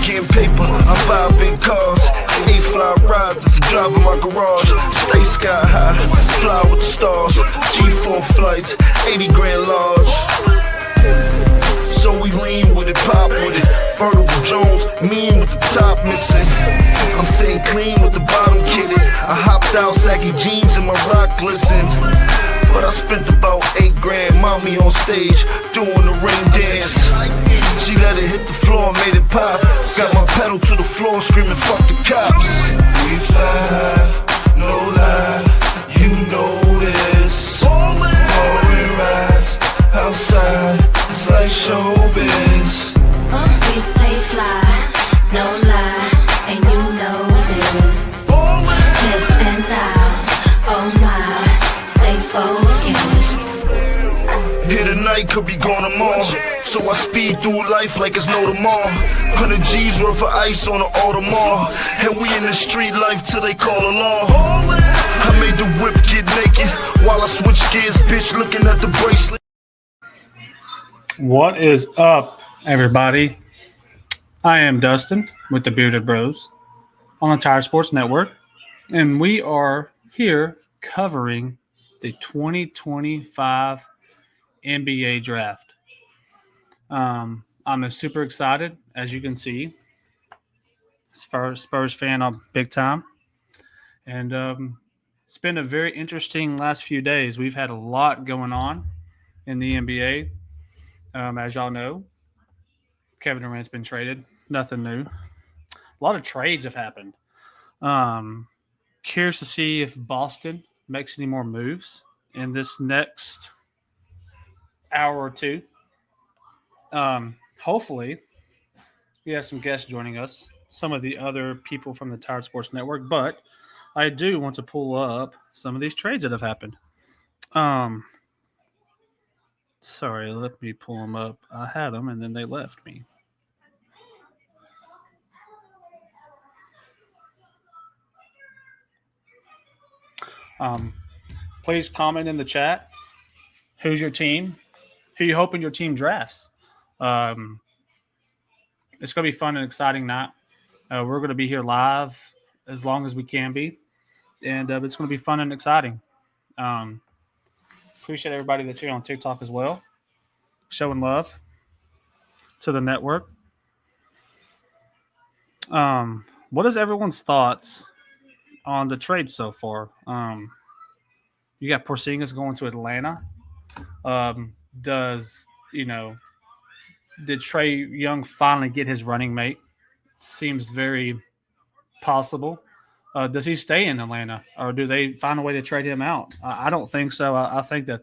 getting paper. I'm buying big cars. 8 fly rides, it's the drive in my garage. Stay sky high, fly with the stars. G4 flights, 80 grand large. So we lean with it, pop with it. Vertical Jones, mean with the top missing. I'm sitting clean with the bottom kitted. I hopped out, saggy jeans and my rock glisten. But I spent about 8 grand, mommy on stage, doing the ring dance. She let it hit the floor, made it pop. Got my pedal to the floor, screaming, fuck the cops. We fly, no lie, you know this. Foreign rides, outside, it's like showbiz. We stay fly, no lie, and you know this. Lips and thighs, oh my, stay focused. Here tonight, could be gone tomorrow. So I speed through life like it's no tomorrow. 100 G's worth of ice on the Audemars. And we in the street life till they call alarm. I made the whip get naked while I switch gears, bitch, looking at the bracelet. What is up, everybody? I am Dustin with the Bearded Bros on the Tire Sports Network, and we are here covering the 2025 NBA Draft. I'm super excited, as you can see. Spurs fan, I'm big time, and it's been a very interesting last few days. We've had a lot going on in the NBA. As y'all know, Kevin Durant's been traded. Nothing new. A lot of trades have happened. Curious to see if Boston makes any more moves in this next hour or two. Hopefully, we have some guests joining us, some of the other people from the Tire Sports Network, but I do want to pull up some of these trades that have happened. Sorry, let me pull them up. I had them, and then they left me. Please comment in the chat. Who's your team? Who you hoping your team drafts? It's going to be fun and exciting night. We're going to be here live as long as we can be, and it's going to be fun and exciting. Appreciate everybody that's here on TikTok as well, showing love to the network. What is everyone's thoughts on the trade so far? You got Porzingis going to Atlanta. Did Trae Young finally get his running mate? Seems very possible. Does he stay in Atlanta, or do they find a way to trade him out? I don't think so. I think that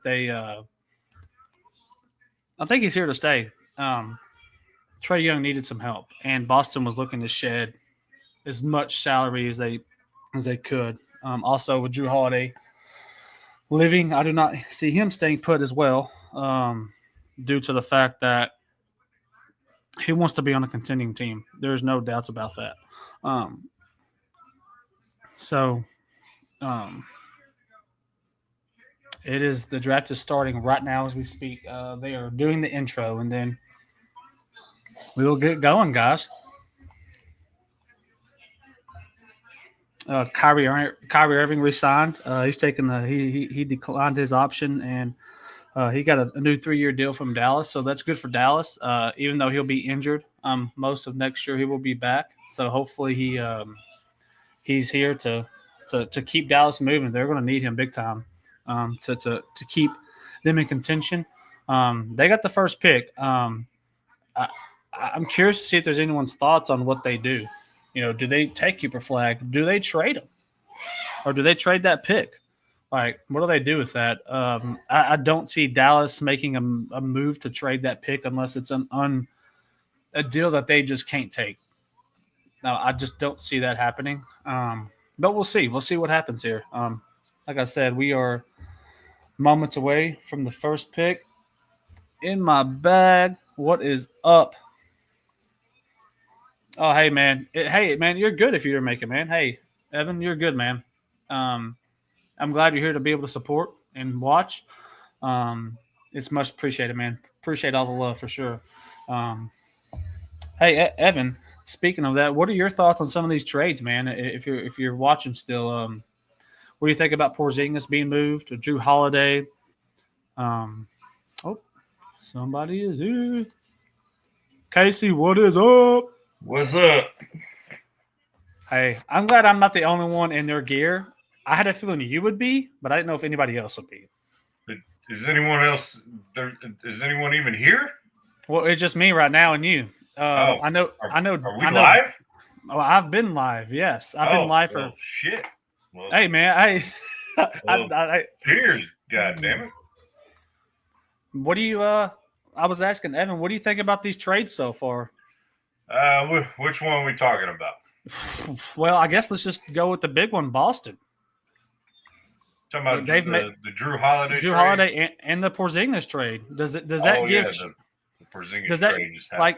I think he's here to stay. Trae Young needed some help, and Boston was looking to shed as much salary as they could. Also, with Jrue Holiday leaving, I do not see him staying put as well, due to the fact that he wants to be on a contending team. There's no doubts about that. It is the draft is starting right now as we speak. They are doing the intro, and then we will get going, guys. Kyrie Irving resigned. He's taking he declined his option, and he got a new 3-year deal from Dallas. So that's good for Dallas. Even though he'll be injured most of next year, he will be back. So hopefully he's here to keep Dallas moving. They're going to need him big time to keep them in contention. They got the first pick. I'm curious to see if there's anyone's thoughts on what they do. Do they take Cooper Flag? Do they trade him? Or do they trade that pick? Like, what do they do with that? I don't see Dallas making a move to trade that pick unless it's a deal that they just can't take. No, I just don't see that happening. But we'll see. We'll see what happens here. Like I said, we are moments away from the first pick. In my bag, what is up? Oh, hey, man. Hey, man, you're good if you're making, man. Hey, Evan, you're good, man. I'm glad you're here to be able to support and watch. It's much appreciated, man. Appreciate all the love for sure. Hey, Evan, speaking of that, what are your thoughts on some of these trades, man? If you're watching still, what do you think about Porzingis being moved to Drew Holiday? Oh, somebody is here. Casey, what is up? What's up? Hey, I'm glad I'm not the only one in their gear. I had a feeling you would be, but I didn't know if anybody else would be. Is anyone else there? Is anyone even here? Well, it's just me right now and you. I know. Are we live? Oh, I've been live. Yes, I've been live for. Shit. Well, Hey, man. cheers, God damn it. What do you? I was asking Evan, what do you think about these trades so far? Which one are we talking about? Well, I guess let's just go with the big one, Boston. Talking about the Drew Holiday. Drew trade? Holiday and the Porzingis trade. Does that give? The Porzingis Does that trade just like?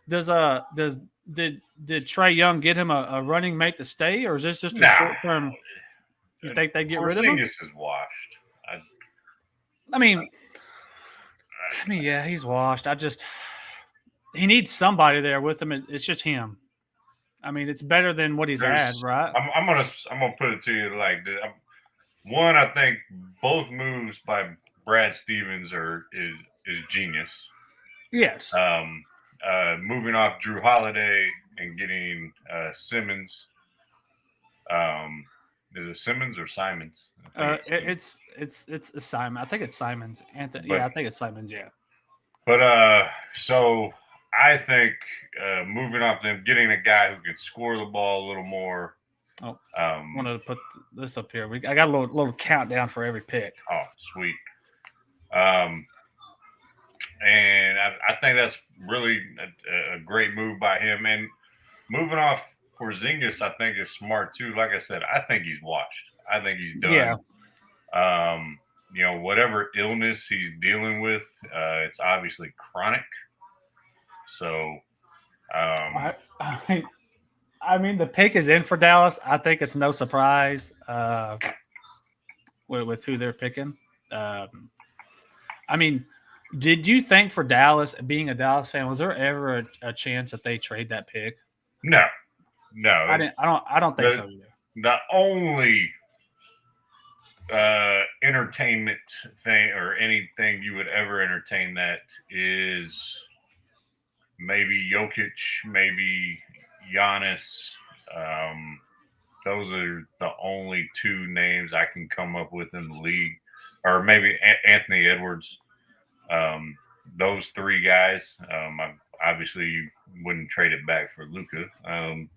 happened. Did Trae Young get him a running mate to stay, or is this just a short term? You think they get rid of him? Porzingis is washed. I mean, yeah, he's washed. He needs somebody there with him. It's just him. I mean, it's better than what he's had, right? I'm gonna put it to you like this. One, I think both moves by Brad Stevens is genius. Yes. Moving off Drew Holiday and getting Simmons. Is it Simmons or Simons? It's Simon. I think it's Simons. Anthony. I think it's Simons. Yeah. But so I think moving off them, getting a guy who can score the ball a little more. Oh, wanted to put this up here. I got a little countdown for every pick. Oh, sweet. And I think that's really a great move by him. And moving off Porzingis, I think is smart too. Like I said, I think he's washed. I think he's done. Yeah. Whatever illness he's dealing with, it's obviously chronic. So, I mean, the pick is in for Dallas. I think it's no surprise with who they're picking. I mean, did you think for Dallas, being a Dallas fan, was there ever a chance that they trade that pick? No. I don't think so either. The only entertainment thing or anything you would ever entertain that is maybe Jokic, maybe Giannis. Those are the only two names I can come up with in the league, or maybe Anthony Edwards. Those three guys. Obviously, you wouldn't trade it back for Luka, and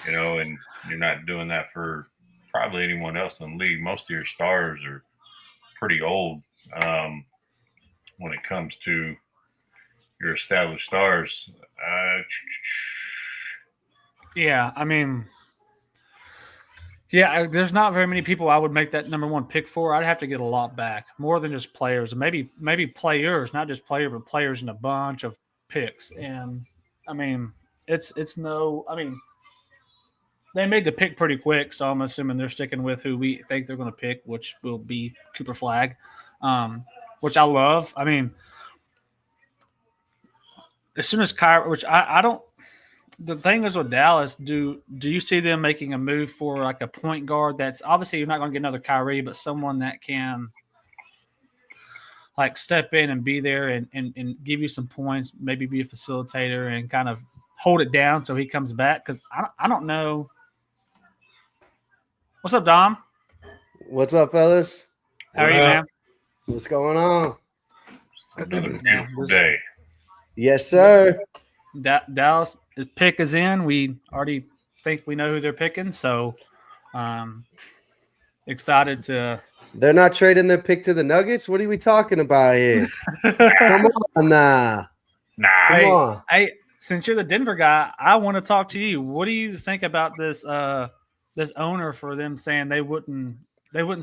you're not doing that for probably anyone else in the league. Most of your stars are pretty old when it comes to your established stars. Yeah, I mean, there's not very many people I would make that number one pick for. I'd have to get a lot back, more than just players, maybe players, not just player, but players in a bunch of picks. And I mean, they made the pick pretty quick, so I'm assuming they're sticking with who we think they're going to pick, which will be Cooper Flagg, which I love. I mean, as soon as Kyrie, which I don't. The thing is with Dallas, do you see them making a move for like a point guard that's obviously you're not going to get another Kyrie, but someone that can like step in and be there and give you some points, maybe be a facilitator and kind of hold it down so he comes back? Because I don't know. What's up, Dom? What's up, fellas? How are you, man? What's going on? Another beautiful day. Yes, sir. Dallas' pick is in. We already think we know who they're picking, so excited to. They're not trading their pick to the Nuggets. What are we talking about here? Come on, nah. Come on. Hey, since you're the Denver guy, I want to talk to you. What do you think about this this owner for them saying they wouldn't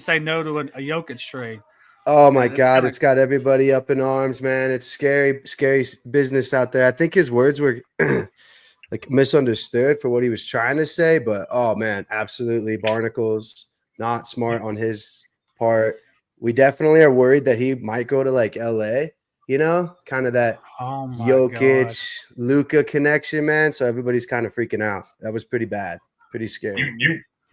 say no to a Jokic trade? Oh my God, it's got everybody up in arms, man. It's scary business out there. I think his words were like misunderstood for what he was trying to say, but oh man, absolutely barnacles, not smart on his part. We definitely are worried that he might go to like LA, kind of that Oh my Jokic, Luca connection, man. So everybody's kind of freaking out. That was pretty bad, pretty scary.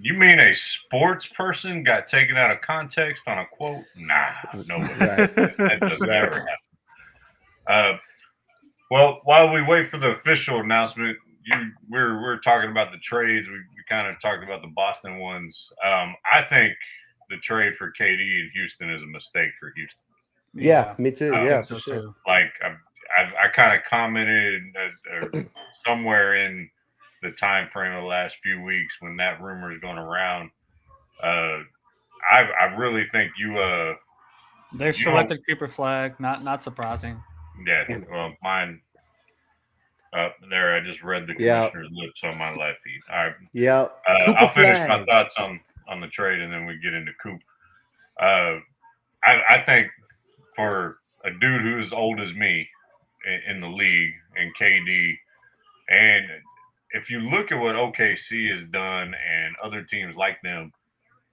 You mean a sports person got taken out of context on a quote? Nah, no way. Right. That doesn't ever happen. Well, while we wait for the official announcement, we're talking about the trades. We kind of talked about the Boston ones. I think the trade for KD in Houston is a mistake for Houston. Yeah, me too. I Yeah, think so for sure. too. Like I kind of commented somewhere in the time frame of the last few weeks when that rumor is going around. I really think They selected Cooper Flag. Not surprising. Yeah, well, mine there. I just read the commissioner's lips on my live feed. All right. Yeah. I'll finish my thoughts on the trade and then we get into Coop. I think for a dude who is old as me in the league and KD, and if you look at what OKC has done and other teams like them,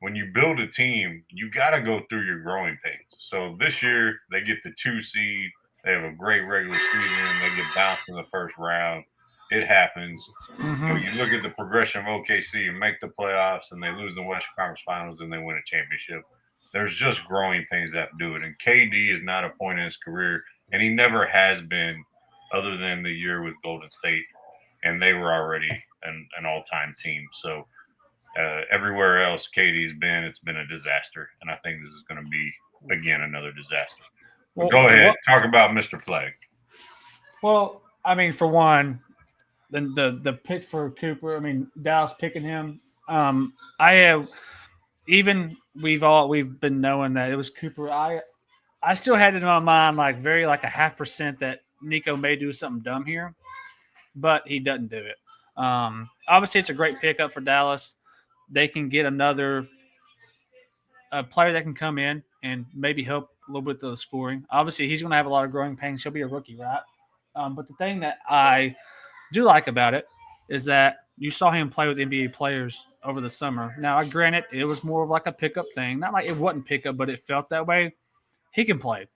when you build a team, you got to go through your growing pains. So this year they get the 2 seed. They have a great regular season. They get bounced in the first round. It happens. Mm-hmm. You look at the progression of OKC and make the playoffs, and they lose the Western Conference Finals, and they win a championship. There's just growing pains that do it. And KD is not a point in his career, and he never has been, other than the year with Golden State, and they were already an all-time team. So everywhere else KD's been, it's been a disaster, and I think this is going to be again another disaster. Well, go ahead, talk about Mr. Flag. Well, I mean, for one, the pick for Cooper. I mean, Dallas picking him. I have we've been knowing that it was Cooper. I still had it in my mind like a 0.5% that Nico may do something dumb here, but he doesn't do it. Obviously, it's a great pickup for Dallas. They can get another player that can come in and maybe help a little bit of the scoring. Obviously, he's going to have a lot of growing pains. He'll be a rookie, right? But the thing that I do like about it is that you saw him play with NBA players over the summer. Now, granted, it was more of like a pickup thing. Not like it wasn't pickup, but it felt that way. He can play.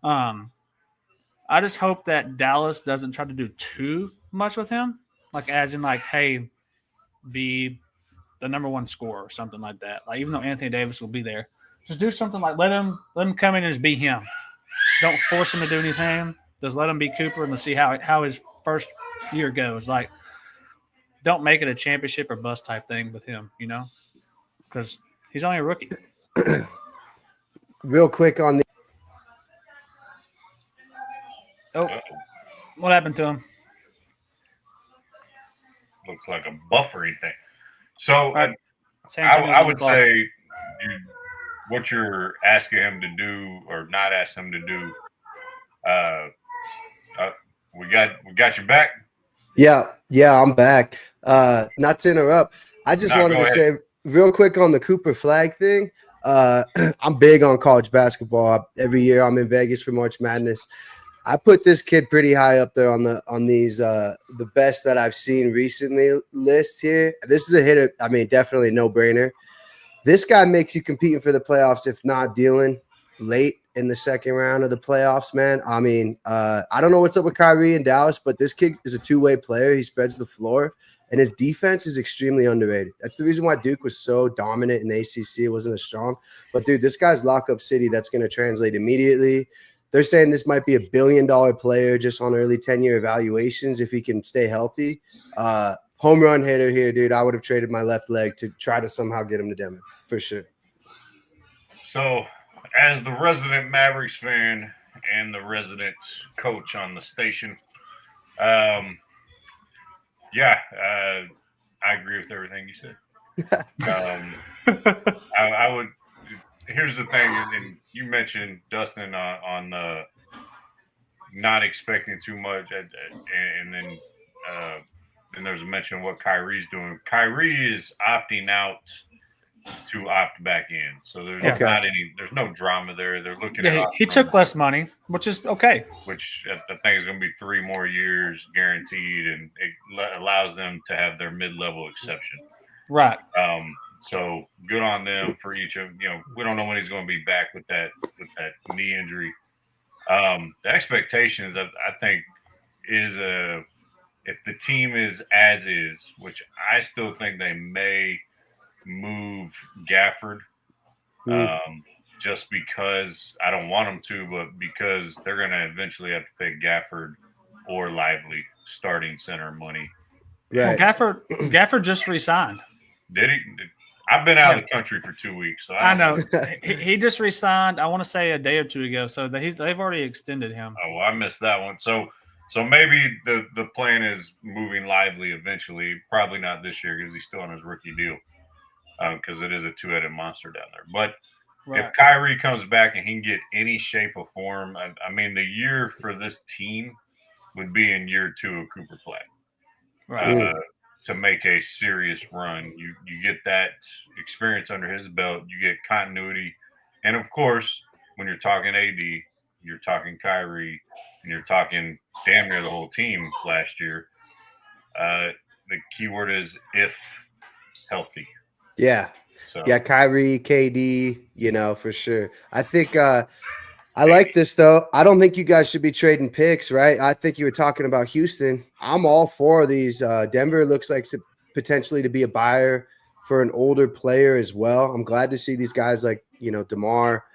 I just hope that Dallas doesn't try to do too much with him, like as in like, hey, be the number one scorer or something like that. Like even though Anthony Davis will be there, just do something like let him come in and just be him. Don't force him to do anything. Just let him be Cooper and let's see how his first year goes. Like, don't make it a championship or bust type thing with him, because he's only a rookie. Real quick on the. Oh, what happened to him? Looks like a buffering thing. So Right. I would say what you're asking him to do or not asking him to do. We got you back. Yeah, I'm back. Not to interrupt. I just wanted to say real quick on the Cooper Flag thing. I'm big on college basketball. Every year I'm in Vegas for March Madness. I put this kid pretty high up there on these the best that I've seen recently list here. This is a hitter. I mean, definitely no brainer. This guy makes you competing for the playoffs, if not dealing late in the second round of the playoffs, man. I mean, I don't know what's up with Kyrie in Dallas, but this kid is a two-way player. He spreads the floor, and his defense is extremely underrated. That's the reason why Duke was so dominant in the ACC. It wasn't as strong. But, dude, this guy's lockup city. That's going to translate immediately. They're saying this might be a $1 billion player just on early 10-year evaluations if he can stay healthy. Home run hitter here, dude. I would have traded my left leg to try to somehow get him to Denver, for sure. So, as the resident Mavericks fan and the resident coach on the station, I agree with everything you said. I would. Here's the thing, and you mentioned Dustin on not expecting too much, and then there's a mention of what Kyrie's doing. Kyrie is opting out to opt back in, so there's there's no drama there. They're looking at he took less money, which is okay. Which I think is going to be 3 more years guaranteed, and it allows them to have their mid-level exception. Right. So good on them for each of we don't know when he's going to be back with that knee injury. The expectations, I think, is if the team is as is, which I still think they may move Gafford, just because I don't want them to, but because they're going to eventually have to pay Gafford or Lively starting center money. Well, Right. Gafford just resigned. Did he? I've been out of the country for 2 weeks, so I know. he just resigned. I want to say a day or two ago. So they've already extended him. Oh, well, I missed that one. So maybe the plan is moving Lively eventually. Probably not this year because he's still on his rookie deal. Because it is a two-headed monster down there. But if Kyrie comes back and he can get any shape or form, I mean, the year for this team would be in year 2 of Cooper Flag. Right. To make a serious run. You get that experience under his belt. You get continuity. And, of course, when you're talking AD, you're talking Kyrie, and you're talking damn near the whole team last year. The key word is if healthy. Yeah. So. Yeah, Kyrie, KD, for sure. I think I like this, though. I don't think you guys should be trading picks, right? I think you were talking about Houston. I'm all for these. Denver looks like potentially to be a buyer for an older player as well. I'm glad to see these guys like, DeMar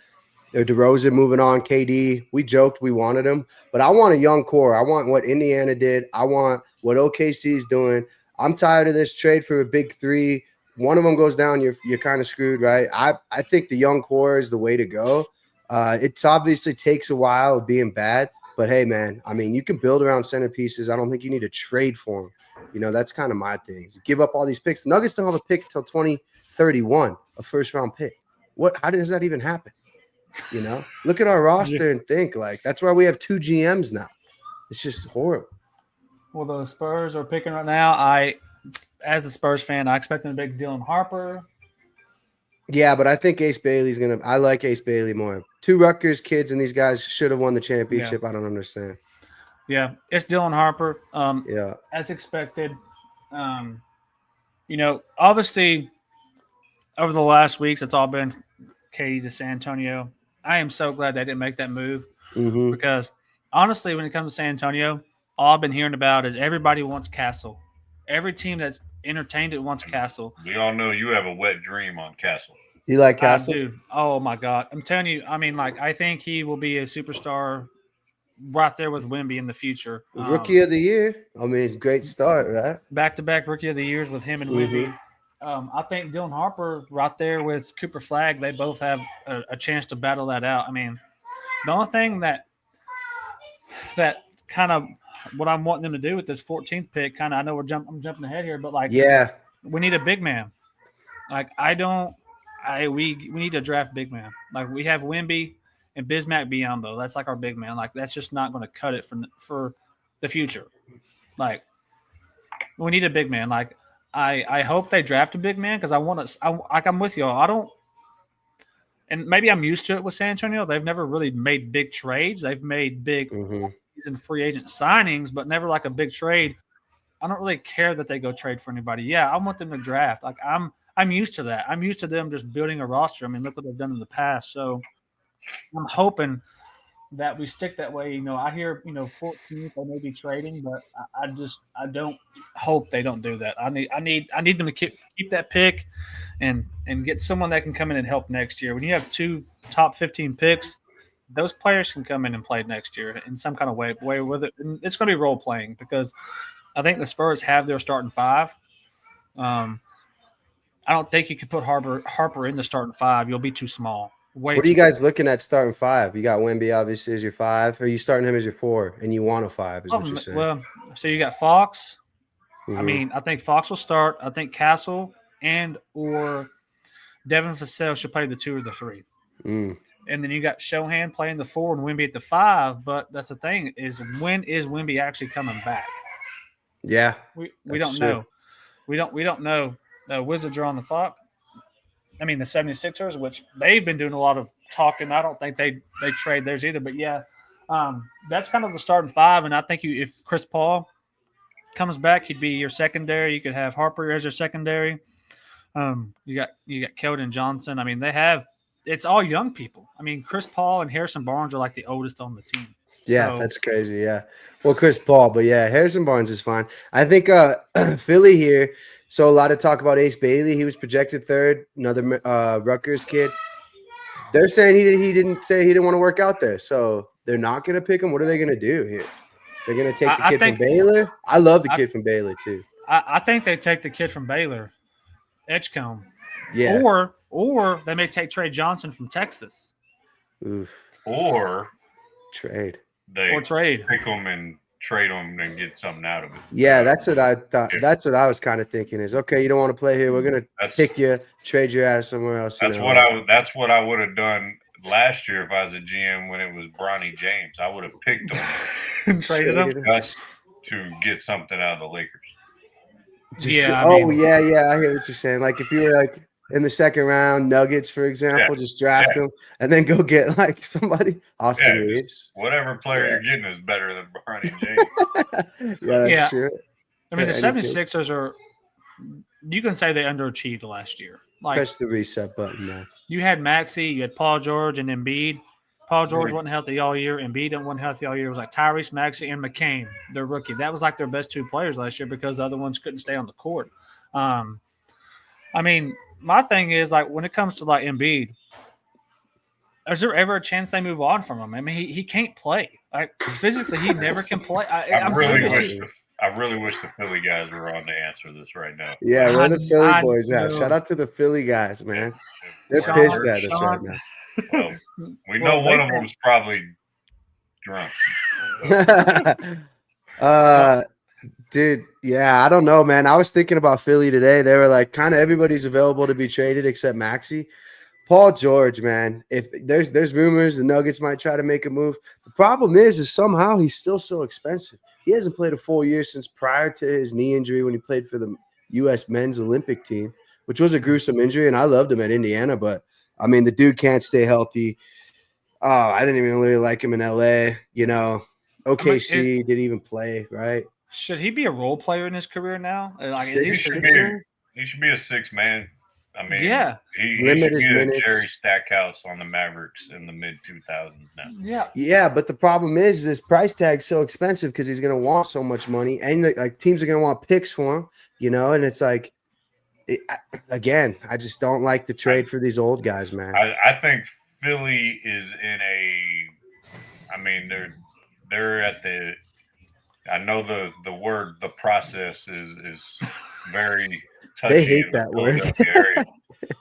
or DeRozan moving on, KD. We joked we wanted him, but I want a young core. I want what Indiana did. I want what OKC is doing. I'm tired of this trade for a big three. One of them goes down, you're kind of screwed, right? I think the young core is the way to go. It's obviously takes a while of being bad, but hey, man, I mean, you can build around centerpieces. I don't think you need to trade for them. That's kind of my thing. You give up all these picks. The Nuggets don't have a pick until 2031, a first-round pick. How does that even happen? Look at our roster and think like that's why we have 2 GMs now. It's just horrible. Well, the Spurs are picking right now. As a Spurs fan, I expect them to pick Dylan Harper. Yeah, but I think Ace Bailey's going to – I like Ace Bailey more. 2 Rutgers kids and these guys should have won the championship. Yeah. I don't understand. Yeah, it's Dylan Harper. Yeah. As expected. Obviously over the last weeks, it's all been KD to San Antonio. I am so glad they didn't make that move because honestly, when it comes to San Antonio, all I've been hearing about is everybody wants Castle. Every team that's entertained it wants Castle. We all know you have a wet dream on Castle. You like Castle? I do. Oh, my God. I'm telling you, I mean, I think he will be a superstar right there with Wemby in the future. Rookie of the year. I mean, great start, right? Back-to-back Rookie of the Years with him and Wemby. I think Dylan Harper right there with Cooper Flag, they both have a chance to battle that out. I mean, the only thing that kind of what I'm wanting them to do with this 14th pick, kind of, I know I'm jumping ahead here, but we need a big man. We need to draft big man. Like we have Wemby and Bismack Biyombo. That's like our big man. Like that's just not going to cut it for the future. Like we need a big man. Like I hope they draft a big man because I'm with y'all. I don't, and maybe I'm used to it with San Antonio. They've never really made big trades. They've made big and free agent signings, but never like a big trade. I don't really care that they go trade for anybody. Yeah, I want them to draft. Like I'm used to that. I'm used to them just building a roster. I mean, look what they've done in the past. So I'm hoping that we stick that way. I hear 14th they may be trading, but I don't hope they don't do that. I need them to keep that pick and get someone that can come in and help next year. When you have 2 top 15 picks, those players can come in and play next year in some kind of way with it. And it's going to be role playing because I think the Spurs have their starting 5. I don't think you can put Harper in the starting 5. You'll be too small. What are you guys looking at starting 5? You got Wemby obviously as your 5. Or are you starting him as your 4 and you want a 5 is what you're saying? Well, so you got Fox. I mean, I think Fox will start. I think Castle and or Devin Vassell should play the 2 or the 3. And then you got Shohan playing the 4 and Wemby at the 5. But that's the thing is when is Wemby actually coming back? Yeah. We don't know. We don't know. The Wizards are on the clock. I mean, the 76ers, which they've been doing a lot of talking. I don't think they trade theirs either. But, yeah, that's kind of the starting 5. And I think if Chris Paul comes back, he'd be your secondary. You could have Harper as your secondary. You got Keldon Johnson. I mean, they have it's all young people. I mean, Chris Paul and Harrison Barnes are like the oldest on the team. Yeah, So, that's crazy. Yeah. Well, Chris Paul, but yeah, Harrison Barnes is fine. I think Philly here. So a lot of talk about Ace Bailey. He was projected third. Another Rutgers kid. They're saying he didn't say he didn't want to work out there. So they're not going to pick him. What are they going to do here? They're going to take the kid from Baylor. I love the kid from Baylor too. I think they take the kid from Baylor, Edgecombe. Yeah. Or they may take Trey Johnson from Texas. Oof. Or Trade. they Or trade. pick them and trade them and get something out of it. Yeah, that's what I thought. That's what I was kind of thinking is, okay, you don't want to play here. We're going to That's pick you, trade your ass somewhere else. That's what I would have done last year if I was a GM when it was Bronny James. I would have picked him Traded him. just to get something out of the Lakers. Yeah, I Oh, mean- yeah. I hear what you're saying. Like if you were like in the second round, Nuggets, for example, just draft them and then go get like somebody, Austin Yeah, Reeves. Whatever player you're getting is better than Bronny James. Yeah, that's Yeah. true. I mean, the anything. 76ers are – you can say they underachieved last year. Like, Press the reset button now. you had Maxey, you had Paul George, and Embiid. Paul George wasn't healthy all year. Embiid wasn't healthy all year. It was like Tyrese Maxey and McCain, their rookie. That was like their best two players last year because the other ones couldn't stay on the court. I mean, my thing is, like, when it comes to, like, Embiid, is there ever a chance they move on from him? I mean, he can't play. Like, physically, he never can play. I'm serious. I really wish the Philly guys were on to answer this right now. Yeah, where the Philly I boys at? know. Shout out to the Philly guys, man. They're Sean- pissed at us right Sean- now. Well, we Well, know one they- of them's probably drunk. Dude, yeah, I don't know, man. I was thinking about Philly today. They were like, kind of everybody's available to be traded except Maxey. Paul George, man. If there's rumors the Nuggets might try to make a move. The problem is somehow he's still so expensive. He hasn't played a full year since prior to his knee injury when he played for the U.S. men's Olympic team, which was a gruesome injury, and I loved him at Indiana, but I mean, the dude can't stay healthy. Oh, I didn't even really like him in L.A., you know. OKC didn't even play, right? Should he be a role player in his career now? Like, is Six, he- should six, be. man? He should be a six man. I mean, Yeah. he Limit should his be the minutes. Jerry Stackhouse on the Mavericks in the mid 2000s now. Yeah. Yeah, but the problem is this price tag's so expensive because he's going to want so much money, and like teams are going to want picks for him, you know. And it's like, again, I just don't like the trade for these old guys, man. I think Philly is in a. I mean, they're at the. I know the process is very touchy. They hate in the that word. Philadelphia area.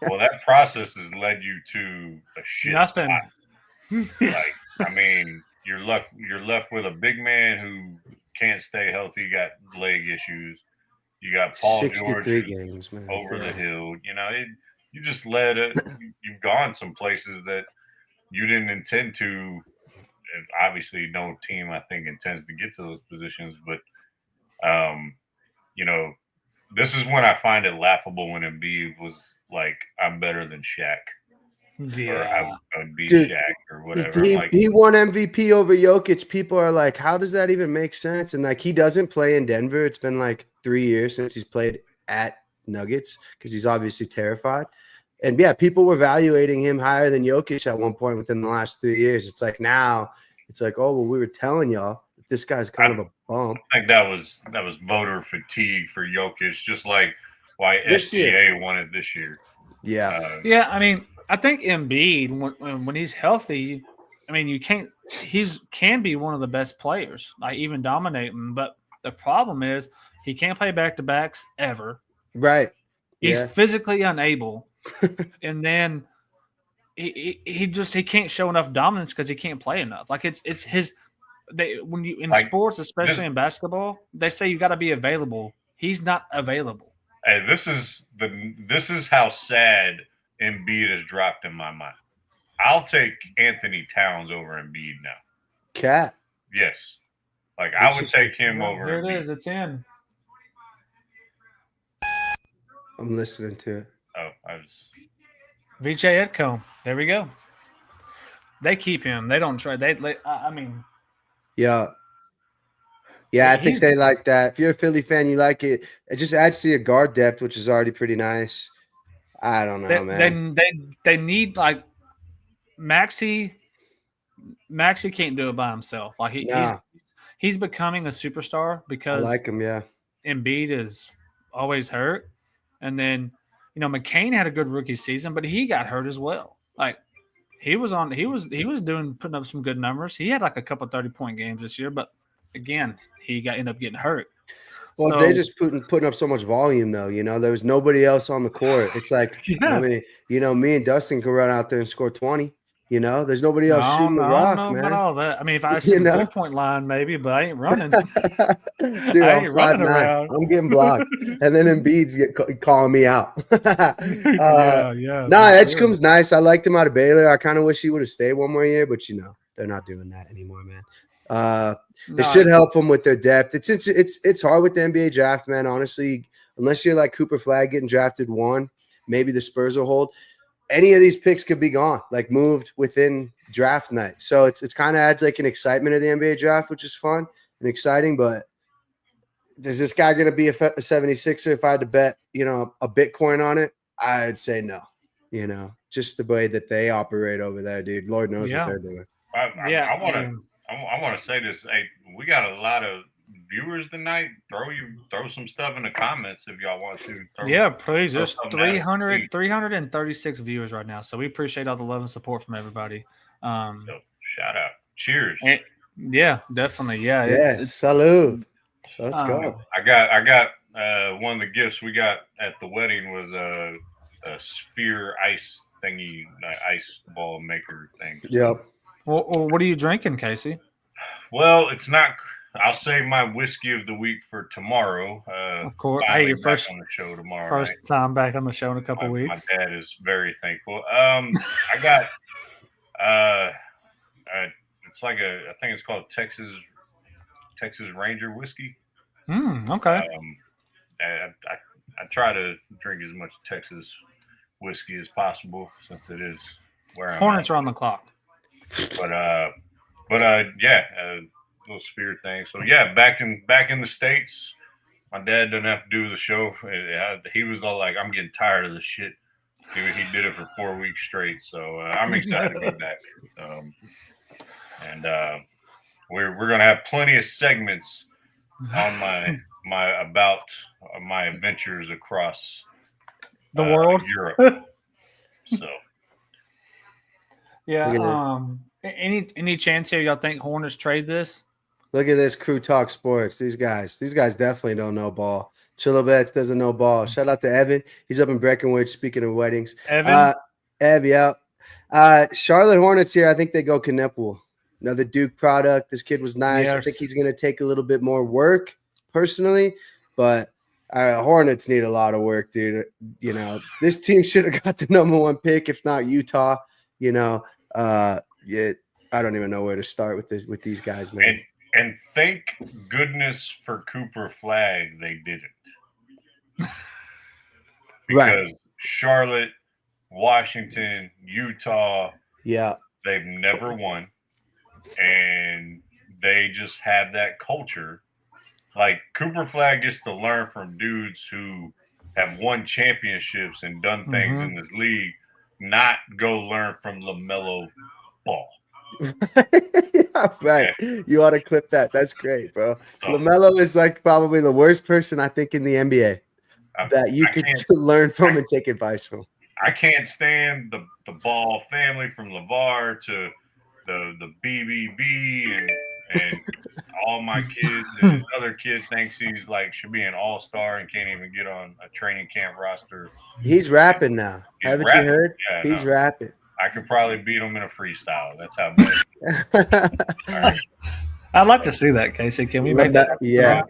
Well, that process has led you to a shit Nothing. spot. Like, I mean, you're left with a big man who can't stay healthy, got leg issues. You got Paul 63 George games, man. over the Yeah. hill. You know, you just led it. You've gone some places that you didn't intend to. And obviously, no team I think intends to get to those positions. But, you know, this is when I find it laughable when Embiid was like, "I'm better than Shaq," or "I would be Dude, Shaq," or whatever. He, Like, he won MVP over Jokic. People are like, how does that even make sense? And like, he doesn't play in Denver. It's been like 3 years since he's played at Nuggets because he's obviously terrified. And yeah, people were evaluating him higher than Jokic at one point within the last 3 years. It's like now it's like, oh, well, we were telling y'all that this guy's kind of a bump. I think that was voter fatigue for Jokic, just like why This SGA won it this year. Yeah. Yeah, I mean, I think Embiid when he's healthy, I mean, can be one of the best players, like even dominating. But the problem is he can't play back to backs ever. Right. He's Yeah. physically unable, and then he can't show enough dominance because he can't play enough. Like it's his. When you in Like, sports, especially in basketball, they say you got to be available. He's not available. Hey, this is how sad Embiid has dropped in my mind. I'll take Anthony Towns over Embiid now. Cat. Yes, like I would take him over. Here it Embiid. is. It's in. I'm listening to it. Oh, I was. VJ Edcombe. There we go. They keep him. They don't trade. I mean, Yeah. Yeah, I think He's- they like that. If you're a Philly fan, you like it. It just adds to your guard depth, which is already pretty nice. I don't know, man. they need like Maxey can't do it by himself. Like Nah, he's becoming a superstar I because like him. Yeah. Embiid is always hurt, and then McCain had a good rookie season, but he got hurt as well. Like he was putting up some good numbers. He had like a couple 30-point games this year, but again, he ended up getting hurt. Well, So, they just putting up so much volume, though. There was nobody else on the court. It's like, yeah. I mean, me and Dustin can run out there and score 20. There's nobody else shooting the I rock, don't know man. about all that. I mean, if I see the 3-point line, maybe, but I ain't running. Dude, I I'm ain't running 5'9". around. I'm getting blocked, and then Embiid's calling me out. Yeah. Nah, for Edgecombe's nice. I liked him out of Baylor. I kind of wish he would have stayed one more year, but they're not doing that anymore, man. It should help them with their depth. It's hard with the NBA draft, man. Honestly, unless you're like Cooper Flag getting drafted 1, maybe the Spurs will hold. Any of these picks could be gone, like moved within draft night. So it's kind of adds like an excitement of the NBA draft, which is fun and exciting. But is this guy going to be a 76er? If I had to bet, a Bitcoin on it, I'd say no. Just the way that they operate over there, dude. Lord knows what they're doing. I want to say this. Hey, we got a lot of viewers tonight. Throw some stuff in the comments if y'all want to. Please. There's 336 viewers right now, so we appreciate all the love and support from everybody. So, shout out. Cheers. Yeah, definitely. Yeah. It's salute. Let's go. I got one of the gifts we got at the wedding was a sphere ice thingy, ice ball maker thing. Yep. Well, what are you drinking, Casey? Well, it's not. I'll save my whiskey of the week for tomorrow. Of course. Hey, your first on the show tomorrow. First time back on the show in a couple weeks. My dad is very thankful. I got it's like I think it's called Texas Ranger whiskey. Okay. I try to drink as much Texas whiskey as possible since it is where I'm Hornets at. are on the clock. But little spirit thing. So yeah, back in the States, my dad doesn't have to do the show. He was all like, "I'm getting tired of this shit." He did it for 4 weeks straight. So I'm excited to be back. And we're gonna have plenty of segments on my adventures across the world, Europe. So yeah. Any chance here y'all think Hornets trade this? Look at this Crew Talk Sports. These guys definitely don't know ball. Chillabets doesn't know ball. Shout out to Evan. He's up in Breckenridge. Speaking of weddings, Evan. Ev, yeah. Charlotte Hornets here. I think they go Knepel. Another Duke product. This kid was nice. Yes. I think he's going to take a little bit more work personally, but Hornets need a lot of work, dude. This team should have got the #1 pick, if not Utah. I don't even know where to start with these guys, man. And thank goodness for Cooper Flag they didn't. Because Right. Charlotte, Washington, Utah, Yeah. they've never won. And they just have that culture. Like Cooper Flag gets to learn from dudes who have won championships and done things in this league, not go learn from LaMelo Ball. Yeah, right. You ought to clip that. That's great, bro. LaMelo is like probably the worst person I think in the NBA that you could learn from and take advice from. I can't stand the Ball family from LeVar to the BBB and all my kids. And his other kid thinks he's should be an all-star and can't even get on a training camp roster. He's rapping now. Haven't you heard? Yeah, he's rapping. I could probably beat him in a freestyle. That's how bad. All right. I'd like to see that, Casey. Can we make that? Yeah,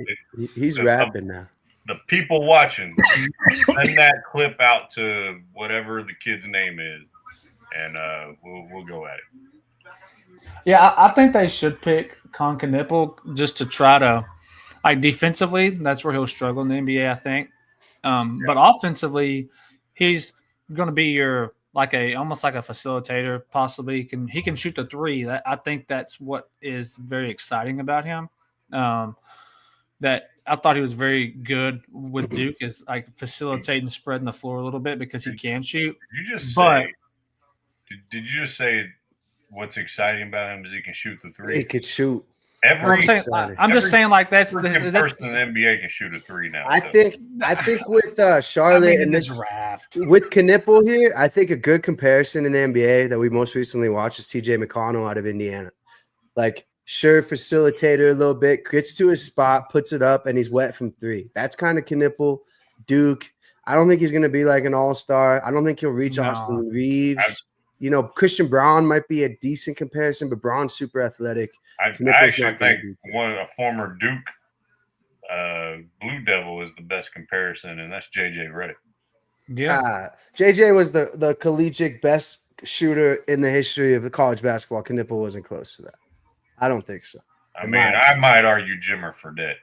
he's rapping now. The people watching, send that clip out to whatever the kid's name is, and we'll go at it. Yeah, I think they should pick Knepel just to try to, defensively, that's where he'll struggle in the NBA, I think. But offensively, he's going to be your almost like a facilitator. Possibly he can shoot the three. I think that's what is very exciting about him. That I thought he was very good with Duke is facilitating, spreading the floor a little bit because he can shoot. You just but say Did you just say what's exciting about him is he can shoot the three? He could shoot. Every I'm saying, exciting. I'm just saying like that's freaking that's person in the NBA can shoot a three now. I so. think with Charlotte I mean, in and the this draft. with Knipple here, I think a good comparison in the NBA that we most recently watched is TJ McConnell out of Indiana. Like, sure, facilitator a little bit, gets to his spot, puts it up, and he's wet from three. That's kind of Knipple. Duke. I don't think he's going to be like an all-star. I don't think he'll reach No. Austin Reeves. Christian Brown might be a decent comparison, but Brown's super athletic. I Knipple's actually not gonna think be- a former Duke Blue Devil is the best comparison, and that's JJ Redick. Yeah. JJ was the collegiate best shooter in the history of the college basketball. Knipple wasn't close to that. I don't think so. I mean, I might argue Jimmer Fredette,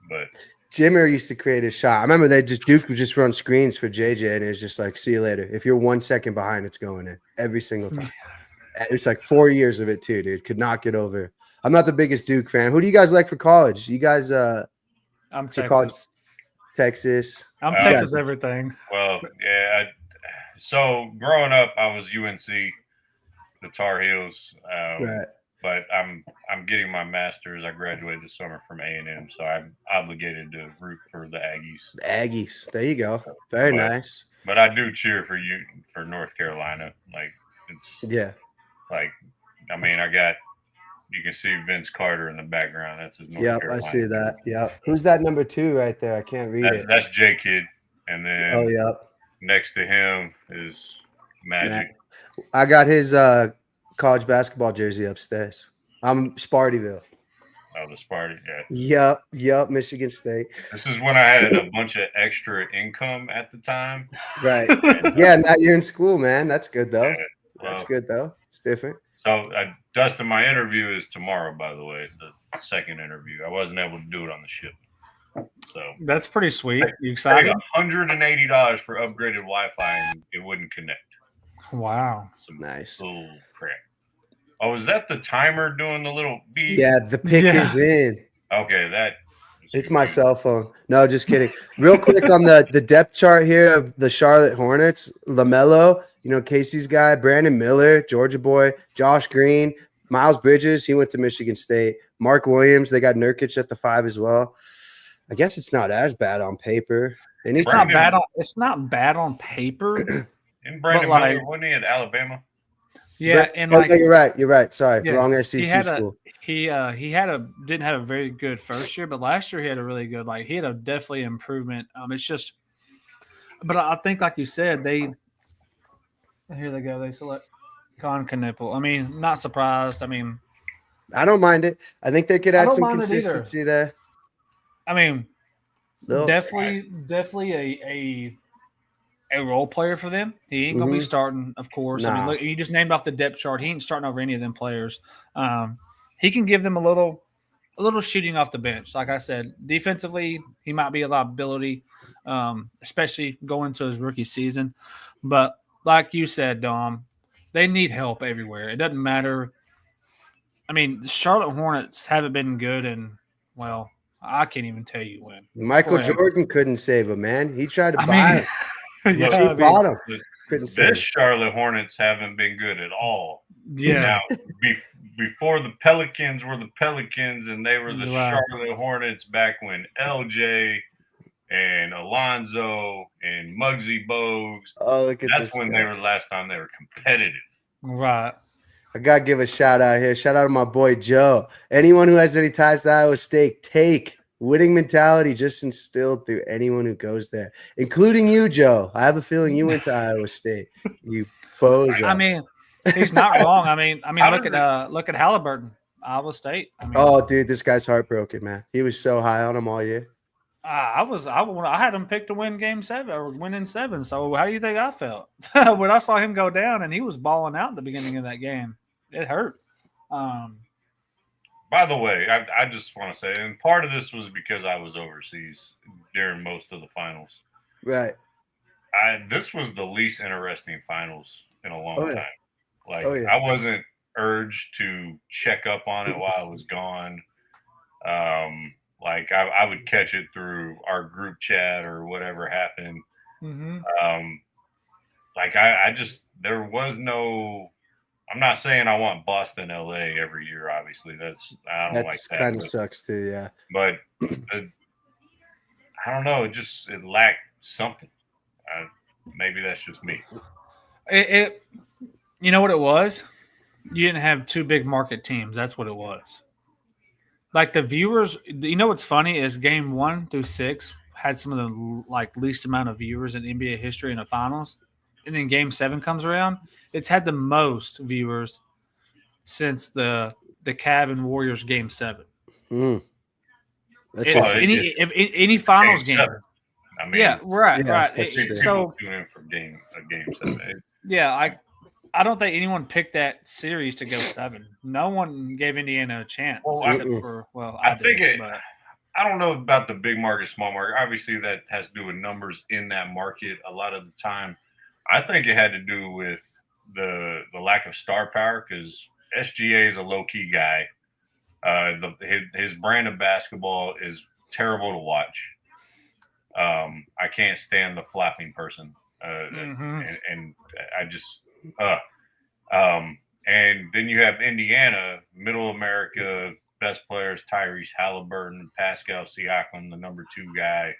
but Jimmer used to create a shot. I remember Duke would just run screens for JJ, and it was just like, see you later. If you're 1 second behind, it's going in every single time. It's like 4 years of it too, dude. Could not get over. I'm not the biggest Duke fan. Who do you guys like for college? You guys, I'm for college- Texas. Texas. I'm Uh, Texas everything. well, yeah. So growing up, I was UNC, the Tar Heels. Right. But I'm getting my master's. I graduated this summer from A&M, so I'm obligated to root for the Aggies. The Aggies. There you go. Very But- nice. But I do cheer for North Carolina. Like it's Yeah. like, I mean, you can see Vince Carter in the background. That's his North Yep. I Carolina. see that. Yep. Who's that number 2 right there? I can't read it. That's J Kid, and then Oh, yep. next to him is Magic. I got his college basketball jersey upstairs. I'm Spartyville. Oh, the Sparty. Yeah. Yep. Michigan State. This is when I had a bunch of extra income at the time. Right. Yeah. Now you're in school, man. That's good though. That's Well, good though. It's different. So, Dustin, my interview is tomorrow, by the way, the second interview. I wasn't able to do it on the ship. So, That's pretty sweet. You paid excited? $180 for upgraded Wi-Fi, and it wouldn't connect. Wow. Some Nice. bull crap. Oh, is that the timer doing the little beep? Yeah. The pick Yeah. is in. Okay, that. It's my cell phone. No, just kidding. Real quick on the depth chart here of the Charlotte Hornets, LaMelo, Casey's guy, Brandon Miller, Georgia boy, Josh Green, Miles Bridges, he went to Michigan State, Mark Williams, they got Nurkic at the 5 as well. I guess it's not as bad on paper. They need It's some, not bad on. It's not bad on paper. And Brandon but, like- Miller, wasn't he at Alabama? Yeah, and Oh, like yeah, you're right. Sorry, Yeah, wrong he SEC had school. didn't have a very good first year, but last year he had a really good. Like he had a definitely improvement. It's just, but I think like you said, here they go. They select Con Knipple. I mean, not surprised. I mean, I don't mind it. I think they could I add don't some mind it either. consistency there. They'll- definitely a role player for them. He ain't gonna be Mhm. starting, of course. I mean, Nah. look, you just named off the depth chart. He ain't starting over any of them players. He can give them a little shooting off the bench. Like I said, defensively, he might be a liability, especially going into his rookie season. But like you said, Dom, they need help everywhere. It doesn't matter. I mean, the Charlotte Hornets haven't been good, and well, I can't even tell you when. Michael forever. Jordan couldn't save him, man. He tried to I buy mean, him. yeah, He I mean, bought him. The- Couldn't save This him. Charlotte Hornets haven't been good at all. yeah. Now, before the Pelicans were the Pelicans and they were the Right. Charlotte Hornets back when LJ and Alonzo and Muggsy Bogues, Oh, look at that's this. when guy. they were the last time they were competitive. Right. I gotta give a shout out here. Shout out to my boy Joe. Anyone who has any ties to Iowa State, take winning mentality just instilled through anyone who goes there, including you, Joe. I have a feeling you went to Iowa State. You bozo. I mean, he's not wrong. I mean, How look did at Halliburton, Iowa State. I mean, oh, dude, this guy's heartbroken, man. He was so high on him all year. I had him picked to win Game 7 or win in 7. So how do you think I felt when I saw him go down and he was balling out at the beginning of that game? It hurt. By the way, I just want to say, and part of this was because I was overseas during most of the finals. Right. This was the least interesting finals in a long Oh, yeah. time. Like, Oh, yeah. I wasn't urged to check up on it while I was gone. Like I would catch it through our group chat or whatever happened. Mm-hmm. like I just there was no. I'm not saying I want Boston, LA every year. Obviously, I don't like That's that. kind of sucks too. Yeah. But I don't know. It lacked something. Maybe that's just me. It you know what it was? You didn't have two big market teams. That's what it was. Like the viewers, you know what's funny is game 1 through 6 had some of the like least amount of viewers in NBA history in the finals, and then game 7 comes around. It's had the most viewers since the Cav and Warriors game 7. Mm. That's If interesting. any finals Game game, 7. I mean, yeah, right, Yeah, right. that's true. So tune in for game 7. yeah, I don't think anyone picked that series to go 7. No one gave Indiana a chance Well, except Mm-mm. for I think did, it. but I don't know about the big market, small market. Obviously, that has to do with numbers in that market a lot of the time. I think it had to do with the lack of star power because SGA is a low key guy. His brand of basketball is terrible to watch. I can't stand the flapping person, and I just. And then you have Indiana, Middle America. Best players: Tyrese Halliburton, Pascal Siakam, the number 2 guy.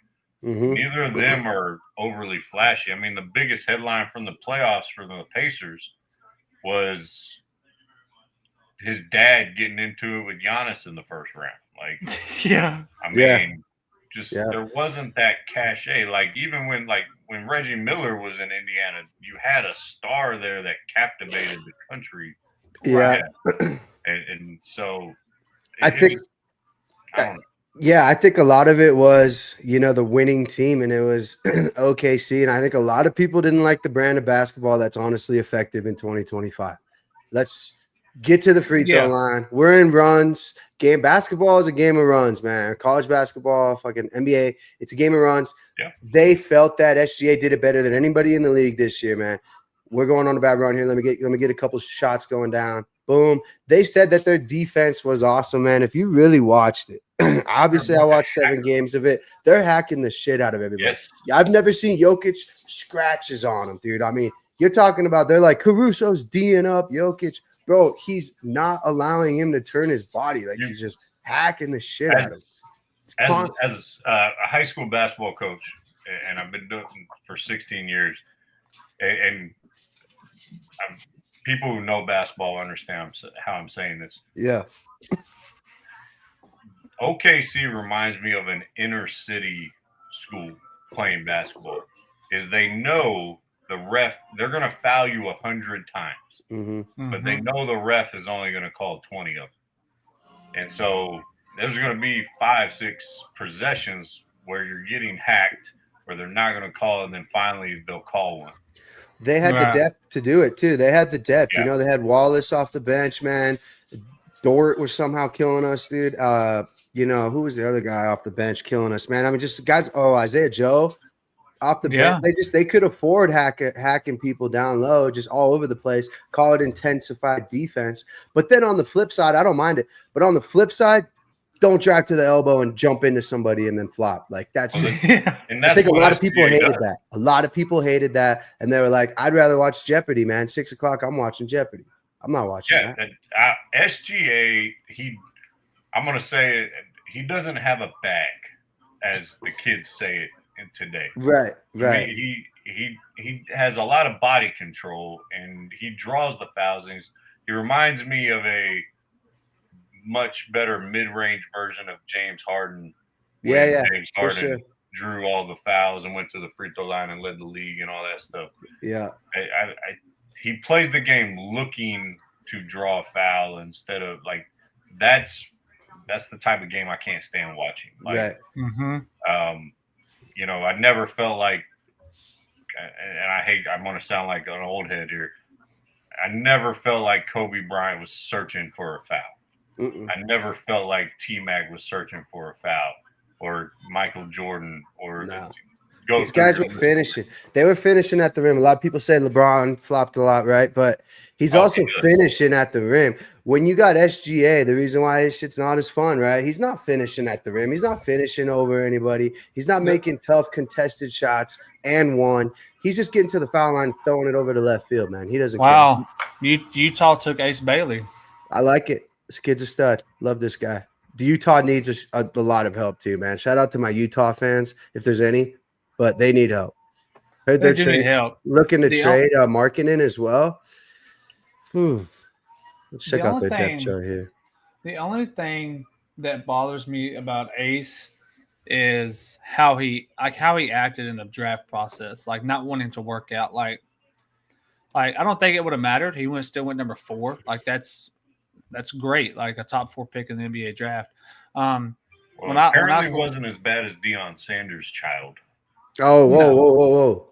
Mhm. Neither of them are overly flashy. I mean, the biggest headline from the playoffs for the Pacers was his dad getting into it with Giannis in the first round. Like, yeah, I mean, Yeah. just Yeah. there wasn't that cachet. Like, even when Reggie Miller was in Indiana, you had a star there that captivated the country. Yeah. And so I think I don't know. Yeah, I think a lot of it was, the winning team, and it was OKC. And I think a lot of people didn't like the brand of basketball that's honestly effective in 2025. Let's get to the free throw Yeah. line. We're in runs. Basketball is a game of runs, man. College basketball, fucking NBA, it's a game of runs. Yeah. They felt that SGA did it better than anybody in the league this year, man. We're going on a bad run here. Let me get a couple shots going down. Boom. They said that their defense was awesome, man. If you really watched it, obviously I watched 7 games of it. They're hacking the shit out of everybody. Yes. I've never seen Jokic scratches on him, dude. I mean, you're talking about they're like Caruso's D'ing up Jokic. Bro, he's not allowing him to turn his body. Like, he's just hacking the shit out of him. It's constant. As a high school basketball coach, and I've been doing it for 16 years, and people who know basketball understand how I'm saying this. Yeah. OKC reminds me of an inner city school playing basketball. Is they know the ref, they're going to foul you 100 times, but they know the ref is only going to call 20 of them. And so there's going to be 5-6 possessions where you're getting hacked, where they're not going to call it, and then finally they'll call one. They had the depth to do it too. They had the depth. Yeah. They had Wallace off the bench, man. Dort was somehow killing us, dude. Who was the other guy off the bench killing us, man? I mean, just guys. Oh, Isaiah Joe off the bench. They could afford hacking people down low, just all over the place. Call it intensified defense. But then on the flip side, I don't mind it. But on the flip side, don't drive to the elbow and jump into somebody and then flop. Like, that's just. And that's I think a lot of people SGA hated does. that. A lot of people hated that, and they were like, "I'd rather watch Jeopardy, man. 6 o'clock, I'm watching Jeopardy. I'm not watching that." SGA, I'm going to say it, he doesn't have a bag, as the kids say it in today. Right. I mean, he has a lot of body control, and he draws the fouls. He reminds me of a much better mid-range version of James Harden. Yeah, James for Harden sure. drew all the fouls and went to the free throw line and led the league and all that stuff. Yeah. He plays the game looking to draw a foul instead of like that's the type of game I can't stand watching. Like, Right. I never felt like, and I'm going to sound like an old head here. I never felt like Kobe Bryant was searching for a foul. Mm-mm. I never felt like T-Mac was searching for a foul, or Michael Jordan, or No. go These guys were finishing. They were finishing at the rim. A lot of people say LeBron flopped a lot, right? But he's also finishing at the rim. When you got SGA, the reason why his shit's not as fun, right? He's not finishing at the rim. He's not finishing over anybody. He's not making tough contested shots and one. He's just getting to the foul line, throwing it over to left field, man. He doesn't care. Wow. Utah took Ace Bailey. I like it. This kid's a stud. Love this guy. The Utah needs a lot of help too, man. Shout out to my Utah fans, if there's any, but they need help. Heard They they're do need help. looking to The trade Markkanen as well. Let's check The out only their thing- depth chart here. The only thing that bothers me about Ace is how he acted in the draft process, like not wanting to work out. Like I don't think it would have mattered. He still went number 4. Like that's great. Like a top 4 pick in the NBA draft. Well, When I apparently saw- wasn't as bad as Deion Sanders' child. Oh, No.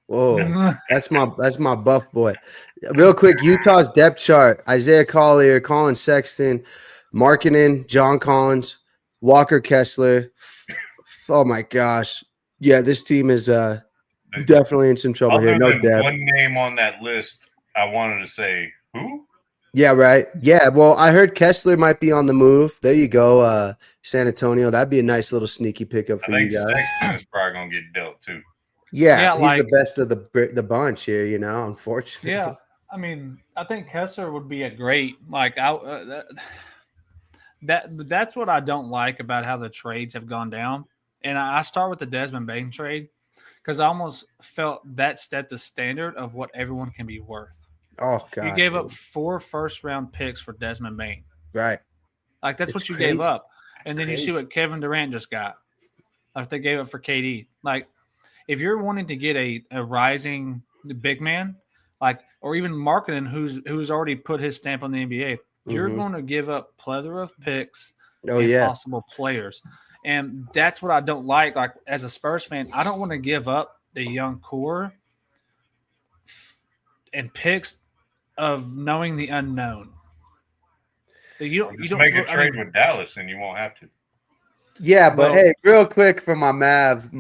whoa. That's my buff boy. Real quick, Utah's depth chart: Isaiah Collier, Colin Sexton, Markkanen, John Collins, Walker Kessler. Oh my gosh. Yeah, this team is definitely in some trouble Other here. No than depth. one name on that list, I wanted to say who? Yeah, right. Yeah, well, I heard Kessler might be on the move. There you go, San Antonio. That'd be a nice little sneaky pickup I for you think guys. Sexton is probably gonna get dealt too. Yeah, Yeah, he's like- the best of the bunch here, unfortunately. Yeah, I mean, I think Kessler would be a great that's what I don't like about how the trades have gone down. And I start with the Desmond Bain trade because I almost felt that set the standard of what everyone can be worth. Oh god. You gave up dude. 4 first-round picks for Desmond Bain. Right. Like that's It's what you crazy. gave up. It's And then you see crazy. what Kevin Durant just got. Like they gave up for KD. Like if you're wanting to get a rising big man, like or even Markkanen who's already put his stamp on the NBA, you're Mhm. going to give up plethora of picks Oh and yeah. possible players. And that's what I don't like. Like as a Spurs fan, I don't want to give up the young core and picks of knowing the unknown. You Just don't make a I trade mean, with Dallas, and you won't have to. Yeah, but Well- hey, real quick for my Mav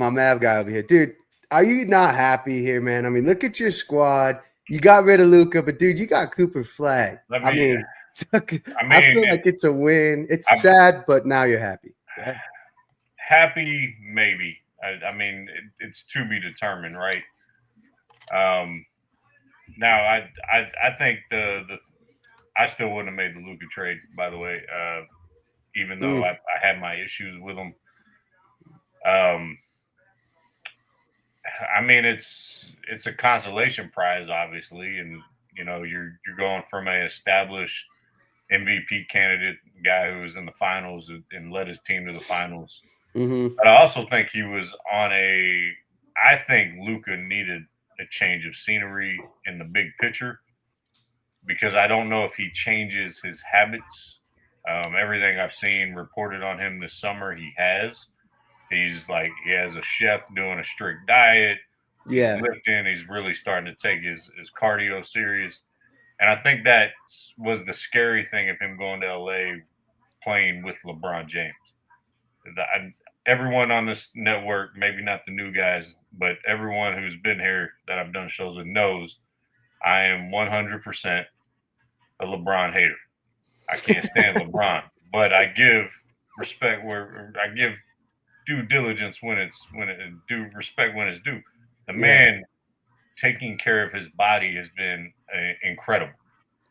guy over here. Dude, are you not happy here, man? I mean, look at your squad. You got rid of Luka, but dude, you got Cooper Flag. Let I me- mean, I feel mean, like it's a win. It's I'm- sad, but now you're happy. right? Happy, maybe. I mean, it's to be determined, right? Now, I think I still wouldn't have made the Luka trade, by the way, even though I had my issues with him. I mean, it's a consolation prize, obviously, and you're going from a established MVP candidate guy who was in the finals and led his team to the finals. Mm-hmm. But I also think he was on I think Luka needed a change of scenery in the big picture because I don't know if he changes his habits. Everything I've seen reported on him this summer, he has. He has a chef doing a strict diet. Yeah. Lifting. He's really starting to take his cardio serious. And I think that was the scary thing of him going to LA playing with LeBron James. Everyone on this network, maybe not the new guys, but everyone who's been here that I've done shows with knows I am 100% a LeBron hater. I can't stand LeBron, but I give respect where I give due diligence when it's due respect when it's due. The man taking care of his body has been incredible.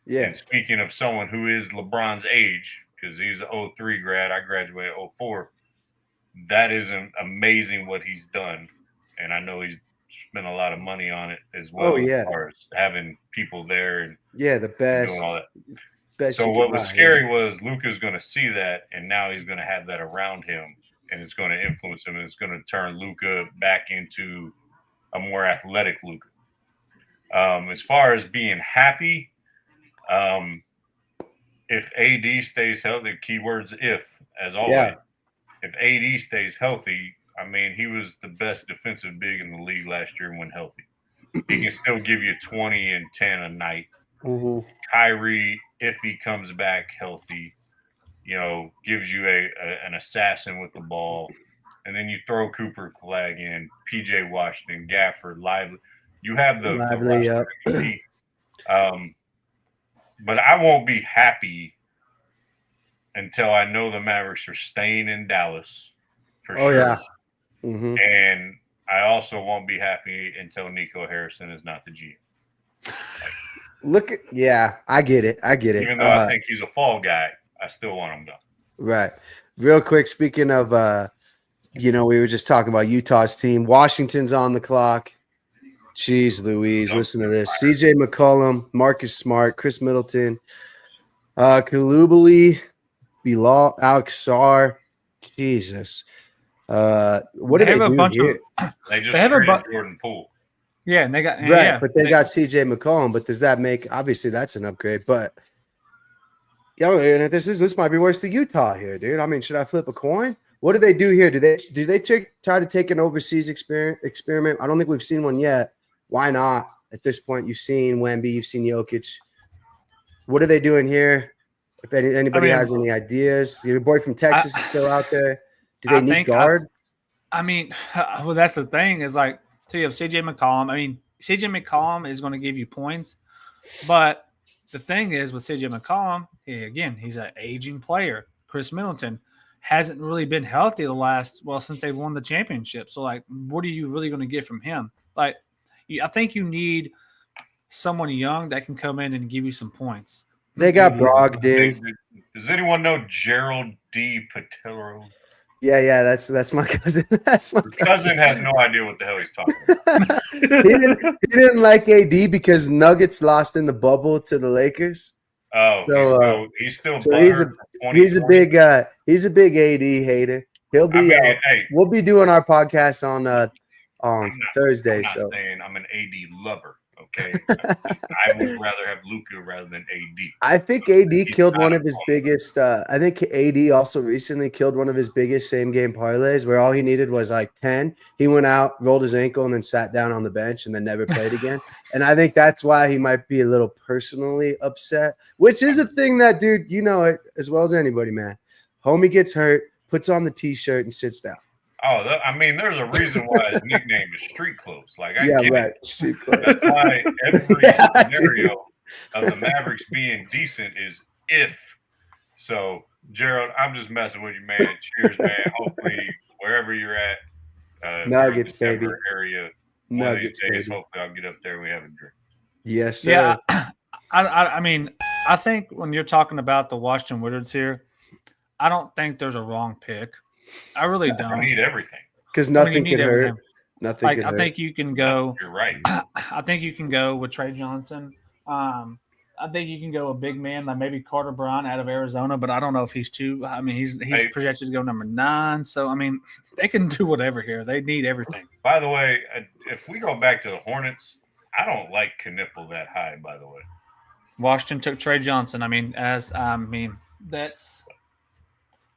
Yeah. And speaking of someone who is LeBron's age, because he's an 03 grad, I graduated 04. That is amazing what he's done. And I know he's spent a lot of money on it as well. Oh, yeah. As far as having people there and Yeah, the best. doing all that. Best So you what could was buy, scary was Luka's going to see that, and now he's going to have that around him, and it's going to influence him, and it's going to turn Luka back into a more athletic Luka. As far as being happy, if AD stays healthy, keywords if, as always, Yeah. if AD stays healthy, I mean, he was the best defensive big in the league last year when healthy. He can still give you 20 and 10 a night. Mhm. Kyrie, if he comes back healthy, gives you an assassin with the ball. And then you throw Cooper Flag in, PJ Washington, Gafford, Lively. You have the Lively, roster to compete. But I won't be happy until I know the Mavericks are staying in Dallas. For Oh sure. yeah. Mm-hmm. And I also won't be happy until Nico Harrison is not the GM. Yeah, I get it. Even though I think he's a fall guy, I still want him gone. Right. Real quick, speaking of, we were just talking about Utah's team. Washington's on the clock. Jeez Louise, listen to this. CJ McCollum, Marcus Smart, Chris Middleton, Kalubali, Bilal, Alex Sarr. Jesus. What do they do here? They just traded Jordan Poole. Yeah, and they got Right, yeah, but they got CJ McCollum. But does that make – obviously that's an upgrade. But, this might be worse than Utah here, dude. I mean, should I flip a coin? What do they do here? Do they try to take an overseas experiment? I don't think we've seen one yet. Why not? At this point, you've seen Wemby, you've seen Jokic. What are they doing here? If anybody has any ideas, your boy from Texas is still out there. Do they need guard? Well, that's the thing is like, so you have CJ McCollum. I mean, CJ McCollum is going to give you points, but the thing is with CJ McCollum, he's an aging player. Chris Middleton hasn't really been healthy since they've won the championship. So, like, what are you really going to get from him? Like, I think you need someone young that can come in and give you some points. They got Brogdon. Does anyone know Gerald D. Patero? Yeah, that's my cousin. That's my cousin has no idea what the hell he's talking about. he didn't like AD because Nuggets lost in the bubble to the Lakers. Oh, so, he's still he's a big AD hater. He'll be we'll be doing our podcast on Thursday. I'm not saying I'm an AD lover. Okay, I would rather have Luka rather than AD. I think AD killed one of his biggest. I think AD also recently killed one of his biggest same game parlays, where all he needed was like 10. He went out, rolled his ankle, and then sat down on the bench, and then never played again. And I think that's why he might be a little personally upset, which is a thing that, dude, you know it as well as anybody, man. Homie gets hurt, puts on the T-shirt, and sits down. Oh, there's a reason why his nickname is Street Clothes. Like, I get it. Street Clothes. That's why every scenario of the Mavericks being decent is if. So, Gerald, I'm just messing with you, man. Cheers, man. Hopefully, wherever you're at, Nuggets, baby. Area, Nuggets, days, baby. hopefully, I'll get up there and we have a drink. Yes, sir. Yeah, I think when you're talking about the Washington Wizards here, I don't think there's a wrong pick. I really don't. You need everything because nothing can hurt. Nothing. Like, I think you can go. You're right. I think you can go with Trey Johnson. I think you can go a big man like maybe Carter Brown out of Arizona, but I don't know if he's too. I mean, he's projected to go number 9. So I mean, they can do whatever here. They need everything. By the way, if we go back to the Hornets, I don't like Knipple that high. By the way, Washington took Trey Johnson. That's.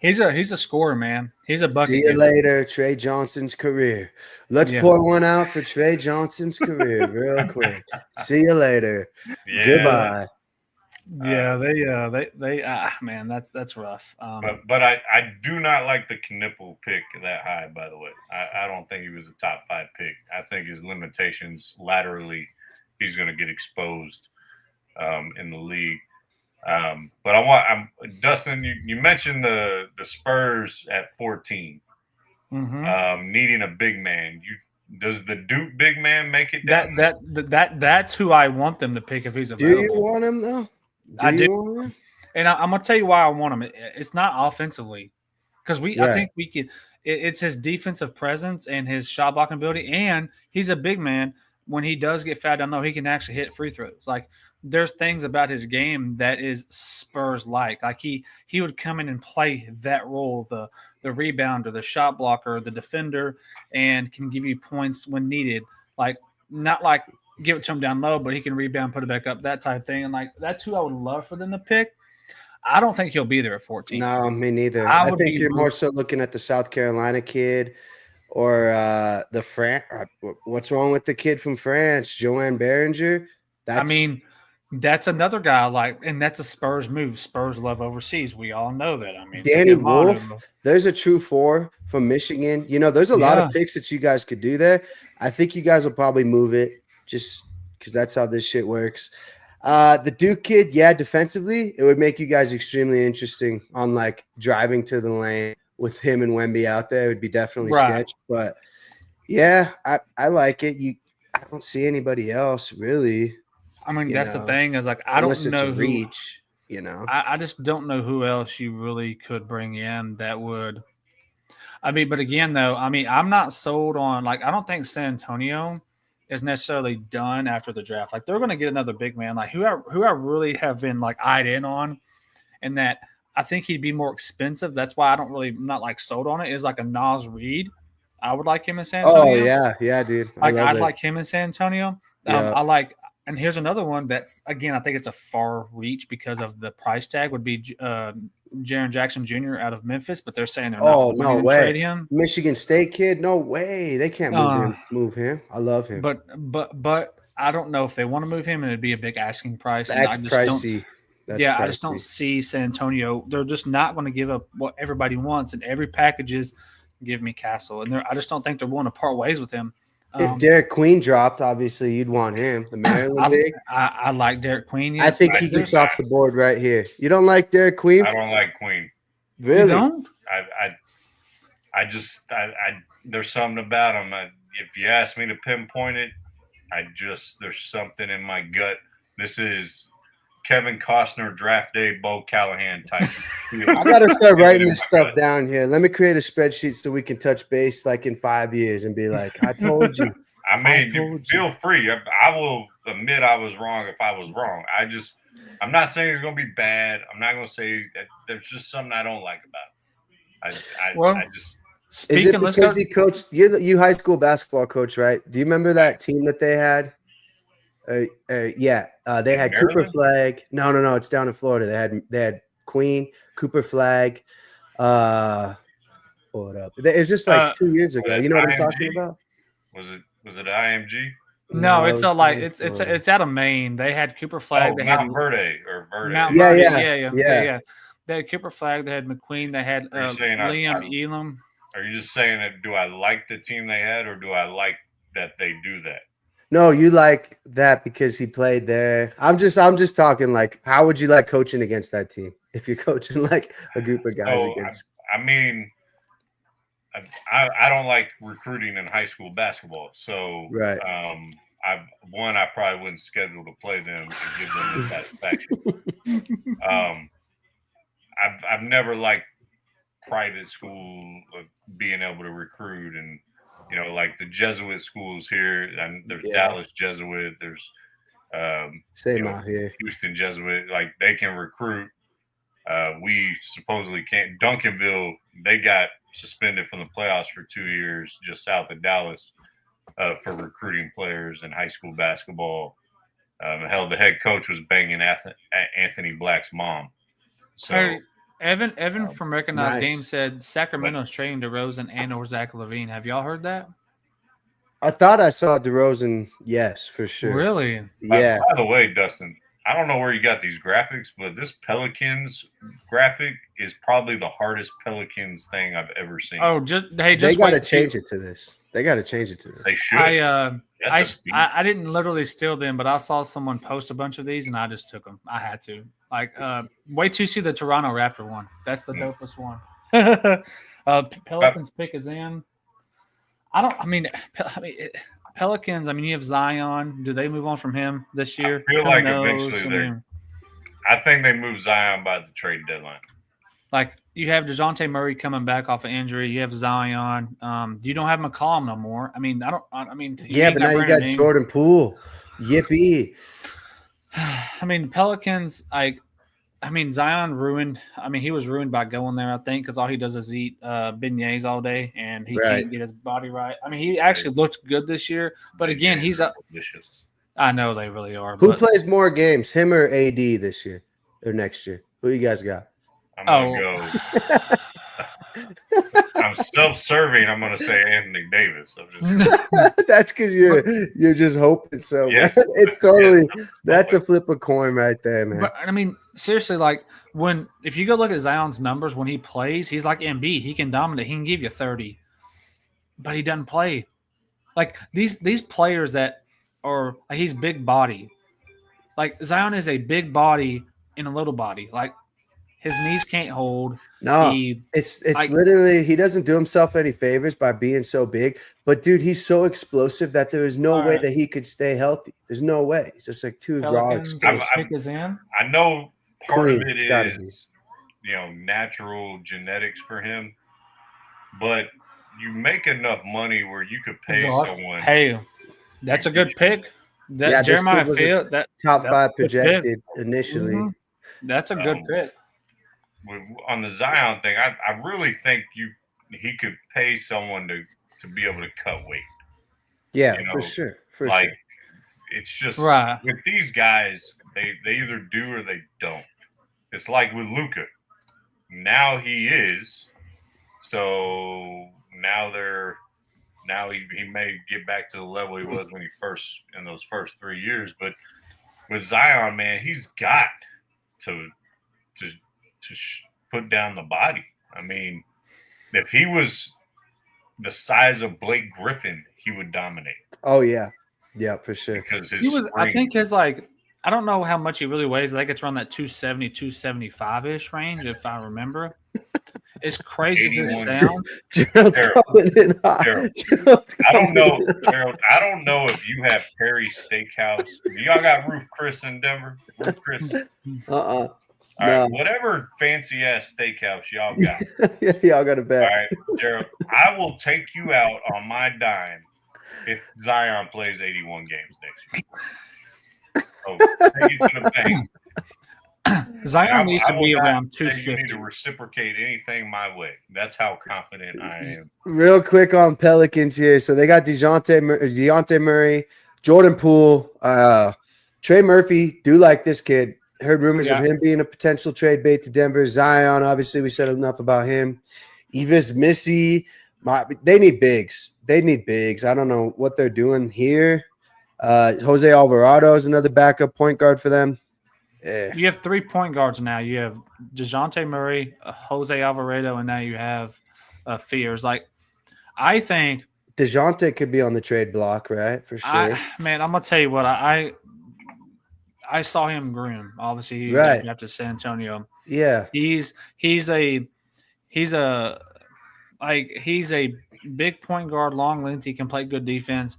He's a scorer, man. He's a bucket. See you later, Trey Johnson's career. Let's pour one out for Trey Johnson's career real quick. See you later. Yeah. Goodbye. Yeah, man, that's rough. But I do not like the Knipple pick that high, by the way. I don't think he was a top 5 pick. I think his limitations laterally, he's going to get exposed in the league. But Dustin, you mentioned the Spurs at 14, needing a big man. Does the Duke big man make it down? That's who I want them to pick if he's available. Do you want him though? I do. And I'm gonna tell you why I want him. It's not offensively, because I think we can. It's his defensive presence and his shot blocking ability, and he's a big man. When he does get fouled down, though, he can actually hit free throws. Like, there's things about his game that is Spurs-like. Like, he would come in and play that role, the rebounder, the shot blocker, the defender, and can give you points when needed. Like, not like give it to him down low, but he can rebound, put it back up, that type of thing. And, like, that's who I would love for them to pick. I don't think he'll be there at 14. No, me neither. I think you're more so looking at the South Carolina kid. Or what's wrong with the kid from France, Joanne Berenger? That's another guy and that's a Spurs move. Spurs love overseas. We all know that. Danny Wolf, there's a true 4 from Michigan. There's a lot of picks that you guys could do there. I think you guys will probably move it just because that's how this shit works. The Duke kid, defensively, it would make you guys extremely interesting on like driving to the lane. With him and Wemby out there, it would be definitely sketch. But Yeah, I like it. I don't see anybody else really. I mean, You that's the know, thing is like I unless don't it's a know who. reach. I just don't know who else you really could bring in that would. I mean, but again, though, I mean, I'm not sold on like I don't think San Antonio is necessarily done after the draft. Like they're going to get another big man. Like who I really have been like eyed in on, and that I think he'd be more expensive. That's why I'm not like sold on it. Is like a Nas Reed. I would like him in San Oh Antonio. yeah, dude. I Like love I'd it. like him in San Antonio. Yeah. I like, and here's another one that's again I think it's a far reach because of the price tag would be Jaron Jackson Jr. out of Memphis, but they're saying they're Oh not no willing to trade way. him. Michigan State kid, no way. They can't move him. I love him. But I don't know if they want to move him, and it'd be a big asking price. And That's I just pricey. That's I pricey. just don't see San Antonio. They're just not going to give up what everybody wants, and every package is give me Castle, and I just don't think they're willing to part ways with him. If Derek Queen dropped, obviously you'd want him. The Maryland big. I like Derek Queen. Yes, I think he gets off the board right here. You don't like Derek Queen? I don't like Queen. Really? You don't? I just there's something about him. If you ask me to pinpoint it, there's something in my gut. This is Kevin Costner draft day, Bo Callahan type. I gotta start writing this stuff down here. Let me create a spreadsheet so we can touch base like in 5 years and be like, I told you. I mean, feel free. I will admit I was wrong if I was wrong. I'm not saying it's gonna be bad. I'm not gonna say that there's just something I don't like about it. I just. Is it because he coached? You high school basketball coach, right? Do you remember that team that they had? Yeah, they had Maryland? Cooper Flag. No, it's down in Florida. They had Queen, Cooper Flag. Pull it up. It was just like 2 years ago. You know what I'm talking about? Was it IMG? No, it's it's out of Maine. They had Cooper Flag. They had Mount Verde or Verde. Mount Yeah, Verde. yeah. They had Cooper Flag. They had McQueen. They had Liam Elam. Are you just saying that? Do I like the team they had, or do I like that they do that? No, you like that because he played there. I'm just talking like, how would you like coaching against that team if you're coaching like a group of guys against? I mean, I don't like recruiting in high school basketball, so right. I probably wouldn't schedule to play them and give them the satisfaction. I've never liked private school being able to recruit, and like the Jesuit schools here, and there's Dallas Jesuit, there's same out here, Houston Jesuit, like they can recruit. We supposedly can't. Duncanville, they got suspended from the playoffs for 2 years just south of Dallas for recruiting players in high school basketball. Hell, the head coach was banging Anthony Black's mom. So. Hey, Evan from Recognized nice. Game said Sacramento's trading DeRozan and or Zach LaVine. Have y'all heard that? I thought I saw DeRozan. Yes, for sure. Really? Yeah. By the way, Dustin, I don't know where you got these graphics, but this Pelicans graphic is probably the hardest Pelicans thing I've ever seen. Oh, they got to change it to this. They got to change it to this. They should. I didn't literally steal them, but I saw someone post a bunch of these, and I just took them. I had to. Wait till you see the Toronto Raptor one. That's the dopest one. Pelicans pick is in. Pelicans. I mean, you have Zion. Do they move on from him this year? I feel like eventually I think they move Zion by the trade deadline. Like you have DeJounte Murray coming back off of injury. You have Zion. You don't have McCollum no more. I mean, but now you got Jordan Poole. Yippee. I mean, Pelicans. Zion ruined. I mean, he was ruined by going there. I think because all he does is eat beignets all day, and he can't get his body right. I mean, he actually looked good this year, but again, he's delicious. I know they really are. Who plays more games, him or AD this year or next year? Who you guys got? I'm gonna go. I'm self-serving. I'm gonna say Anthony Davis. That's because you're just hoping so. Yeah. It's totally that's a flip a coin right there, man. But I mean, seriously, like if you go look at Zion's numbers when he plays, he's like Embiid. He can dominate. He can give you 30, but he doesn't play. Like these players that are he's big body. Like Zion is a big body in a little body. Like his knees can't hold. No, He it's like- literally he doesn't do himself any favors by being so big. But dude, he's so explosive that there is no All way right. that he could stay healthy. There's no way. He's just like too raw. Pelicans explosive. stick is in. I know part Queen, of it it's gotta be. is, natural genetics for him, but you make enough money where you could pay someone. Hey, that's a good pick. That Yeah, this Jeremiah kid was a Field, that Top That's five a good pick. projected initially. Mhm. That's a good pick. On the Zion thing, I really think he could pay someone to be able to cut weight. Yeah, You know, for sure. For Like sure. it's just Right. with these guys, they either do or they don't. It's like with Luka. Now he is, so now he may get back to the level he was when he in those first 3 years. But with Zion, man, he's got to put down the body. I mean, if he was the size of Blake Griffin, he would dominate. Oh yeah. Yeah, for sure. Because his He was, I spring- think his I don't know how much he really weighs. I think it's around that 270, 275-ish range, if I remember. As crazy as it 81. sounds. Gerald's Terrible. coming in hot. Terrible. Gerald's I don't know, coming in hot. Gerald. I don't know if you have Perry Steakhouse. Y'all got Roof Chris in Denver? Roof Chris? Uh-uh. All right, No. whatever fancy ass steakhouse y'all got. Yeah, y'all got to All bet. right, Gerald, I will take you out on my dime if Zion plays 81 games next year. So take it to the bank. Zion needs to I will be not around say You need 250. to reciprocate anything my way. That's how confident I am. Real quick on Pelicans here. So they got Dejounte Murray, Jordan Poole, Trey Murphy. Do like this kid. Heard rumors of Yeah. him being a potential trade bait to Denver. Zion, obviously, we said enough about him. Evis Missy. They need bigs. They need bigs. I don't know what they're doing here. Jose Alvarado is another backup point guard for them. Eh. You have 3 point guards now. You have DeJounte Murray, Jose Alvarado, and now you have Fears. I think DeJounte could be on the trade block, right? For sure. I'm gonna tell you what I saw him groom. Obviously, he Right. got drafted to San Antonio. Yeah. He's a big point guard, long length. He can play good defense.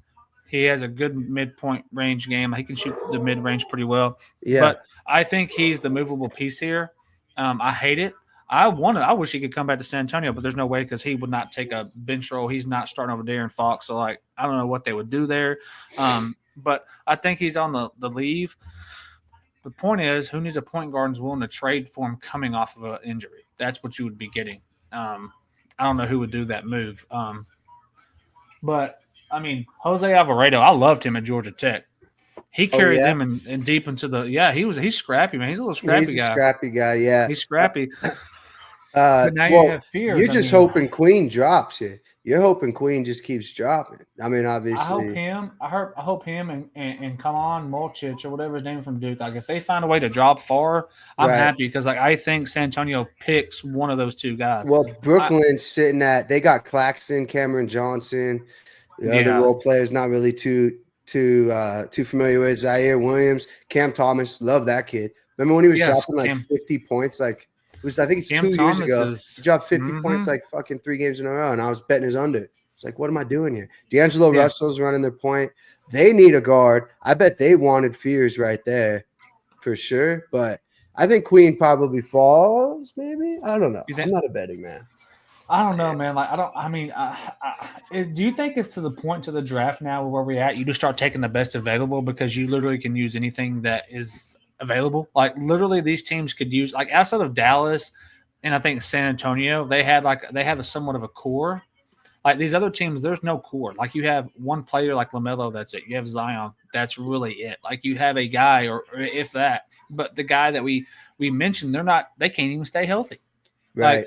He has a good midpoint range game. He can shoot the mid range pretty well. Yeah. But I think he's the movable piece here. I hate it. I wish he could come back to San Antonio, but there's no way because he would not take a bench role. He's not starting over De'Aaron Fox. So I don't know what they would do there. But I think he's on the leave. The point is, who needs a point guard and is willing to trade for him coming off of an injury? That's what you would be getting. I don't know who would do that move. But I mean, Jose Alvarado, I loved him at Georgia Tech. He carried yeah? them and deep into the he's scrappy, man. He's a little scrappy He's a guy. scrappy guy, yeah. He's scrappy. But now you have Fears. You're I just mean, hoping Queen drops here. You're hoping Queen just keeps dropping. I mean, I obviously. hope him and come on Molchich or whatever his name from Duke. If they find a way to drop far, I'm Right. happy because I think San Antonio picks one of those two guys. Well, Brooklyn's sitting at they got Claxton, Cameron Johnson, the other Yeah. role players not really too familiar with. Zaire Williams, Cam Thomas, love that kid. Remember when he was Yes, dropping Cam. 50 points? I think it's Cam 2 years Thomas ago. is- He dropped 50 Mhm. points like fucking 3 games in a row, and I was betting his under. It's like, what am I doing here? D'Angelo Yeah. Russell's running their point. They need a guard. I bet they wanted Fears right there for sure. But I think Queen probably falls, maybe. I don't know. You think- I'm not a betting man. I don't know, man. Do you think it's to the point to the draft now where we're at? You just start taking the best available because you literally can use anything that is available. Literally, these teams could use outside of Dallas and I think San Antonio, they have a somewhat of a core. These other teams, there's no core. You have one player like LaMelo, that's it. You have Zion, that's really it. You have a guy, or if that. But the guy that we mentioned, they can't even stay healthy. Right.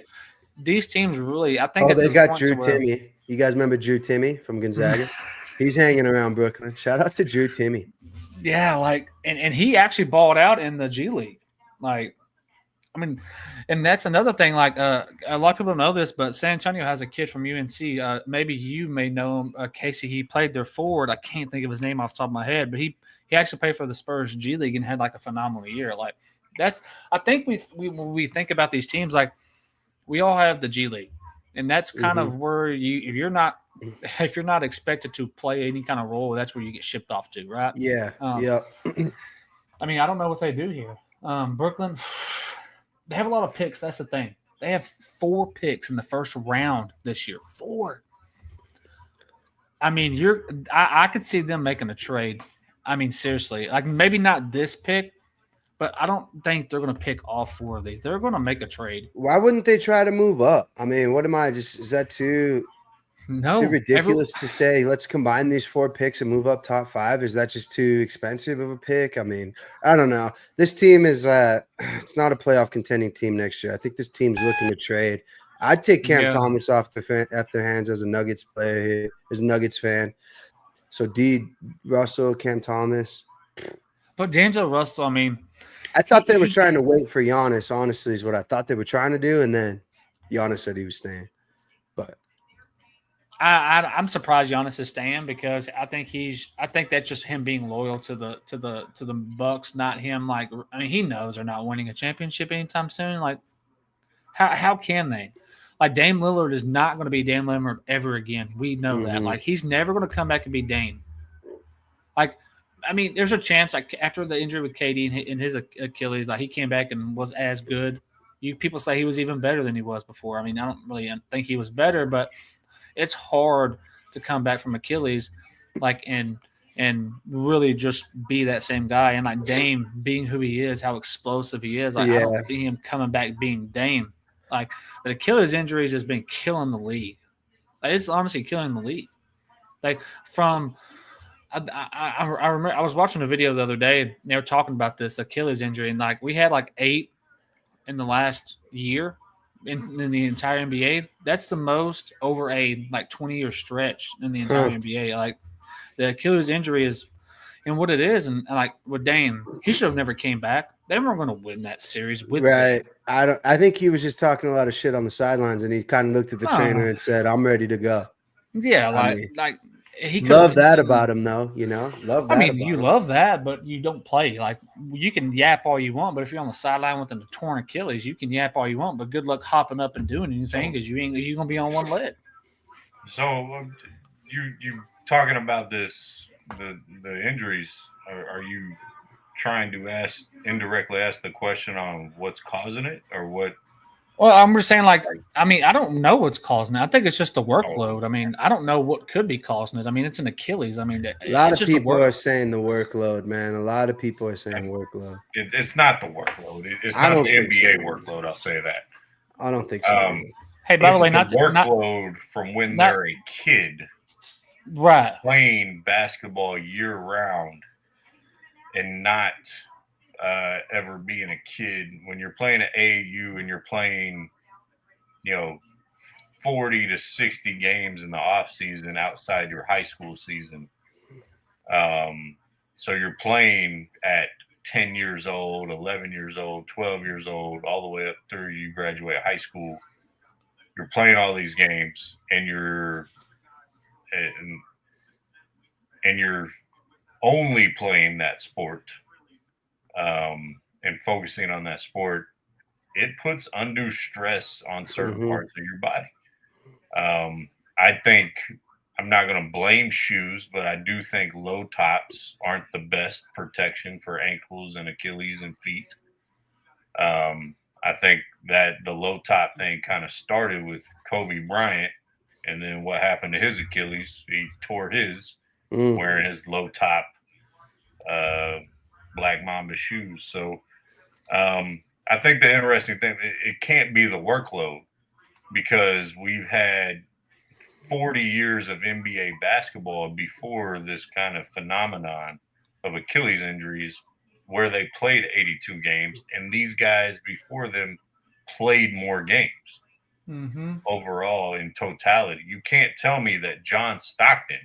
These teams really, I think. Oh, it's they to the got point Drew to where- Timmy. You guys remember Drew Timmy from Gonzaga? He's hanging around Brooklyn. Shout out to Drew Timmy. Yeah, and he actually balled out in the G League. And that's another thing. A lot of people don't know this, but San Antonio has a kid from UNC. Maybe you may know him, Casey. He played their forward. I can't think of his name off the top of my head, but he actually played for the Spurs G League and had a phenomenal year. I think when we think about these teams, like we all have the G League, and that's kind of where if you're not expected to play any kind of role, that's where you get shipped off to, right? Yeah. I mean, I don't know what they do here. Brooklyn, they have a lot of picks. That's the thing. They have 4 picks in the first round this year. 4. I mean, I could see them making a trade. I mean, seriously, like maybe not this pick, but I don't think they're going to pick all 4 of these. They're going to make a trade. Why wouldn't they try to move up? I mean, what am I just? Is that too ridiculous to say? Let's combine these 4 picks and move up top 5. Is that just too expensive of a pick? I mean, I don't know. This team is it's not a playoff contending team next year. I think this team's looking to trade. I'd take Cam Thomas off their hands as a Nuggets player here, as a Nuggets fan. So Russell, Cam Thomas. But D'Angelo Russell, I mean, I thought they were trying to wait for Giannis, honestly, is what I thought they were trying to do. And then Giannis said he was staying. But I'm surprised Giannis is staying because I think that's just him being loyal to the Bucks, not him. Like, I mean, he knows they're not winning a championship anytime soon. Like, how can they? Like, Dame Lillard is not going to be Dame Lillard ever again. We know that. Like, he's never going to come back and be Dame. Like, I mean, there's a chance, like, after the injury with KD and his Achilles, like, he came back and was as good. People say he was even better than he was before. I mean, I don't really think he was better, but it's hard to come back from Achilles, like, and really just be that same guy. And, like, Dame being who he is, how explosive he is, like, I don't see him coming back being Dame. Like, the Achilles injuries has been killing the league. Like, it's honestly killing the league. Like, from I remember I was watching a video the other day, and they were talking about this Achilles injury, and like we had like 8 in the last year in the entire NBA. That's the most over a like 20-year stretch in the entire NBA. Like, the Achilles injury is, and what it is, and like with Dame, he should have never came back. They weren't going to win that series with Dame. I think he was just talking a lot of shit on the sidelines, and he kind of looked at the trainer and said, "I'm ready to go." Yeah, like he love that about him, though. You know, love that. I mean, you love that, but you don't play. Like, you can yap all you want, but if you're on the sideline with a torn Achilles, you can yap all you want, but good luck hopping up and doing anything because you're gonna be on one leg. So, you talking about this the injuries? Are you trying to indirectly ask the question on what's causing it, or what? Well, I'm just saying, like, I mean, I don't know what's causing it. I think it's just the workload. I mean, I don't know what could be causing it. I mean, it's an Achilles. I mean, a lot of people are saying the workload, man. A lot of people are saying workload. It's not the workload. It's not the NBA workload. I'll say that. I don't think so. Hey, by the way, not workload from when they're a kid, right? Playing basketball year round, and not ever being a kid. When you're playing at AAU and you're playing, 40 to 60 games in the off season outside your high school season. So you're playing at 10 years old, 11 years old, 12 years old, all the way up through you graduate high school. You're playing all these games, and you're only playing that sport, and focusing on that sport. It puts undue stress on certain parts of your body. I think I'm not going to blame shoes, but I do think low tops aren't the best protection for ankles and Achilles and feet. I think that the low top thing kind of started with Kobe Bryant, and then what happened to his Achilles? He tore his wearing his low top Black Mamba shoes. So I think the interesting thing, it can't be the workload, because we've had 40 years of NBA basketball before this kind of phenomenon of Achilles injuries, where they played 82 games, and these guys before them played more games overall in totality. You can't tell me that John Stockton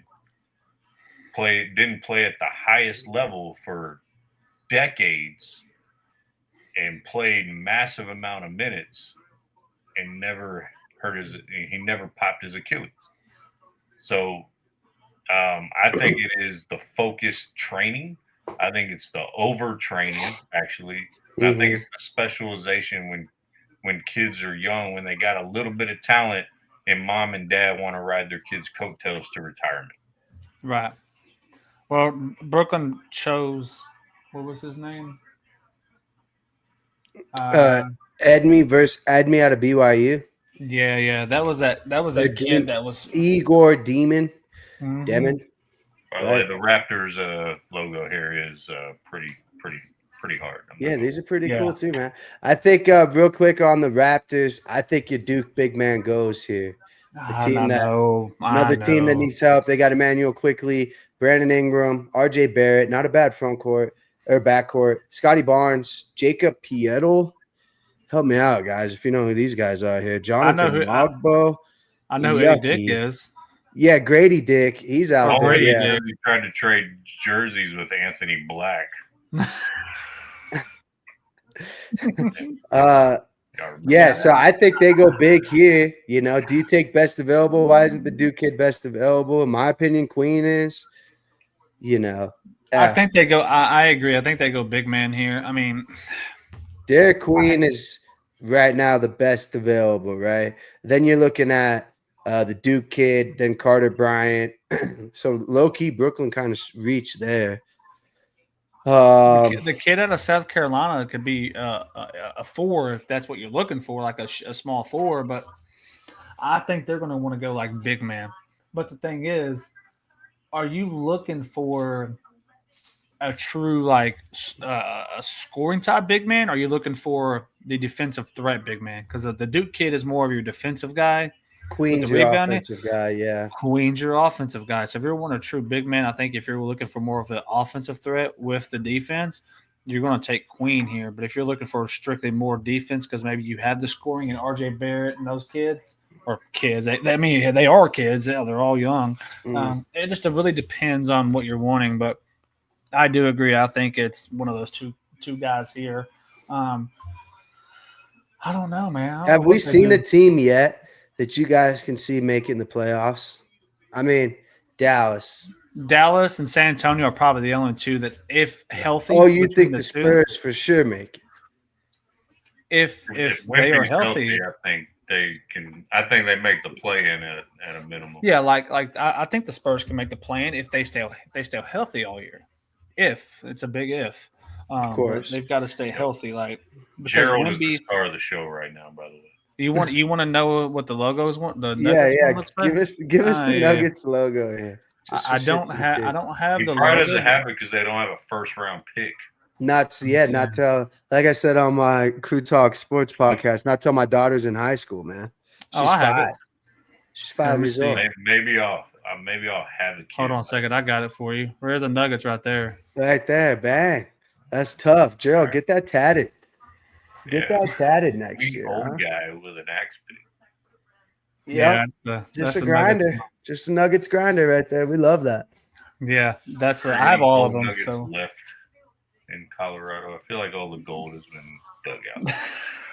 didn't play at the highest level for decades and played massive amount of minutes and never he never popped his Achilles. So I think it is the focused training. I think it's the overtraining, actually, I think it's the specialization when kids are young, when they got a little bit of talent, and mom and dad want to ride their kids' coattails to retirement. Right. Well, Brooklyn chose, what was his name? Edme versus Edme out of BYU. Yeah. That was that kid that was Igor Demon. Mhm. Demon. By the way, the Raptors logo here is pretty hard. Yeah, these are pretty Yeah. cool too, man. I think real quick on the Raptors, I think your Duke big man goes here. Another team that needs help. They got Emmanuel Quickly, Brandon Ingram, RJ Barrett, not a bad front court or backcourt. Scotty Barnes, Jacob Pietl. Help me out, guys, if you know who these guys are here. Jonathan Mogbo. I know who Eddie Dick is. Yeah, Grady Dick. He's out there. Grady Yeah. Dick tried to trade jerseys with Anthony Black. Yeah, so I think they go big here. You know, do you take best available? Why isn't the Duke kid best available? In my opinion, Queen is. You know, I think they go. I agree. I think they go big man here. I mean, Derek Queen is right now the best available, right? Then you're looking at the Duke kid, then Carter Bryant. So low key, Brooklyn kind of reached there. The kid out of South Carolina could be a 4 if that's what you're looking for, like a small 4. But I think they're going to want to go like big man. But the thing is, are you looking for a true like a scoring type big man? Or are you looking for the defensive threat big man? Because the Duke kid is more of your defensive guy. Queen's your offensive guy, yeah. Queen's your offensive guy. So if you want a true big man, I think if you're looking for more of an offensive threat with the defense, you're going to take Queen here. But if you're looking for strictly more defense, because maybe you have the scoring and RJ Barrett and those kids, or kids, they are kids. They're all young. It just really depends on what you're wanting. But I do agree. I think it's one of those two guys here. I don't know, man. Have we seen a team yet that you guys can see making the playoffs? I mean, Dallas and San Antonio are probably the only two that, if healthy. Oh, you think the Spurs for sure make it? If they are healthy, I think they can. I think they make the play in at a minimum. Yeah, like I think the Spurs can make the play-in if they stay healthy all year. If it's a big if, of course they've got to stay healthy. Like Gerald is the star of the show right now, by the way. You want to know what the logos want? The Nuggets give us the Nuggets logo here. I don't have he the probably logo. Doesn't have it because they don't have a first round pick. Not till like I said on my Crew Talk Sports podcast. Not till my daughter's in high school, man. She's I have 5. it. She's 5 years old. Maybe I'll have it. Hold on a second, I got it for you. Where are the Nuggets? Right there. Right there, bang. That's tough, Gerald. Get that tatted. Get that tatted next year. Old guy with an axe pick. Yeah, just a grinder. Nuggets. Just a Nuggets grinder right there. We love that. Yeah, that's I have all of them. Nuggets so left in Colorado. I feel like all the gold has been dug out.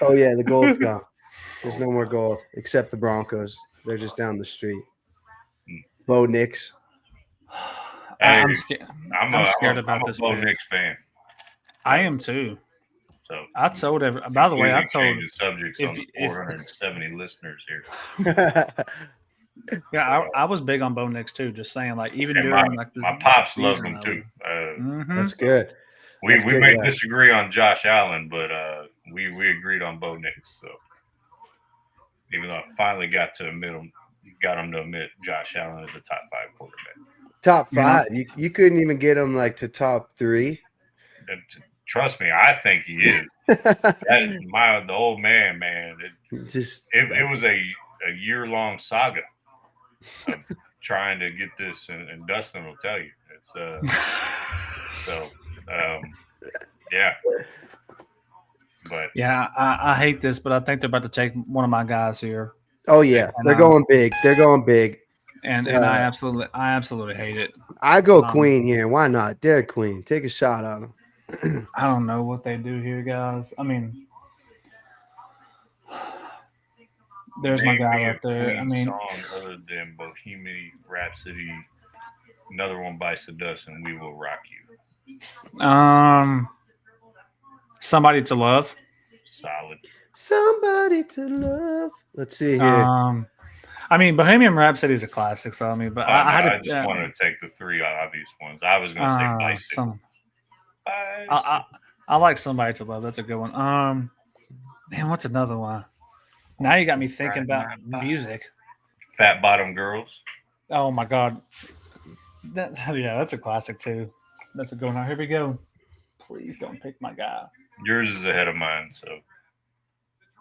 Oh yeah, the gold's gone. There's no more gold except the Broncos. They're just down the street. Bo Nix. I'm scared about this. Bo Nix fan. I am too. So I told by the way, I told the subjects on the 470 listeners here. Yeah, I was big on Bo Nix too. Just saying, like even during like this, my pops loved him too. That's good. We may disagree on Josh Allen, but we agreed on Bo Nix. So even though I finally got him to admit Josh Allen is a top 5 quarterback. Top 5. You couldn't even get him like to top 3. Trust me, I think he is. That is the old man. It was a year-long saga of trying to get this, and Dustin will tell you. It's yeah. But yeah, I hate this, but I think they're about to take one of my guys here. Oh yeah, they're going big. They're going big. And I absolutely hate it. I go Queen here. Why not? Derek Queen. Take a shot on him. I don't know what they do here, guys. I mean, there's my guy right there. I mean, song other than Bohemian Rhapsody, another one bites the dust, and We Will Rock You. Somebody to love. Solid. Somebody to love. Let's see here. I mean, Bohemian Rhapsody is a classic. So I mean, but I had I to. just wanted to take the three obvious ones. I was going to say bicycle. I like Somebody to Love. That's a good one. Man, what's another one? Now you got me thinking about music. Fat Bottom Girls. Oh my god. That's a classic too. That's a good one. Here we go. Please don't pick my guy. Yours is ahead of mine, so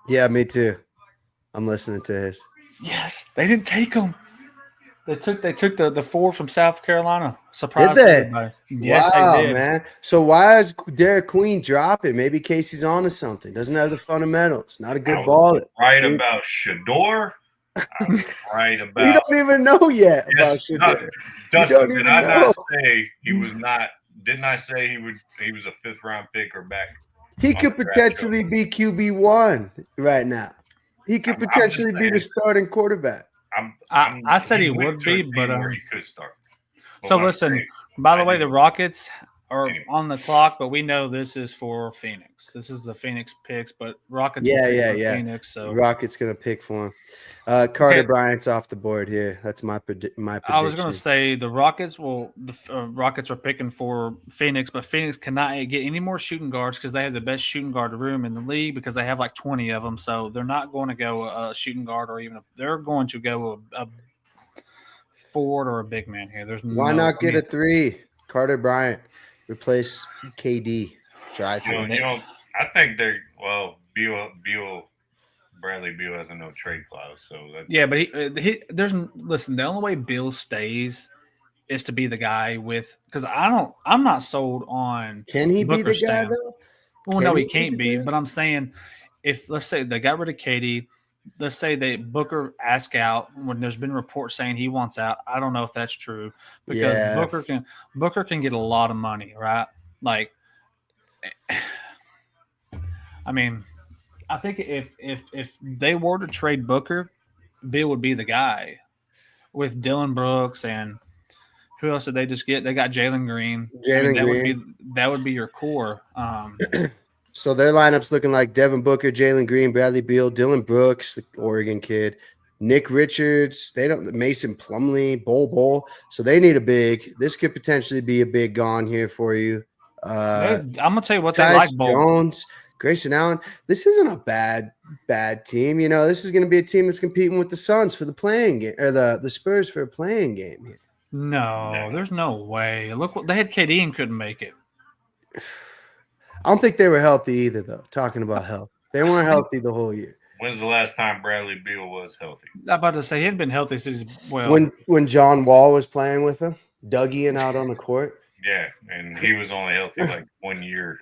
Yeah, me too. I'm listening to his. Yes, they didn't take him. They took the four from South Carolina. Surprised Did they? everybody. Yes, Wow, they did. man. So why is Derek Queen dropping? Maybe Casey's onto something. Doesn't have the fundamentals. Not a good baller. right Dude. about Shador. I was right We about. don't even know yet about Yes, Shador. Dustin, don't did even I know. not say he was not? Didn't I say he was a fifth-round pick or back? He on could the draft potentially show? be QB1 right now. He could I'm just potentially be the saying. starting quarterback. I said he went would to a be, team but where he could start. But so what I'm listen. saying, By the I way, the didn't- Rockets are Anyway. on the clock, but we know this is for Phoenix. This is the Phoenix picks, but Rockets Yeah, will pick yeah, for yeah. Phoenix. So Rocket's gonna pick for him. Carter Okay. Bryant's off the board here. That's my prediction. I was going to say the Rockets Rockets are picking for Phoenix, but Phoenix cannot get any more shooting guards because they have the best shooting guard room in the league because they have like 20 of them. So they're not going to go a shooting guard or even they're going to go a forward or a big man here. There's Why no, not I get mean, a 3? Carter Bryant replace KD. Try You to. know, I think they're Bradley Beal has a no trade clause, so that Yeah, but listen. The only way Bill stays is to be the guy with because I'm not sold on. Can he be Booker the guy staying. though? Well, Can no, he he be can't the be. guy? But I'm saying, if let's say they got rid of Katie, let's say they Booker ask out when there's been reports saying he wants out. I don't know if that's true because Yeah. Booker can get a lot of money, right? Like, I mean, I think if they were to trade Booker, Bill would be the guy with Dylan Brooks and. Who else did they just get? They got Jalen Green. Jalen that would be your core. So their lineup's looking like Devin Booker, Jalen Green, Bradley Beal, Dylan Brooks, the Oregon kid, Nick Richards. Mason Plumlee, Bol. So they need a big. This could potentially be a big gone here for you. I'm gonna tell you what they Tyus like. Bowl. Jones, Grayson Allen. This isn't a bad team. You know, this is going to be a team that's competing with the Suns for the playing game or the Spurs for a playing game here. No, there's no way. Look what they had KD and couldn't make it. I don't think they were healthy either, though. Talking about health, they weren't healthy the whole year. when's the last time Bradley Beal was healthy? I'm about to say he had been healthy since When John Wall was playing with him, Dougie out on the court Yeah, and he was only healthy like 1 year.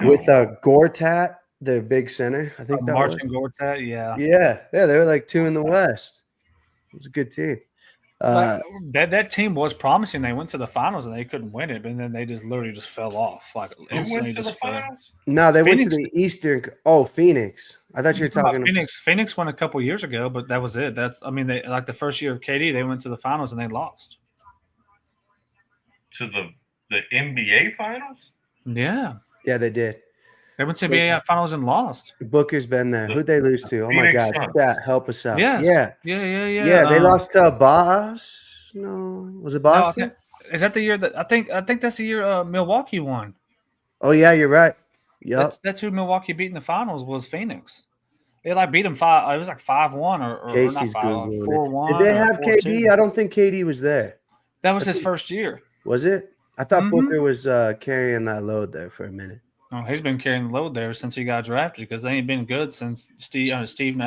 with Gortat, their big center. I think that was. Marcin Gortat. Yeah, Yeah, they were like 2 in the West. It was a good team. that team was promising. They went to the finals and they couldn't win it, and then they just literally just fell off. Like Who instantly, went to the just fell. finals? No, they went to Phoenix- the Eastern. Oh, Phoenix. I thought you were talking about Phoenix. Phoenix won a couple years ago, but that was it. They like the first year of KD, they went to the finals and they lost. To the NBA finals? Yeah, Yeah, they did. they went to the NBA finals and lost. Booker's been there. Who'd they lose to? Oh my Phoenix God. Suns. Chat, help us out. Yes. Yeah. Yeah. They lost to Boss. No, was it Boston? Is that the year that I think that's the year Milwaukee won? Oh yeah, you're right. Yep. That's who Milwaukee beat in the finals was Phoenix. They like beat them 5. It was like 5-1 or not Casey's 5, Googling it. 4-1. Did they or have 4-2. KD? I don't think KD was there. That was his first year. Was it? I thought Mhm. Booker was carrying that load there for a minute. Oh, he's been carrying the load there since he got drafted because they ain't been good since Steve Nash and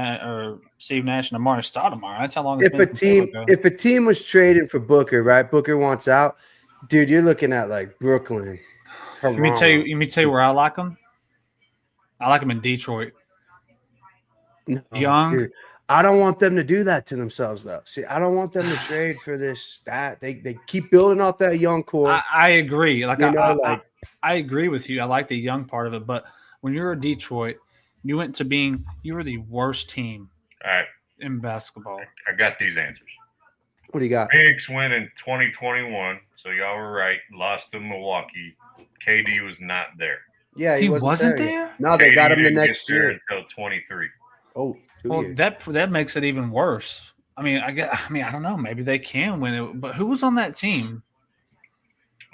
Amari Stoudemire. That's how long it's been. If a team was trading for Booker, right? Booker wants out, dude. You're looking at like Brooklyn. Let me tell you where I like him. I like him in Detroit. No, Young. dude. I don't want them to do that to themselves, though. See, I don't want them to trade for this. They keep building off that young core. I agree. Like You know, I agree with you. I like the young part of it, but when you're a Detroit, you were the worst team All right, in basketball. I got these answers. What do you got? Phoenix win in 2021, so y'all were right. Lost to Milwaukee. KD was not there. Yeah, He wasn't wasn't yet. there? No, they KD got him the didn't get next there year. until 23. Oh, 2 Well, years. that makes it even worse. I mean, I don't know. Maybe they can win it, but who was on that team?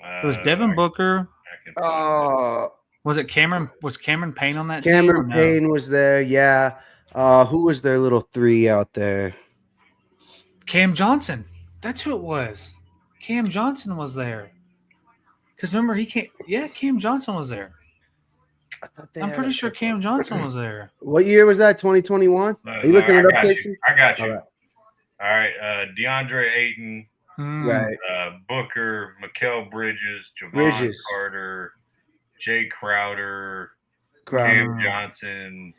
It was Devin Booker. I can find Was it Cameron? Was Cameron Payne on that team? Or Cameron no? Payne was there. Yeah. Who was their little 3 out there? Cam Johnson. That's who it was. Cam Johnson was there. Because remember, he can't. Yeah, Cam Johnson was there. I thought they I'm had pretty a sure couple. Cam Johnson was there. What year was that? 2021? Are you looking I it up, got Casey? you. I got you. All right. All right. DeAndre Ayton, Right. Booker, Mikal Bridges, Javon Bridges. Carter, Jay Crowder, Crowder. Cam Johnson,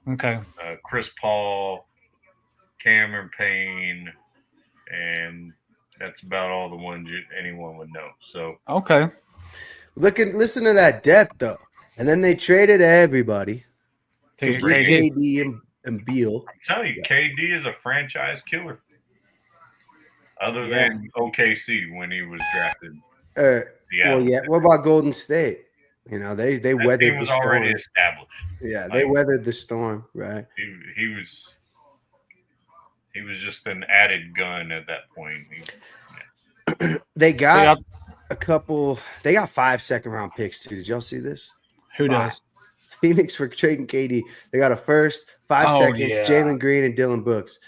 Okay. Chris Paul, Cameron Payne, and that's about all the ones anyone would know. So Okay. Listen to that depth though, and then they traded everybody To to get get KD. KD and Beal. I'm telling you, KD is a franchise killer. Other Yeah. than OKC when he was drafted. Well, yeah. What about Golden State? You know, they That weathered team the was storm. already established. Yeah, they weathered the storm, right? He was just an added gun at that point. They got a couple. They got 5 second-round picks too. Did y'all see this? Who Five. does? Phoenix for trading KD. They got a first, 5 Oh, seconds. yeah. Jalen Green and Dylan Brooks.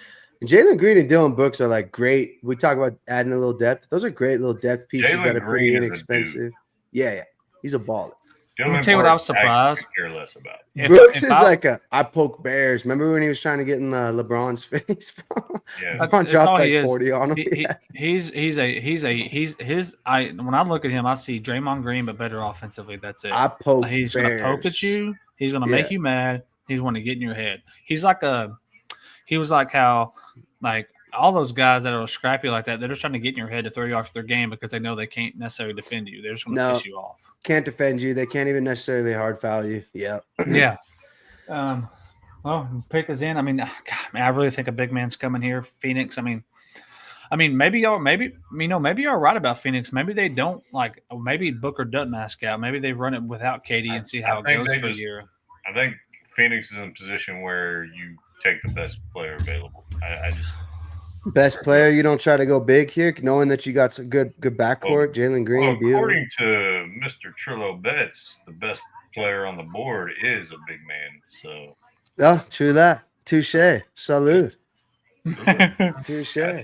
And Jalen Green and Dylan Brooks are like great. We talk about adding a little depth. Those are great little depth pieces Jalen that are pretty Green is a inexpensive. Yeah. He's a baller. Let me tell you what I was surprised. I care less about. Brooks is like I poke bears. Remember when he was trying to get in LeBron's face? Yeah. LeBron That's dropped all like he is. 40 on him. When I look at him, I see Draymond Green, but better offensively. That's it. I poke He's going to poke at you. He's going to make you mad. He's going to get in your head. He was like how, like all those guys that are scrappy like that, they're just trying to get in your head to throw you off their game because they know they can't necessarily defend you. They're just going to piss you off. Can't defend you. They can't even necessarily hard foul you. Yeah. Yeah. Well, pick us in. I mean, God, man, I really think a big man's coming here. Phoenix. I mean, maybe you're right about Phoenix. Maybe they don't maybe Booker doesn't mask out. Maybe they run it without KD and see how it goes for a year. I think Phoenix is in a position where you take the best player available. I just Best player, you don't try to go big here, knowing that you got some good backcourt. Jalen Green, Beal. according to Mr. Trillo Betts, the best player on the board is a big man. So, Oh, true that. Touche. Salute. Touche. gotcha.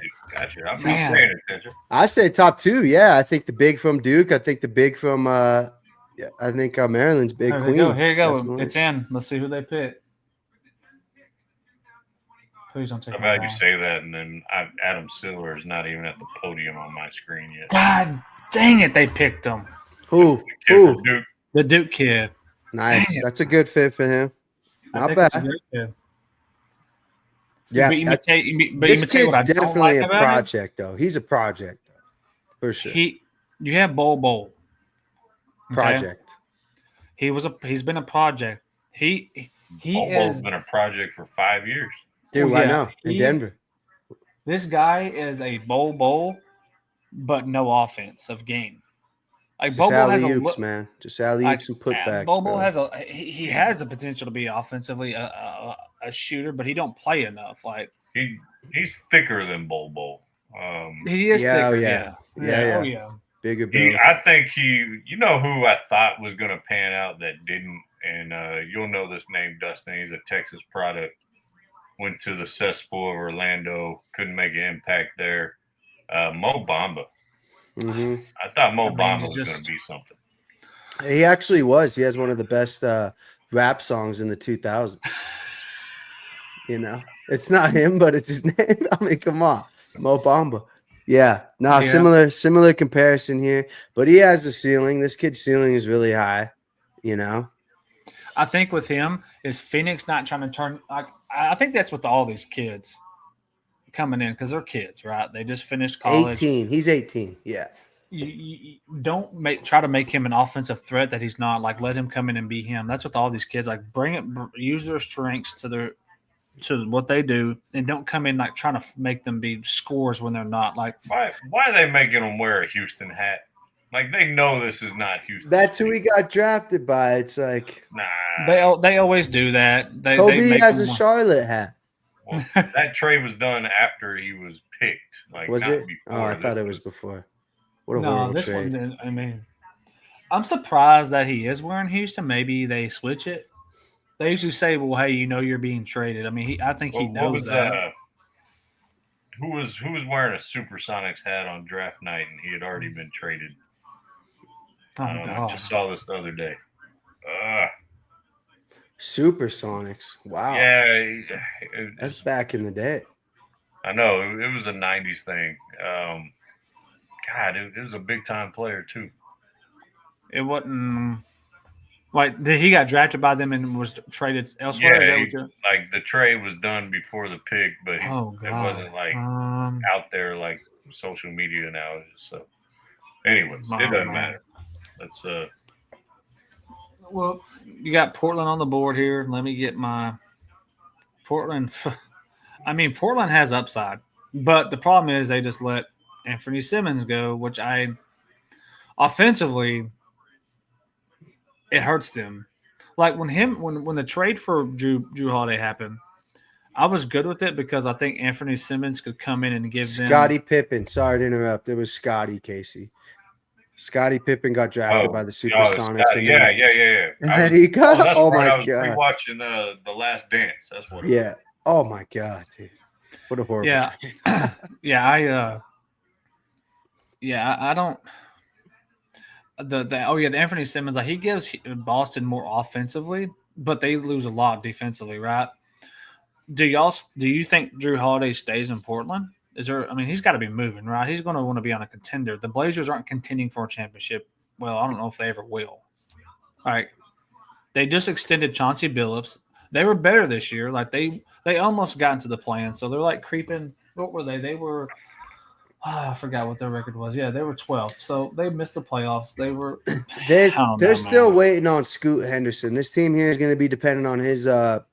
I'm not Man. saying it, Tension. I say top 2. Yeah, I think the big from Duke. I think the big from I think Maryland's big Here queen. you go. Here you go. Definitely. It's in. Let's see who they pick. Please don't take How it about you wrong. say that, and then Adam Silver is not even at the podium on my screen yet. God dang it, they picked him. Who? Kid Who? from Duke, The Duke kid. Nice. Dang it. That's a good fit for him. I Not think it's a bad. great kid. Yeah. But you that's- tell you this tell you kid's what I don't definitely like a about him. project, though. He's a project, though, for sure. You have Bol. Okay? Project. He's been a project. He Bobo's is been a project for 5 years. Dude, Oh, I yeah. know. In He- Denver. this guy is a bowl, but no offensive game. Like Just Bobo has a alley-oops, look. man. Just alley-oops and putbacks, Bobo bro. has he has the potential to be offensively a shooter, but he don't play enough. Like He's thicker than Bobo. he is Yeah, oh, thicker. yeah. Yeah. Yeah, Oh yeah. yeah. Bigger build. I think you know who I thought was going to pan out that didn't, and you'll know this name, Dustin. He's a Texas product. Went to the cesspool of Orlando, couldn't make an impact there. Mo Bamba. Mhm. I thought Mo mean, Bamba he's was going just- to be something. He actually was. He has one of the best rap songs in the 2000s. You know, it's not him, but it's his name. I mean, come on, Mo Bamba. Yeah, no, Yeah. similar comparison here, but he has a ceiling. This kid's ceiling is really high. You know, I think with him is Phoenix not trying to turn. Like I think that's with all these kids coming in because they're kids, right? They just finished college. 18. He's 18. Yeah, You don't try to make him an offensive threat that he's not. Like let him come in and be him. That's with all these kids. Like use their strengths to what they do, and don't come in like trying to make them be scores when they're not. Like Why are they making him wear a Houston hat? Like they know this is not Houston. That's who he got drafted by. It's like Nah. They always do that. They Kobe make has them a want- Charlotte hat. Well, that trade was done after he was picked. Like Was not it? Before. Oh, I This thought it was before. What a No, horrible this trade. one didn't. I mean, I'm surprised that he is wearing Houston. Maybe they switch it. They usually say, "Well, hey, you know you're being traded." I mean, I think he What knows was that. who was wearing a Supersonics hat on draft night and he had already been traded? Oh I God! just saw this the other day. Supersonics. Wow. Yeah, That's back in the day. I know it was a '90s thing. God, it was a big time player too. It wasn't. Like he got drafted by them and was traded elsewhere. Is that what you're? Like the trade was done before the pick, but Oh it God! wasn't like out there like social media now. So, anyways, Oh, it doesn't man. matter. Let's Well, you got Portland on the board here. Let me get my Portland. I mean, Portland has upside, but the problem is they just let Anthony Simmons go, which offensively, it hurts them. Like when the trade for Drew Holiday happened, I was good with it because I think Anthony Simmons could come in and give them Scottie Pippen. Sorry to interrupt. It was Scottie, Casey. Scottie Pippen got drafted by the Supersonics. Scotty, yeah. And then he got. That's Oh right. I my was God. rewatching The Last Dance. That's what. Yeah. Oh my God, dude. What a horrible. Yeah. trade. I don't. The Anthony Simmons, like he gives Boston more offensively, but they lose a lot defensively, right? Do you think Drew Holiday stays in Portland? Is there? I mean, he's got to be moving, right? He's going to want to be on a contender. The Blazers aren't contending for a championship. Well, I don't know if they ever will. All right, they just extended Chauncey Billups. They were better this year. Like they almost got into the plan, so they're like creeping. What were they? They were. I forgot what their record was. Yeah, they were 12th, so they missed the playoffs. They were. They're still waiting on Scoot Henderson. This team here is going to be dependent on his how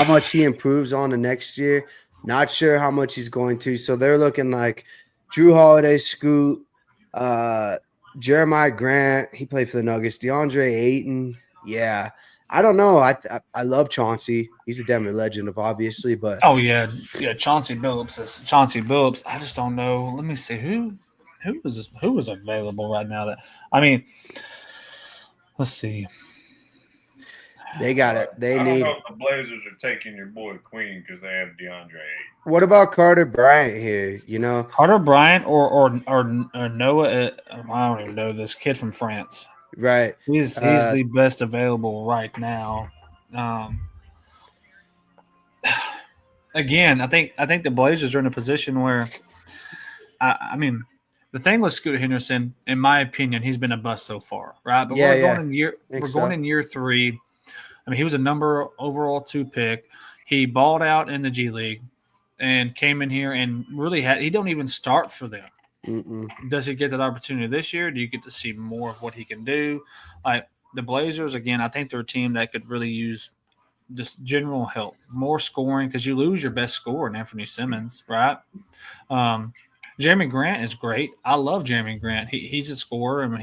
much he improves on the next year. Not sure how much he's going to. So they're looking like Drew Holiday, Scoot, Jeremiah Grant. He played for the Nuggets. DeAndre Ayton. Yeah. I don't know. I love Chauncey. He's a Denver legend, obviously, but Oh yeah. Chauncey Billups. I just don't know. Let me see who is available right now. Let's see. they got it. They I don't need. know if the Blazers are taking your boy Queen because they have DeAndre Ayton. What about Carter Bryant here? You know, Carter Bryant or Noah. I don't even know this kid from France. right? He's the best available right now. Again, I think the Blazers are in a position where, I mean, the thing with Scoot Henderson, in my opinion, he's been a bust so far, right? But Yeah, we're going in year 3. I mean, he was a number overall 2 pick. He balled out in the G League and came in here and really he don't even start for them. Mm-mm. Does he get that opportunity this year? Do you get to see more of what he can do? Like the Blazers, again, I think they're a team that could really use just general help, more scoring, because you lose your best scorer in Anthony Simmons, right? Jeremy Grant is great. I love Jeremy Grant. He's a scorer. I mean,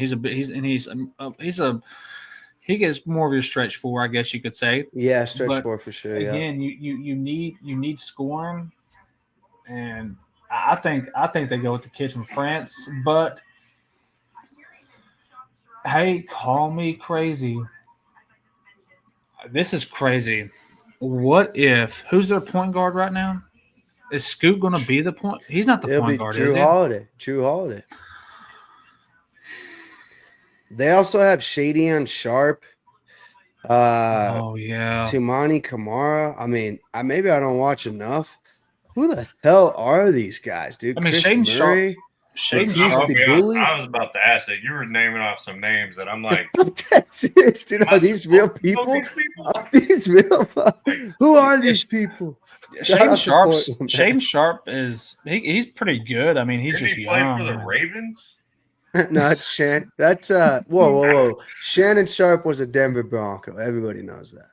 he gets more of your stretch 4, I guess you could say. Yeah, stretch But 4 for sure. Yeah. Again, you need scoring, and I think they go with the kid from France. But hey, call me crazy. This is crazy. What if who's their point guard right now? Is Scoot going to be the point? He's not the It'll point be guard, Drew is he? Holiday. Drew Holiday. They also have Shadian Sharp, Oh yeah. Timani Kamara. I mean, maybe I don't watch enough. Who the hell are these guys, dude? I mean, Chris Shaden Sharp- Murray? Shaden Matisse Sharp. I'll be honest, Bully? I was about to ask that. You were naming off some names that I'm like, I'm dead serious, dude. Are these real people? Are these real? Who are these people? Shout out to Portland, man. Shaden Sharp is he's pretty good. I mean, he's Didn't just he play young. for the man. Ravens? No, it's Shannon. That's whoa. Shannon Sharp was a Denver Bronco. Everybody knows that.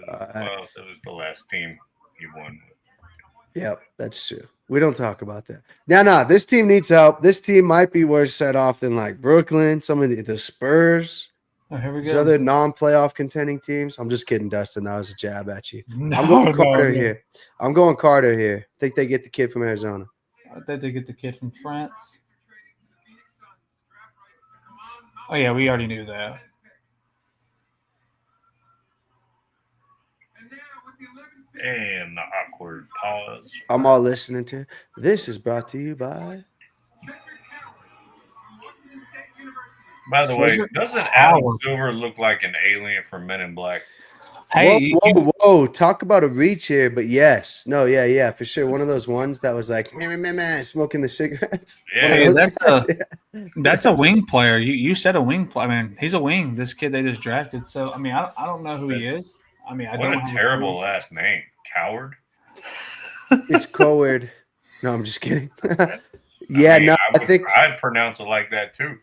Well, it was the last team he won with. Yep, that's true. We don't talk about that. No. This team needs help. This team might be worse set off than like Brooklyn, some of the Spurs, Oh, here we these go. other non-playoff contending teams. I'm just kidding, Dustin. That was a jab at you. No, I'm going no, Carter no. here. I'm going Carter here. I think they get the kid from Arizona. I think they get the kid from France. Oh yeah, we already knew that. And the awkward pause. I'm all listening to. This is brought to you by. By the way, Cedric doesn't Adam Howard. Silver look like an alien from Men in Black? Hey, Whoa. Talk about a reach here, but yes. No, yeah, for sure. One of those ones that was like, meh, smoking the cigarettes. Yeah, One of those that's guys, that's a wing player. You said a wing player. I mean, he's a wing. This kid they just drafted. So I mean, I don't know who he is. I mean, I what don't a have terrible clue. last name. Coward? It's Coward. No, I'm just kidding. Yeah, no, I think I'd pronounce it like that too.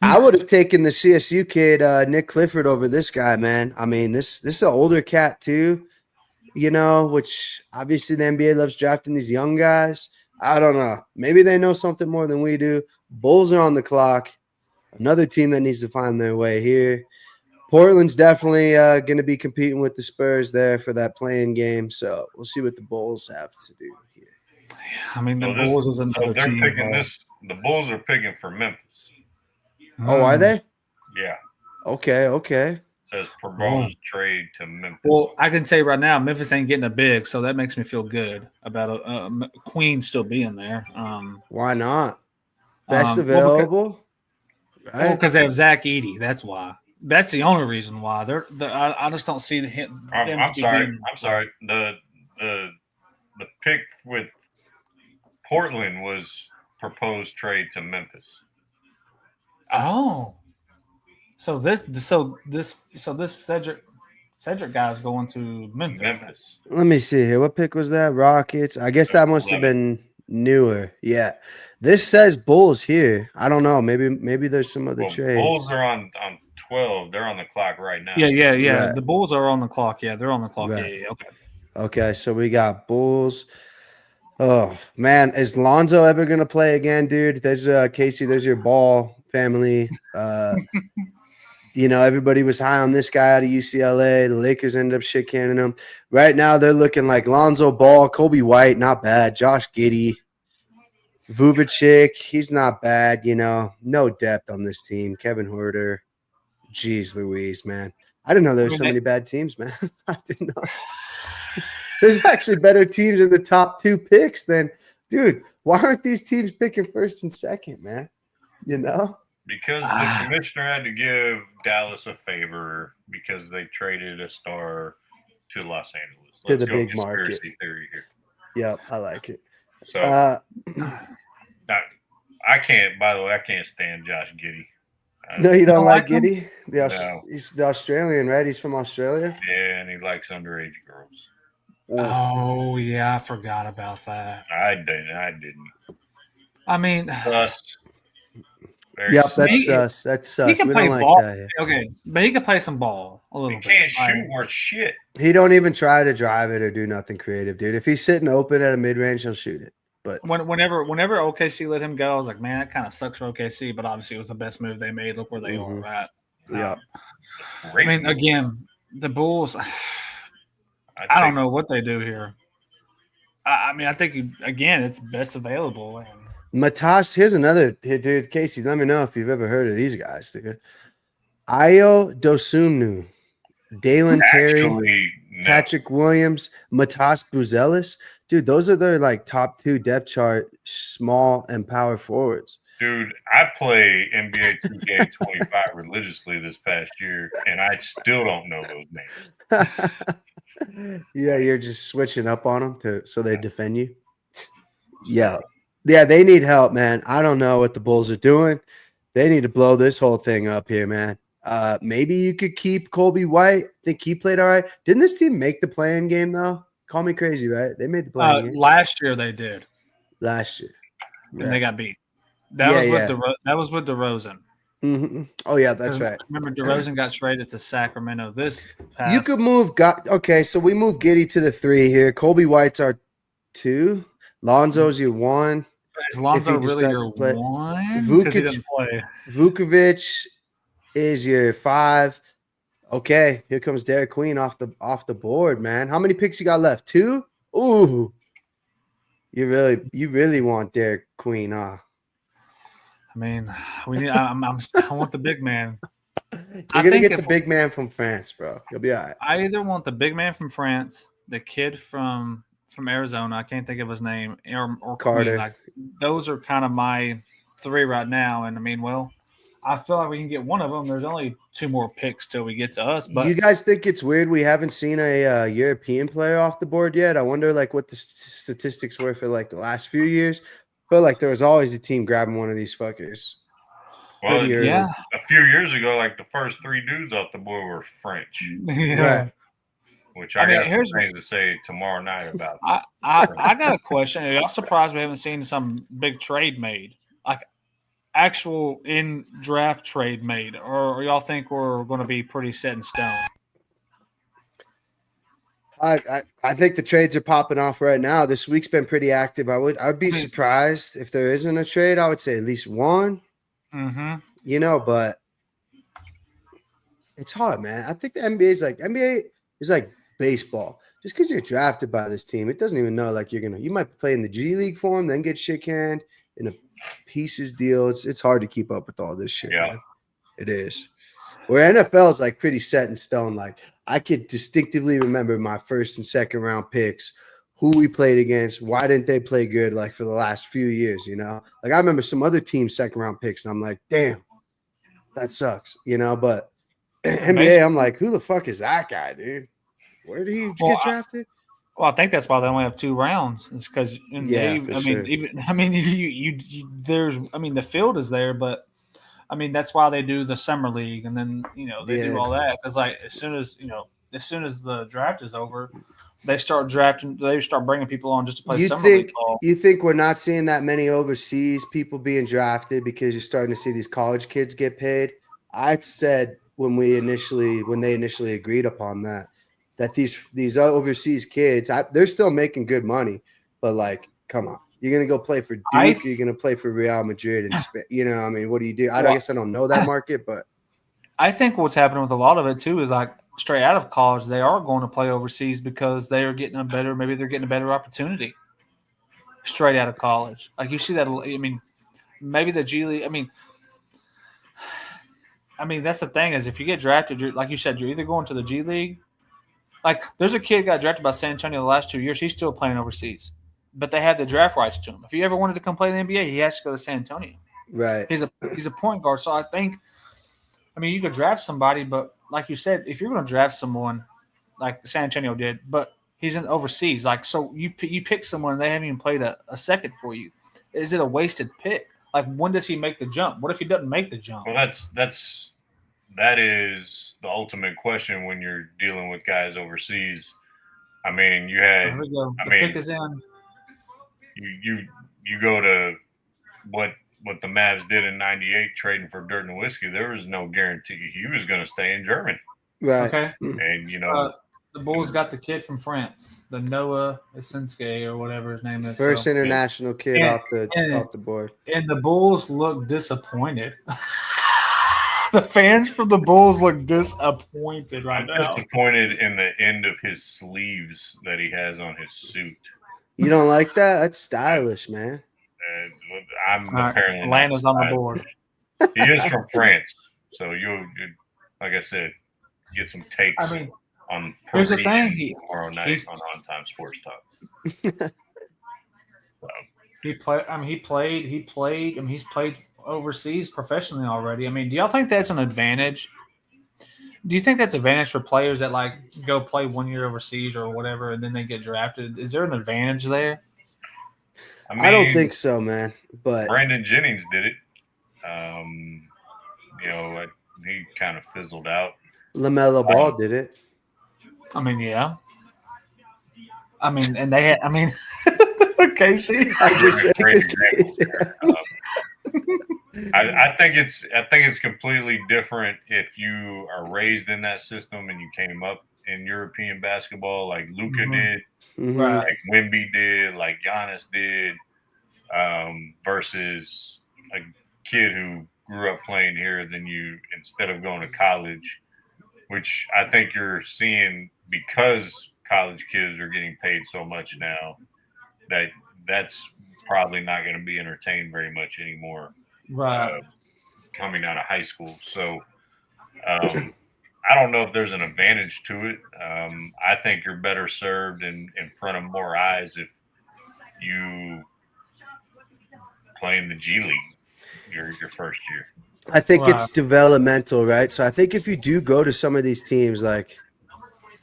I would have taken the CSU kid, Nick Clifford, over this guy, man. I mean, this is an older cat too, you know, which obviously the NBA loves drafting these young guys. I don't know. Maybe they know something more than we do. Bulls are on the clock. Another team that needs to find their way here. Portland's definitely going to be competing with the Spurs there for that playing game. So we'll see what the Bulls have to do here. I mean, the So Bulls is so another they're team. picking this. The Bulls are picking for Memphis. Oh, are they? Yeah. Okay. It says proposed trade to Memphis. Well, I can tell you right now, Memphis ain't getting a big, so that makes me feel good about Queen still being there. Why not? Best well, available. Right? because they have Zach Edey. That's why. That's the only reason why. I just don't see them. I'm to sorry. being- I'm sorry. The pick with Portland was proposed trade to Memphis. Oh, so this Cedric guy is going to Memphis. Let me see here. What pick was that? Rockets. I guess that must have been newer. Yeah. This says Bulls here. I don't know. Maybe there's some other Well, trades. Bulls are on 12. They're on the clock right now. Yeah. Right. The Bulls are on the clock. Yeah, they're on the clock. Right. Yeah. Okay. Okay, so we got Bulls. Oh man, is Lonzo ever gonna play again, dude? There's Casey. There's your Ball family. You know, everybody was high on this guy out of UCLA. The Lakers ended up shit canning him. Right now, they're looking like Lonzo Ball, Kobe White, not bad. Josh Giddey, Vucevic, he's not bad. You know, no depth on this team. Kevin Huerter, jeez Louise, man. I didn't know there were so many bad teams, man. I didn't know. There's actually better teams in the top two picks than, dude. Why aren't these teams picking first and second, man? You know, Because the commissioner had to give Dallas a favor because they traded a star to Los Angeles. To the go big conspiracy market. theory here. yep, I like it. So Uh, I can't. By the way, I can't stand Josh Giddey. no, you don't like like him? Giddey? No. He's the Australian, right? He's from Australia. Yeah, and he likes underage girls. Oh yeah, I forgot about that. I didn't. I mean, Plus, very Yep, that's He- sus. That's he sus. can We play don't like ball. that here. Okay, but he can play some ball a little he bit. can't Like, shoot worth shit. He don't even try to drive it or do nothing creative, dude. If he's sitting open at a mid range, he'll shoot it. But Whenever OKC let him go, I was like, man, that kind of sucks for OKC. But obviously, it was the best move they made. Look where they Mhm. are at. yeah, I mean, again, the Bulls. I don't know what they do here. I mean, I think again, it's best available. And Matas. Here's another dude, Casey. Let me know if you've ever heard of these guys, dude. Ayo Dosumnu, Dalen Terry, Actually, no. Patrick Williams, Matas Buzelis. Dude, those are their like top two depth chart, small and power forwards. Dude, I play NBA 2K25 religiously this past year, and I still don't know those names. Yeah, you're just switching up on them so they defend you. Yeah, they need help, man. I don't know what the Bulls are doing. They need to blow this whole thing up here, man. Maybe you could keep Kobe White. I think he played all right. Didn't this team make the play-in game though? Call me crazy, right? They made the play-in game last year they did, last year. and they got beat. That was with DeRozan. Mm-hmm. Oh yeah, that's right. Remember, DeRozan got traded to Sacramento. This past, You could move. Okay, so we move Giddey to the 3 here. Kobe White's our 2. Lonzo's your 1. Is Lonzo if he really decides your to play. 1? Because he Vukic- doesn't play. Vukovic is your 5. Okay, here comes Derek Queen off the board, man. How many picks you got left? 2? Ooh. You really want Derek Queen, huh? I mean, we need. I want the big man. You're I gonna think get the if- big man from France, bro. You'll be all right. I either want the big man from France, the kid from Arizona. I can't think of his name, or Carter. Queen. Like those are kind of my 3 right now. And I mean, well, I feel like we can get one of them. There's only 2 more picks till we get to us. But You guys think it's weird we haven't seen a European player off the board yet? I wonder like what the statistics were for like the last few years. Feel like there was always a team grabbing one of these fuckers. Well, Pretty early. yeah, a few years ago, like the first 3 dudes off the board were French, yeah. Right. which I I mean, got here's- some things to say tomorrow night about. I got a question. Are y'all surprised we haven't seen some big trade made, like actual in draft trade made, or y'all think we're going to be pretty set in stone? I think the trades are popping off right now. This week's been pretty active. I'd be surprised if there isn't a trade. I would say at least one. Mm-hmm. You know, but it's hard, man. I think the NBA is like baseball. Just because you're drafted by this team, it doesn't even know like you might play in the G League for them, then get shit canned in a pieces deal. It's hard to keep up with all this shit. Yeah. Man. It is. Where NFL is like pretty set in stone. Like I could distinctively remember my first and second round picks, who we played against, why didn't they play good like for the last few years, you know? Like I remember some other teams' second round picks, and I'm like, damn, that sucks, you know. But NBA, I'm like, who the fuck is that guy, dude? Where did he get drafted? Well, I think that's why they only have 2 rounds. It's because there's the field is there, but I mean that's why they do the summer league, and then they do all that because like as soon as the draft is over, they start drafting. They start bringing people on just to play summer league ball. You think we're not seeing that many overseas people being drafted because you're starting to see these college kids get paid? I said when they initially agreed upon that these overseas kids, they're still making good money, but like, come on, you're gonna go play for Duke, you're gonna play for Real Madrid, and I mean, what do you do? I guess I don't know that market, but I think what's happening with a lot of it too is like straight out of college, they are going to play overseas because they are getting maybe they're getting a better opportunity straight out of college. Like you see that, I mean, maybe the G League. I mean that's the thing is if you get drafted, like you said, you're either going to the G League. Like there's a kid got drafted by San Antonio the last 2 years. He's still playing overseas, but they have the draft rights to him. If he ever wanted to come play in the NBA, he has to go to San Antonio. right. He's a point guard, so I think. I mean, you could draft somebody, but like you said, if you're going to draft someone like San Antonio did, but he's in overseas, like so you pick someone and they haven't even played a second for you. Is it a wasted pick? Like when does he make the jump? What if he doesn't make the jump? Well, that is the ultimate question when you're dealing with guys overseas. I mean, you had. Here we go. I The mean, pick is in. You go to what the Mavs did in '98, trading for Dirk Nowitzki. There was no guarantee he was going to stay in Germany. Right. Okay. And the Bulls got the kid from France, the Noah Esenske or whatever his name is. First international kid And- off the board. And the Bulls look disappointed. The fans for the Bulls look disappointed right I'm now. disappointed in the end of his sleeves that he has on his suit. You don't like that? That's stylish, man. I'm All right, apparently Atlanta's not on the surprised. board. He is from France, so you like I said, get some takes I mean, on. here's the Parisian thing, tomorrow night he's- on On-Time Sports Talk. he played. I mean, he played. I mean, he's played overseas professionally already. I mean, do y'all think that's an advantage? Do you think that's an advantage for players that like go play 1 year overseas or whatever, and then they get drafted? Is there an advantage there? I don't think so, man. But Brandon Jennings did it. He kind of fizzled out. LaMelo Ball did it. I mean, yeah. I mean, and they had. I mean, Casey. I just said Great this example case. there. I think it's completely different if you are raised in that system and you came up in European basketball, like Luka Mhm. did, Mhm. Right. like Wemby did, like Giannis did, versus a kid who grew up playing here, then you instead of going to college, which I think you're seeing because college kids are getting paid so much now that that's probably not going to be entertained very much anymore Right. coming out of high school. So I don't know if there's an advantage to it. I think you're better served in front of more eyes if you play in the G League your first year. I think Wow. it's developmental, right? So I think if you do go to some of these teams like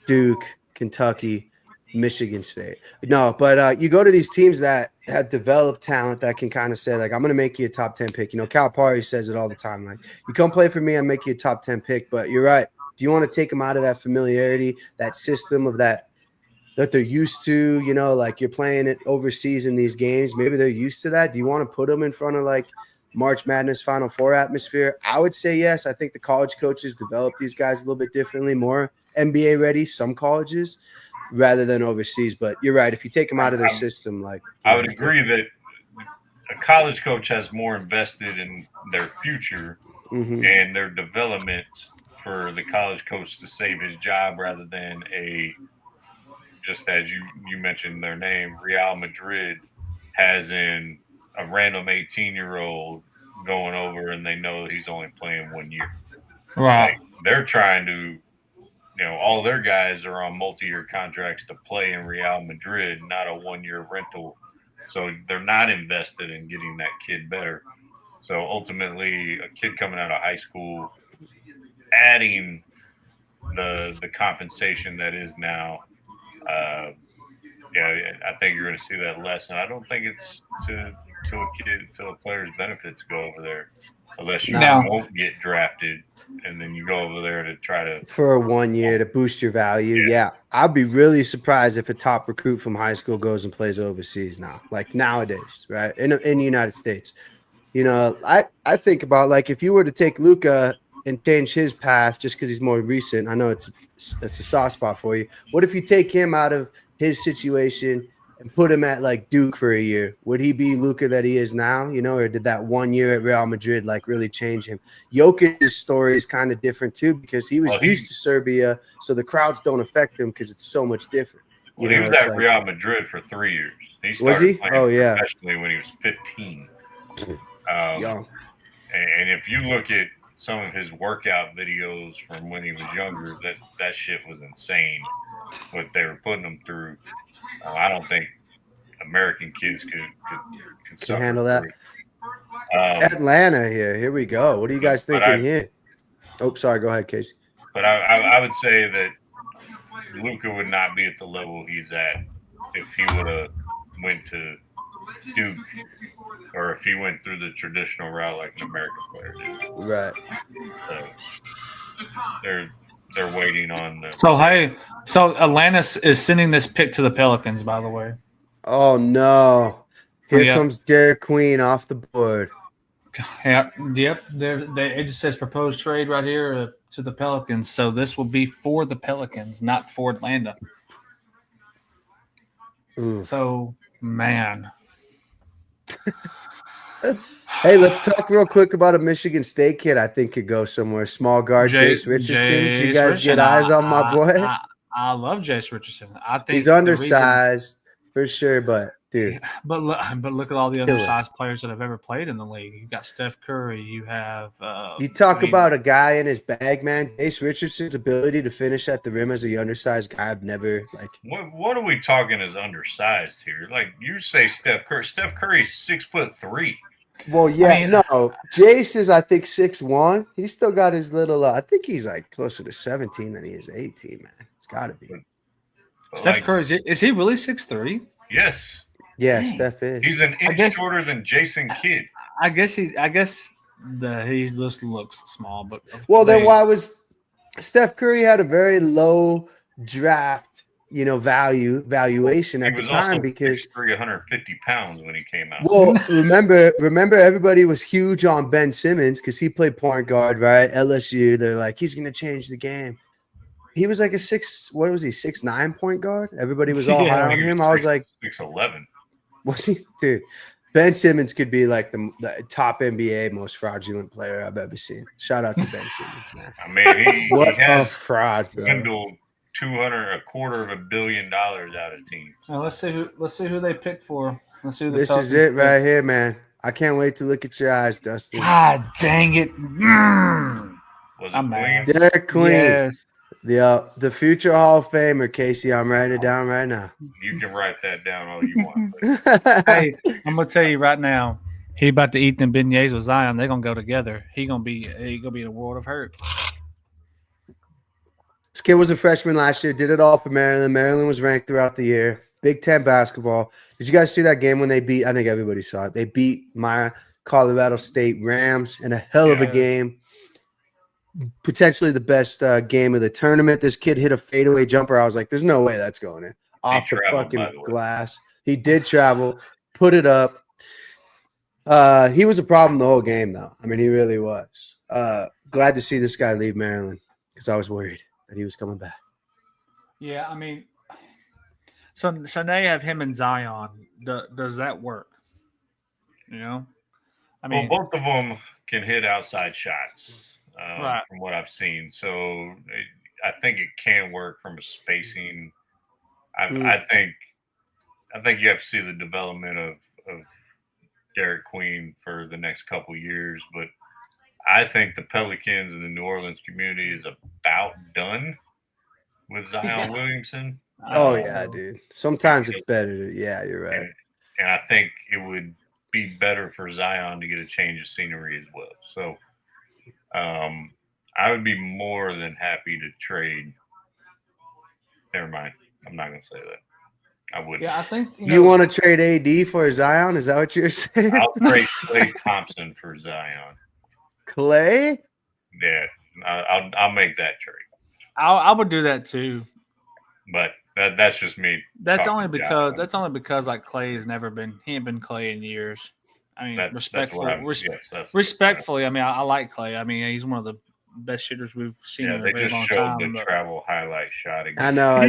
Duke, Kentucky, Michigan State, no, but you go to these teams that have developed talent that can kind of say, like, I'm going to make you a top 10 pick. You know, Calipari says it all the time. Like, you come play for me, I make you a top 10 pick. But you're right. Do you want to take them out of that familiarity, that system of that they're used to, you know, like you're playing it overseas in these games. Maybe they're used to that. Do you want to put them in front of like March Madness Final Four atmosphere? I would say yes. I think the college coaches develop these guys a little bit differently, more NBA ready, some colleges, rather than overseas. But you're right. If you take them out of their system, like I would agree that a college coach has more invested in their future Mhm. and their development for the college coach to save his job rather than just as you mentioned their name, Real Madrid has in a random 18-year-old going over and they know that he's only playing 1 year. Right. Like, they're trying to, all their guys are on multi-year contracts to play in Real Madrid, not a 1-year rental. So they're not invested in getting that kid better. So ultimately, a kid coming out of high school, adding the compensation that is now, I think you're going to see that less. And I don't think it's to a player's benefit to go over there unless you No. won't get drafted and then you go over there to try to. For 1 year to boost your value. Yeah. I'd be really surprised if a top recruit from high school goes and plays overseas now, like nowadays, right? In the United States. You know, I think about like if you were to take Luka and change his path just because he's more recent. I know it's a soft spot for you. What if you take him out of his situation and put him at like Duke for a year? Would he be Luka that he is now? You know, or did that 1 year at Real Madrid like really change him? Jokic's story is kind of different too because he was used to Serbia, so the crowds don't affect him because it's so much different. Well, he was at Real Madrid for 3 years. He started Was he? playing Oh yeah, professionally when he was 15. young. And if you look at some of his workout videos from when he was younger, that shit was insane. What they were putting him through, I don't think American kids could handle that. through it. Atlanta here we go. What are you guys thinking here? Oh, sorry. Go ahead, Casey. But I would say that Luka would not be at the level he's at if he would have went to Duke or if he went through the traditional route like an American player did. Right. So they're waiting on the. So Atlantis is sending this pick to the Pelicans, by the way. Oh no! Here Yeah. comes Derek Queen off the board. Yeah, yep. It just says proposed trade right here to the Pelicans. So this will be for the Pelicans, not for Atlanta. Ooh. So, man. Hey, let's talk real quick about a Michigan State kid I think could go somewhere. Small guard Jace Richardson. Did you guys get eyes on my boy? I love Jace Richardson. I think He's undersized for sure, but dude. But look at all the Killer. undersized players that have ever played in the league. You got Steph Curry. You have. You talk about a guy in his bag, man. Jace Richardson's ability to finish at the rim as a undersized guy. I've never like. What are we talking as undersized here? Like you say, Steph Curry. Steph Curry's 6'3". Well, yeah, I mean, no. Jace is, I think, 6'1". He's still got his little. I think he's like closer to 17 than he is 18, man. It's got to be. But Steph like, Curry. Is he really 6'3"? yes, Yeah, Dang. Steph is. he's an inch guess- shorter than Jason Kidd. I guess he just looks small, but Well, then why was Steph Curry had a very low draft, valuation He at the was time also because 150 pounds when he came out. well, remember everybody was huge on Ben Simmons because he played point guard, right? LSU. They're like, he's gonna change the game. he was like a 6'9" point guard. Everybody was all Yeah. high on him. I was like, 6'11". was he, dude? Ben Simmons could be like the top NBA most fraudulent player I've ever seen. Shout out to Ben Simmons, man. I mean, What he a has fraud, bro. swindled $225 million out of teams. Let's see who they picked for. Let's see who the This is Pelicans it picked. right here, man. I can't wait to look at your eyes, Dustin. God dang it! Was it I'm mad. Queen? Derek Queen, Yes. the future Hall of Famer, Casey. I'm writing it down right now. You can write that down all you want. But Hey, I'm gonna tell you right now. He about to eat them beignets with Zion. They're gonna go together. He gonna be in a world of hurt. This kid was a freshman last year, did it all for Maryland. Maryland was ranked throughout the year. Big Ten basketball. Did you guys see that game when they beat? I think everybody saw it. They beat my Colorado State Rams in a hell of a Yeah. game. Potentially the best game of the tournament. This kid hit a fadeaway jumper. I was like, "There's no way that's going in off the traveled, by fucking the way. glass." He did travel, put it up. He was a problem the whole game, though. I mean, he really was. Glad to see this guy leave Maryland because I was worried that he was coming back. Yeah, I mean, so now you have him and Zion. Does that work? You know, I mean, well, both of them can hit outside shots, Right. from what I've seen. So I think it can work from a spacing. I think you have to see the development of Derek Queen for the next couple years, but I think the Pelicans and the New Orleans community is about done with Zion Williamson. Oh yeah, dude. Sometimes it's better. Yeah, you're right. And I think it would be better for Zion to get a change of scenery as well. So I would be more than happy to trade. Never mind. I'm not going to say that. I wouldn't. Yeah, I think You want to trade AD for Zion? Is that what you're saying? I'll trade Klay Thompson for Zion. Clay? Yeah, I'll make that trade. I would do that too. But that's just me. That's talking only down. because like Clay has never been. He ain't been Clay in years. I mean, That's respectfully. what that's Respectfully, I mean, I like Clay. I mean, he's one of the best shooters we've seen Yeah, in a they very just long showed time. the but- travel highlight shot again. I know. I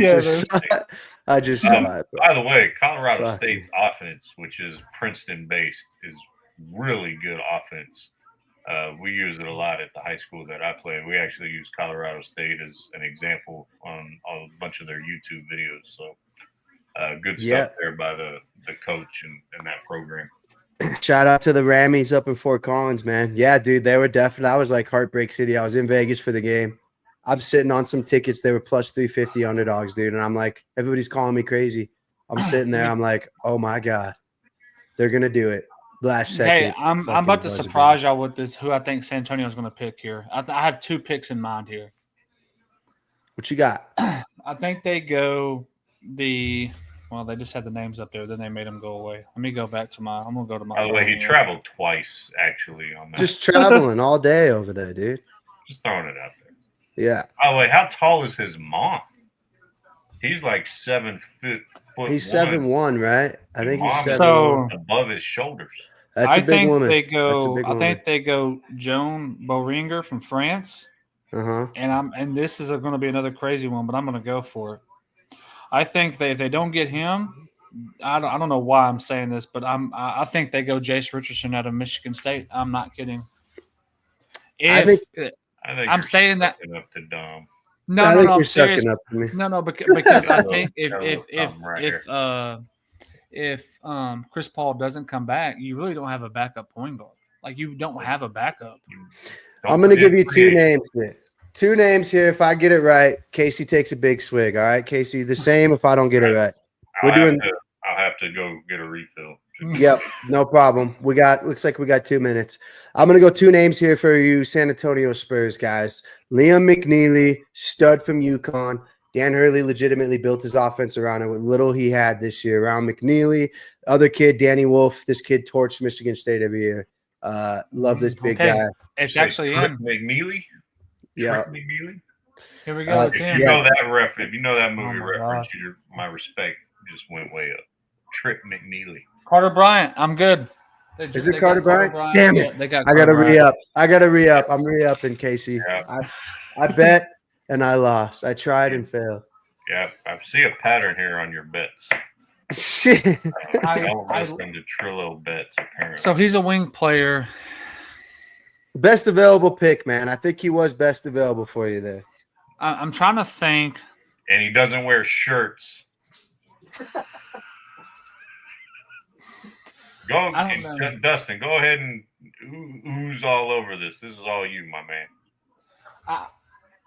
just saw it. but- By the way, Colorado Fuck State's offense, which is Princeton based, is really good offense. We use it a lot at the high school that I played. We actually use Colorado State as an example on a bunch of their YouTube videos. So good Yeah. stuff there by the coach and that program. Shout out to the Rammies up in Fort Collins, man. Yeah, dude, they were definitely. That was like Heartbreak City. I was in Vegas for the game. I'm sitting on some tickets. They were plus 350 underdogs, dude. And I'm like, everybody's calling me crazy. I'm sitting there. I'm like, oh my God, they're going to do it. Last second. Hey, I'm fucking about to buzzer surprise y'all with this. Who I think San Antonio's going to pick here. I have two picks in mind here. What you got? I think they go the. Well, they just had the names up there. Then they made them go away. Let me go back to my. I'm gonna go to my. By the way, phone he here. traveled twice actually on that. Just traveling all day over there, dude. Just throwing it out there. Yeah. By the way, how tall is his mom? He's like 7 foot. He's 7'1", 1, right? I think he's Mom 7'1". So above his shoulders. That's a big think woman. they That's a go. big I think they go Joan Boringer from France, Uh-huh. and this is going to be another crazy one, but I'm going to go for it. I think if they don't get him, I don't know why I'm saying this, but I think they go Jace Richardson out of Michigan State. I'm not kidding. I think- I think I'm you're saying that- sucking up to Dom. no, I no, think no, I'm you're serious. sucking up to me. No, because I think Right if Chris Paul doesn't come back, you really don't have a backup point guard. Like you don't have a backup. I'm going to give you two names here. Two names here. If I get it right, Casey takes a big swig. All right, Casey, the same if I don't get it right. I'll have to go get a refill. Yep, no problem. Looks like we got 2 minutes. I'm going to go two names here for you San Antonio Spurs guys. Liam McNeely, stud from UConn. Dan Hurley legitimately built his offense around it with little he had this year around McNeely. Other kid, Danny Wolf. This kid torched Michigan State every year. Love this big Okay. guy. It's actually Trip in. McNeely. Yeah. Trip McNeely. Here we go. It's If in. you know that reference, if you know that movie my reference, gosh. my respect just went way up. Trip McNeely. Carter Bryant. I'm good. Is it Carter Bryant? Damn it. They got I got to Carter Bryant. re-up. I'm re-upping, Casey. Yeah. I bet and I lost. I tried and failed. Yeah, I see a pattern here on your bets. Shit. Don't listen to Trillo bets, apparently. So he's a wing player. Best available pick, man. I think he was best available for you there. I'm trying to think. And he doesn't wear shirts. I don't know. Dustin, go ahead and ooze all over this. This is all you, my man.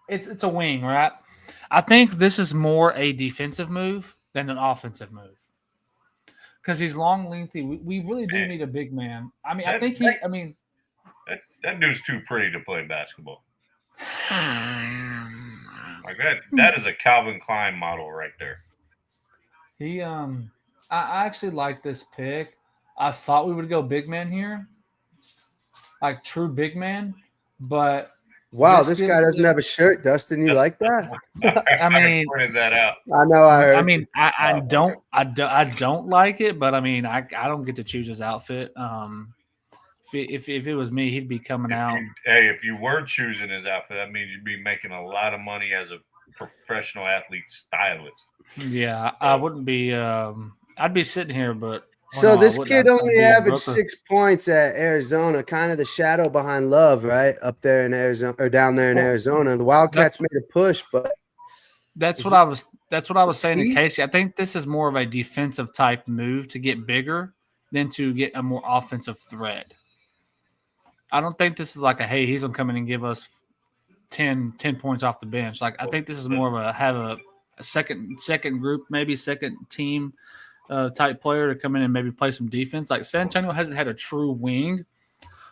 It's a wing, right? I think this is more a defensive move than an offensive move. Because he's long, lengthy. We really do need a big man. I mean, I think that dude's too pretty to play basketball. Like that is a Calvin Klein model right there. I actually like this pick. I thought we would go big man here, like true big man, but wow, this guy doesn't have a shirt, Dustin. You like that? I mean, pointed that out. I know. I heard. I mean, I don't like it, but I mean, I don't get to choose his outfit. If it was me, he'd be coming out. If you were choosing his outfit, that means you'd be making a lot of money as a professional athlete stylist. Yeah, I wouldn't be. I'd be sitting here, but so this kid only averaged 6 points at Arizona, kind of the shadow behind Love, right? Up there in Arizona or down there in Arizona. The Wildcats made a push, but that's what I was saying to Casey. I think this is more of a defensive type move to get bigger than to get a more offensive threat. I don't think this is like a, hey, he's gonna come in and give us 10 points off the bench. Like I think this is more of a second group, maybe second team type player to come in and maybe play some defense. Like San Antonio hasn't had a true wing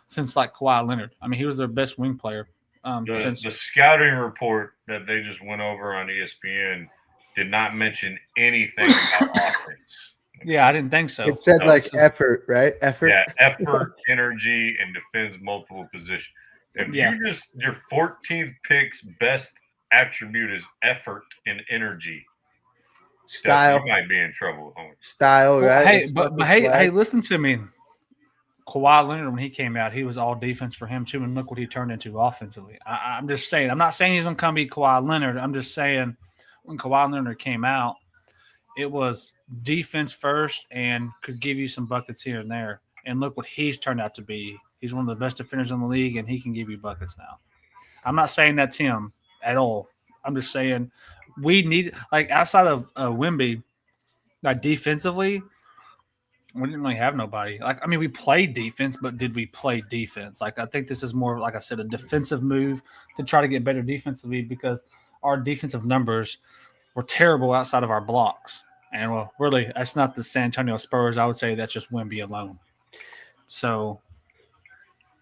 since like Kawhi Leonard. I mean, he was their best wing player. The scouting report that they just went over on ESPN did not mention anything about offense. Yeah, I didn't think so. It said effort, right? Effort. Yeah, effort, energy, and defends multiple positions. If your 14th pick's best attribute is effort and energy, style, you might be in trouble. Homie. Style, right? Hey, listen to me. Kawhi Leonard, when he came out, he was all defense for him too, and look what he turned into offensively. I'm just saying. I'm not saying he's going to come be Kawhi Leonard. I'm just saying when Kawhi Leonard came out, it was defense first and could give you some buckets here and there. And look what he's turned out to be. He's one of the best defenders in the league, and he can give you buckets now. I'm not saying that's him at all. I'm just saying we need, like, outside of Wemby, like, defensively, we didn't really have nobody. Like, I mean, we played defense, but did we play defense? Like, I think this is more, like I said, a defensive move to try to get better defensively because our defensive numbers were terrible outside of our blocks. And, well, really, that's not the San Antonio Spurs. I would say that's just Wemby alone. So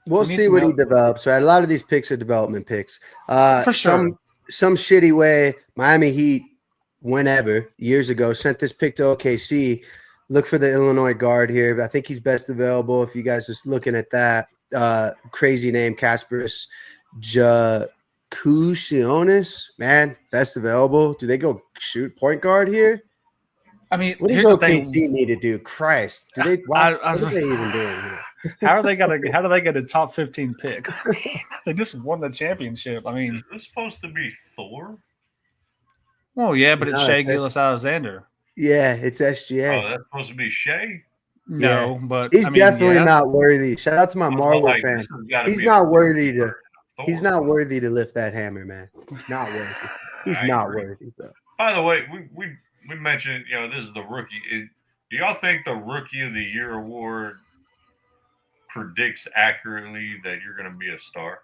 we'll see what he develops, right? A lot of these picks are development picks. For sure. Some shitty way, Miami Heat, whenever, years ago, sent this pick to OKC. Look for the Illinois guard here. I think he's best available if you guys are looking at that. Crazy name, Kasparis Jakusionis. Man, best available. Do they go shoot point guard here? I mean, what does OKC need to do? Christ, what are they even doing here? How do they get a top 15 pick? They just won the championship. I mean, is this supposed to be Thor? Well, yeah, but it's Shai Gilgeous-Alexander. Yeah, it's SGA. Oh, that's supposed to be Shai? No, but he's definitely not worthy. Shout out to my Marvel fans. He's not worthy to. He's not worthy to lift that hammer, man. Not worthy. He's not worthy, though. By the way, we mentioned, this is the rookie. Do y'all think the Rookie of the Year award predicts accurately that you're going to be a star?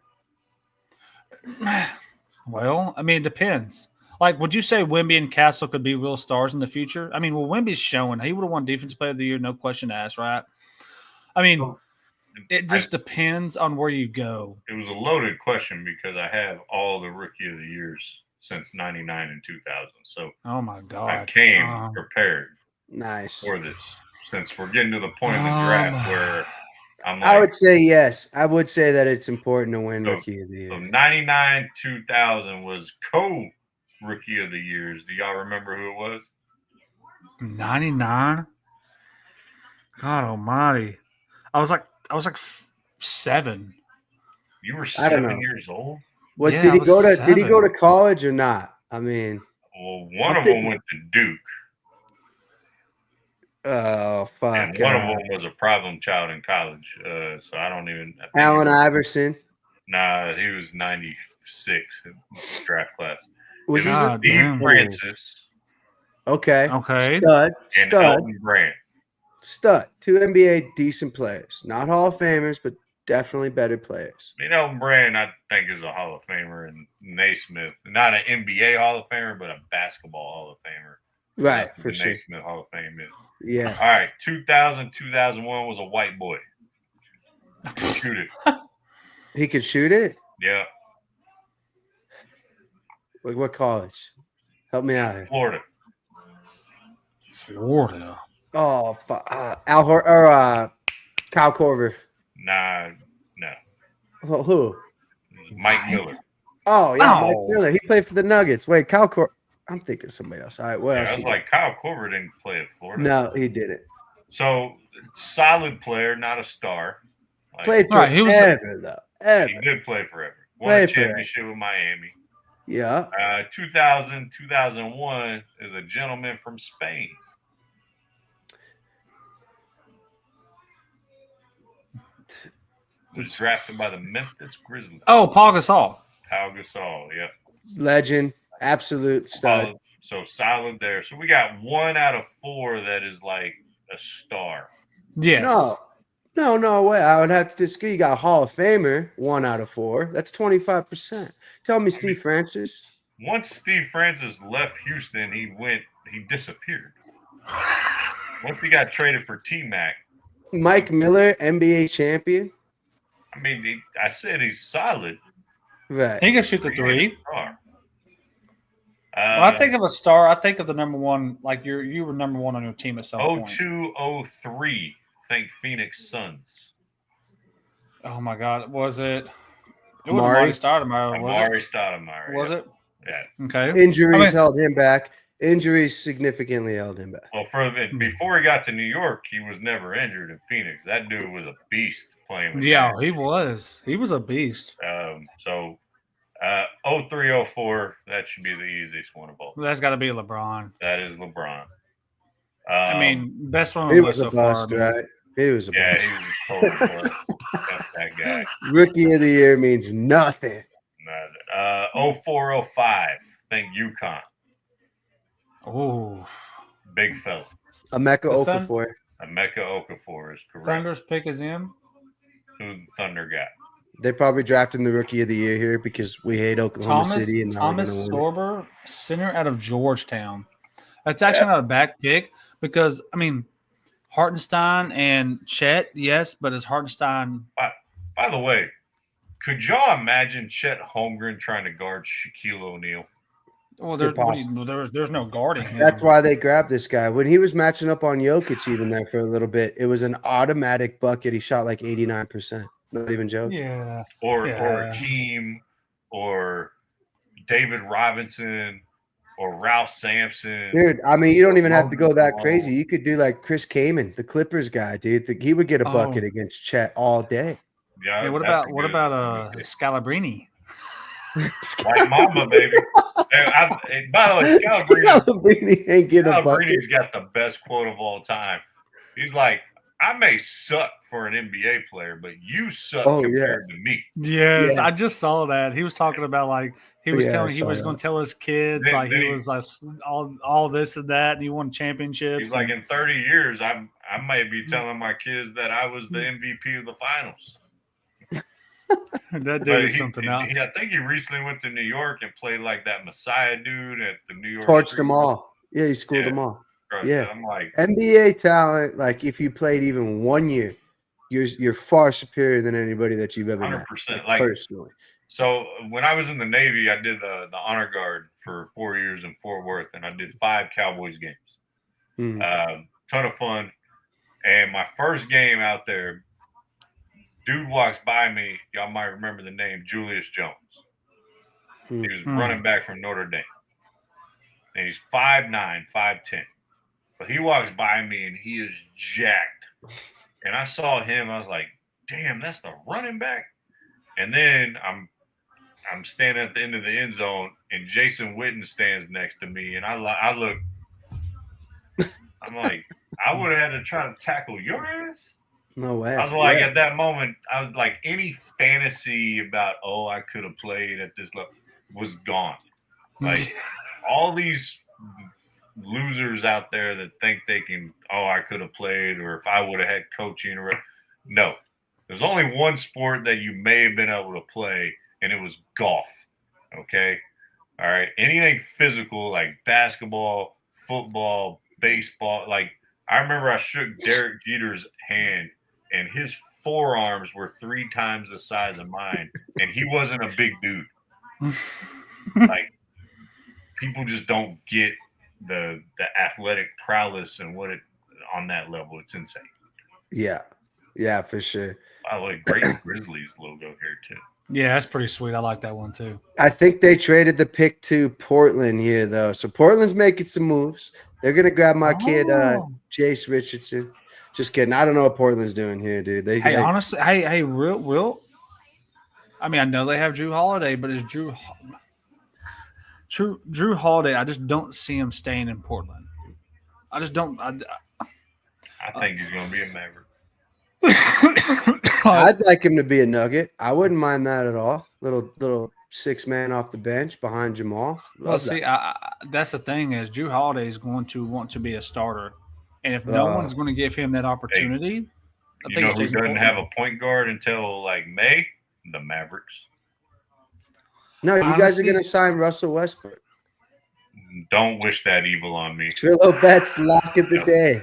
Well, I mean, it depends. Like, would you say Wemby and Castle could be real stars in the future? I mean, well, Wemby's showing. He would have won Defensive Player of the Year, no question asked, right? I mean, it just depends on where you go. It was a loaded question because I have all the Rookie of the Years since 99 and 2000. So, oh my God, I came prepared. Nice for this. Since we're getting to the point in the draft where I'm like, I would say yes. I would say that it's important to win Rookie of the Year. So 99, 2000 was Rookie of the Years. Do y'all remember who it was? 99. God Almighty! I was like 7. You were 7 years old. Yeah, Did I he was go to Did he go 7. to college or not? I mean, Well, one I of think- them went to Duke, oh fuck, and one of them was a problem child in college. So I don't even. I think Allen Iverson. Nah, he was 96 draft class. Was It he? was God Steve damn. Francis Okay. Okay. and Elton Brand. Stud. 2 NBA decent players. Not Hall of Famers, but definitely better players. I mean, Elton Brand, I think, is a Hall of Famer, and Naismith, not an NBA Hall of Famer, but a basketball Hall of Famer. Right, That's what for the sure. Naismith Hall of Fame is. Yeah. All right, 2000, 2001 was a white boy. Shoot it. He could shoot it? Yeah, Like what college? Help me out here. Florida. Florida. Oh, Kyle Korver. Nah, no. Who? Mike Miller. Oh, yeah, Oh. Mike Miller. He played for the Nuggets. Wait, Kyle Korver. I'm thinking somebody else. All right, what Yeah, else? I was like, Kyle Korver didn't play at Florida. No, he didn't. So, solid player, not a star. Like, Played for All right, he was- ever, though. Ever. He did play forever. Won Play a forever. championship with Miami. Yeah. 2000, 2001 is a gentleman from Spain. Was drafted by the Memphis Grizzlies. Oh, Paul Gasol. Pau Gasol, yep. Legend. Absolute stud. So solid there. So we got 1 out of 4 that is like a star. Yes. No way. I would have to disagree. You got Hall of Famer, 1 out of 4. That's 25%. Tell me, Steve Francis. Once Steve Francis left Houston, he disappeared. Once he got traded for T-Mac, Mike Miller, NBA champion. I mean, I said he's solid. Right. He can shoot the He ain't 3. a star. When I think of a star, I think of the number one, like you were number one on your team at some point. 0203, think Phoenix Suns. Oh my God, was it? It was Amari? Amari Stoudemire, was Amari Stoudemire. it? Was yeah. it? Yeah. Okay. Injuries I mean- held him back. Injuries significantly held him back. Well, before he got to New York, he was never injured in Phoenix. That dude was a beast playing with Yeah, him. he was. He was a beast. So 0304, that should be the easiest one of all. That's got to be LeBron. That is LeBron. I mean, best one on He the was list a so far. bust, I mean, right? He was a yeah, bust. he was a total bust. That's that guy. Rookie of the year means nothing. 0405, think UConn. Oh, Big fella. Emeka The Thun- Okafor. Emeka Okafor is correct. Thunder's pick is in. Who's the Thunder got? They probably drafted the rookie of the year here because we hate Oklahoma Thomas City and now we're Thomas gonna win. Sorber, center out of Georgetown. That's actually not a bad pick because I mean, Hartenstein and Chet, yes, but is Hartenstein? By the way, could y'all imagine Chet Holmgren trying to guard Shaquille O'Neal? Well, It's there's no guarding him. That's why they grabbed this guy. When he was matching up on Jokic even there for a little bit, it was an automatic bucket. He shot like 89%. Not even joking. Yeah. Or Yeah. Hakeem, or David Robinson, or Ralph Sampson. Dude, I mean, you don't even have to go that crazy. You could do like Chris Kaman, the Clippers guy, dude. He would get a bucket against Chet all day. Yeah, Hey, what that's about a what good- about Scalabrini? White Mamba, baby? By the way, Scalabrini ain't get a bucket. Scalabrini's got the best quote of all time. He's like, I may suck for an NBA player, but you suck Oh, compared to me. Yes, Yeah. I just saw that. He was talking about like he was Yeah, I telling he saw was that. going to tell his kids Then- like then he he- was like all this and that, and he won championships. He's like, and- in 30 years, I might be telling my kids that I was the MVP of the finals. that But dude is something else. I think he recently went to New York and played like that Messiah dude at the New York. Torched Street. them all. Yeah, he schooled Yeah. them all. Right. Yeah. I'm like, NBA talent, like if you played even 1 year, you're far superior than anybody that you've ever met. 100%. Like, Personally. so when I was in the Navy, I did the honor guard for 4 years in Fort Worth, and I did 5 Cowboys games. Mhm. Ton of fun. And my first game out there, dude walks by me. Y'all might remember the name Julius Jones. He was running back from Notre Dame. And he's 5'9", 5'10". But he walks by me and he is jacked. And I saw him, I was like, damn, that's the running back. And then I'm standing at the end of the end zone, and Jason Witten stands next to me, and I look. I'm like, I would have had to try to tackle your ass. No way. I was like, at that moment, I was like, any fantasy about, oh, I could have played at this level was gone. Like, all these losers out there that think they can, oh, I could have played, or if I would have had coaching, or no. There's only one sport that you may have been able to play, and it was golf. Okay? All right? Anything physical like basketball, football, baseball, like I remember I shook Derek Jeter's hand, and his forearms were 3 times the size of mine, and he wasn't a big dude. Like, people just don't get the athletic prowess and what it on that level. It's insane. Yeah, for sure. I like great Grizzlies logo here too. Yeah, that's pretty sweet. I like that one too. I think they traded the pick to Portland here, though. So Portland's making some moves. They're gonna grab my kid, Jace Richardson. Just kidding. I don't know what Portland's doing here, dude. Honestly, real. I mean, I know they have Drew Holiday, but is Drew Holiday? I just don't see him staying in Portland. I just don't. I think he's gonna be a Maverick. I'd like him to be a Nugget. I wouldn't mind that at all. Little 6-man off the bench behind Jamal. That's the thing is Drew Holiday is going to want to be a starter, and if no one's going to give him that opportunity, I think who doesn't have a point guard until like May? The Mavericks. No, you guys are going to sign Russell Westbrook. Don't wish that evil on me. Trillo Betts lock of the day.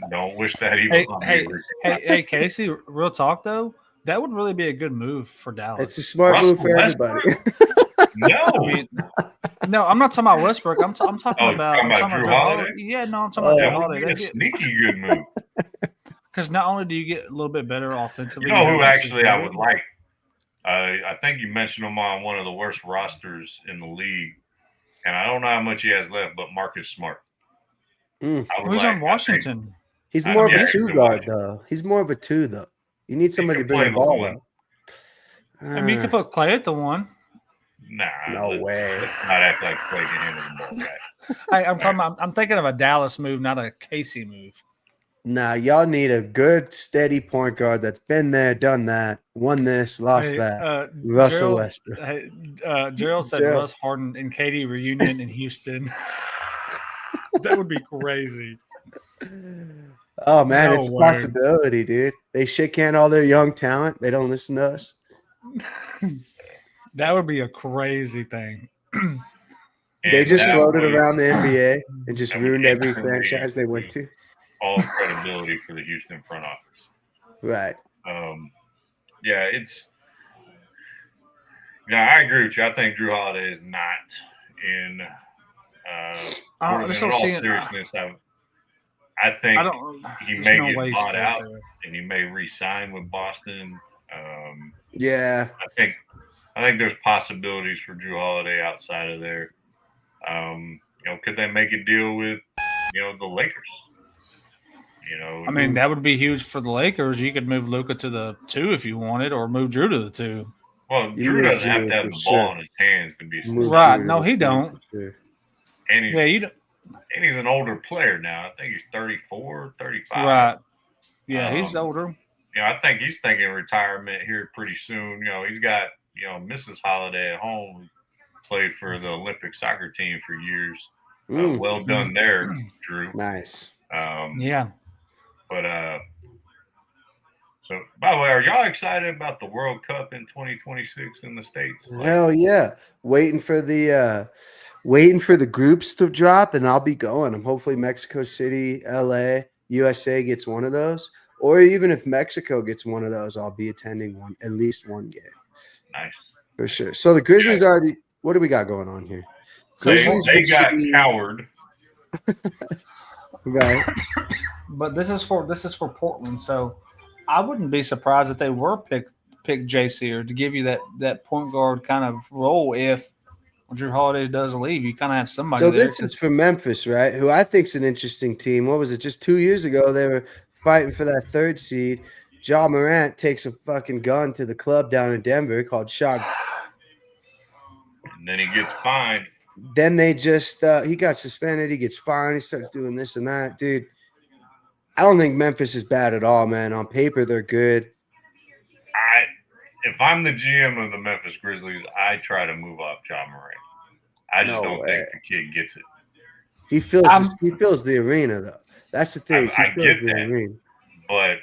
Don't wish that evil on me. Hey, Casey, real talk though, that would really be a good move for Dallas. It's a smart move for everybody. No, I'm not talking about Westbrook. I'm talking about Drew Holiday. Yeah, no, I'm talking about Drew Holiday. That's a sneaky good move. Because not only do you get a little bit better offensively, you know who actually I would like. I think you mentioned him on one of the worst rosters in the league, and I don't know how much he has left, but Marcus Smart. Who's on Washington? He's more of a 2 guard, though. He's more of a 2, though. You need somebody to bring the ball up. I mean, you could put Clay at the 1. Nah, no way. Let's not act like Clay can handle the ball, guy. I'm thinking of a Dallas move, not a Casey move. Nah, y'all need a good, steady point guard that's been there, done that, won this, lost that. Russell Westbrook. Gerald said Russ Harden and Katie reunion in Houston. That would be crazy. Oh, man, it's a possibility, dude. They shake hand all their young talent. They don't listen to us. That would be a crazy thing. They just floated around the NBA and just ruined every franchise they went to. All credibility for the Houston front office. Right. Yeah, I agree with you. I think Drew Holiday is not in all seriousness. I think he may get bought out and he may re-sign with Boston. Yeah. I think there's possibilities for Drew Holiday outside of there. Could they make a deal with, the Lakers? I mean, that would be huge for the Lakers. You could move Luka to the 2 if you wanted, or move Drew to the 2. Well, Drew doesn't have to have the ball in his hands to be right. No, he don't. And he's an older player now. I think he's 34, 35. Right. Yeah, he's older. I think he's thinking retirement here pretty soon. He's got, Mrs. Holiday at home, played for the Olympic soccer team for years. Well done there, Drew. Nice. Yeah. But so by the way, are y'all excited about the World Cup in 2026 in the States? Hell yeah. Waiting for the groups to drop, and I'll be going. I'm hopefully Mexico City, LA, USA gets one of those. Or even if Mexico gets one of those, I'll be attending at least one game. Nice. For sure. So the Grizzlies already – what do we got going on here? They got coward. Right. But this is for Portland, so I wouldn't be surprised if they were pick JC or to give you that point guard kind of role if Drew Holiday does leave. You kind of have somebody. So this is for Memphis, right? Who I think is an interesting team. What was it? Just 2 years ago, they were fighting for that 3rd seed. Ja Morant takes a fucking gun to the club down in Denver called Shot And then he gets fined. Then they just he got suspended. He gets fined. He starts doing this and that, dude. I don't think Memphis is bad at all, man. On paper, they're good. If I'm the GM of the Memphis Grizzlies, I try to move off John Morant. I just don't think the kid gets it. He feels the arena, though. That's the thing. I get that. But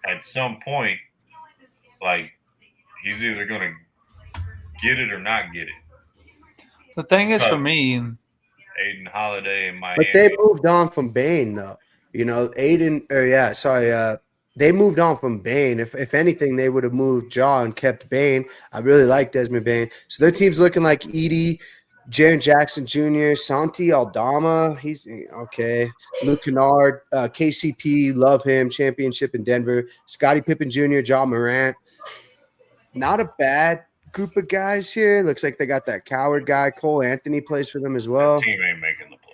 at some point, like, he's either going to get it or not get it. The thing is, for me, Aiden Holiday and Miami. But they moved on from Bane, though. You know, they moved on from Bane. If anything, they would have moved Jaw and kept Bane. I really like Desmond Bane. So their team's looking like Edey, Jaren Jackson Jr., Santi Aldama. He's okay. Luke Kennard, KCP, love him. Championship in Denver. Scottie Pippen Jr., John Morant. Not a bad group of guys here. Looks like they got that Coward guy. Cole Anthony plays for them as well. That team ain't making the playoffs.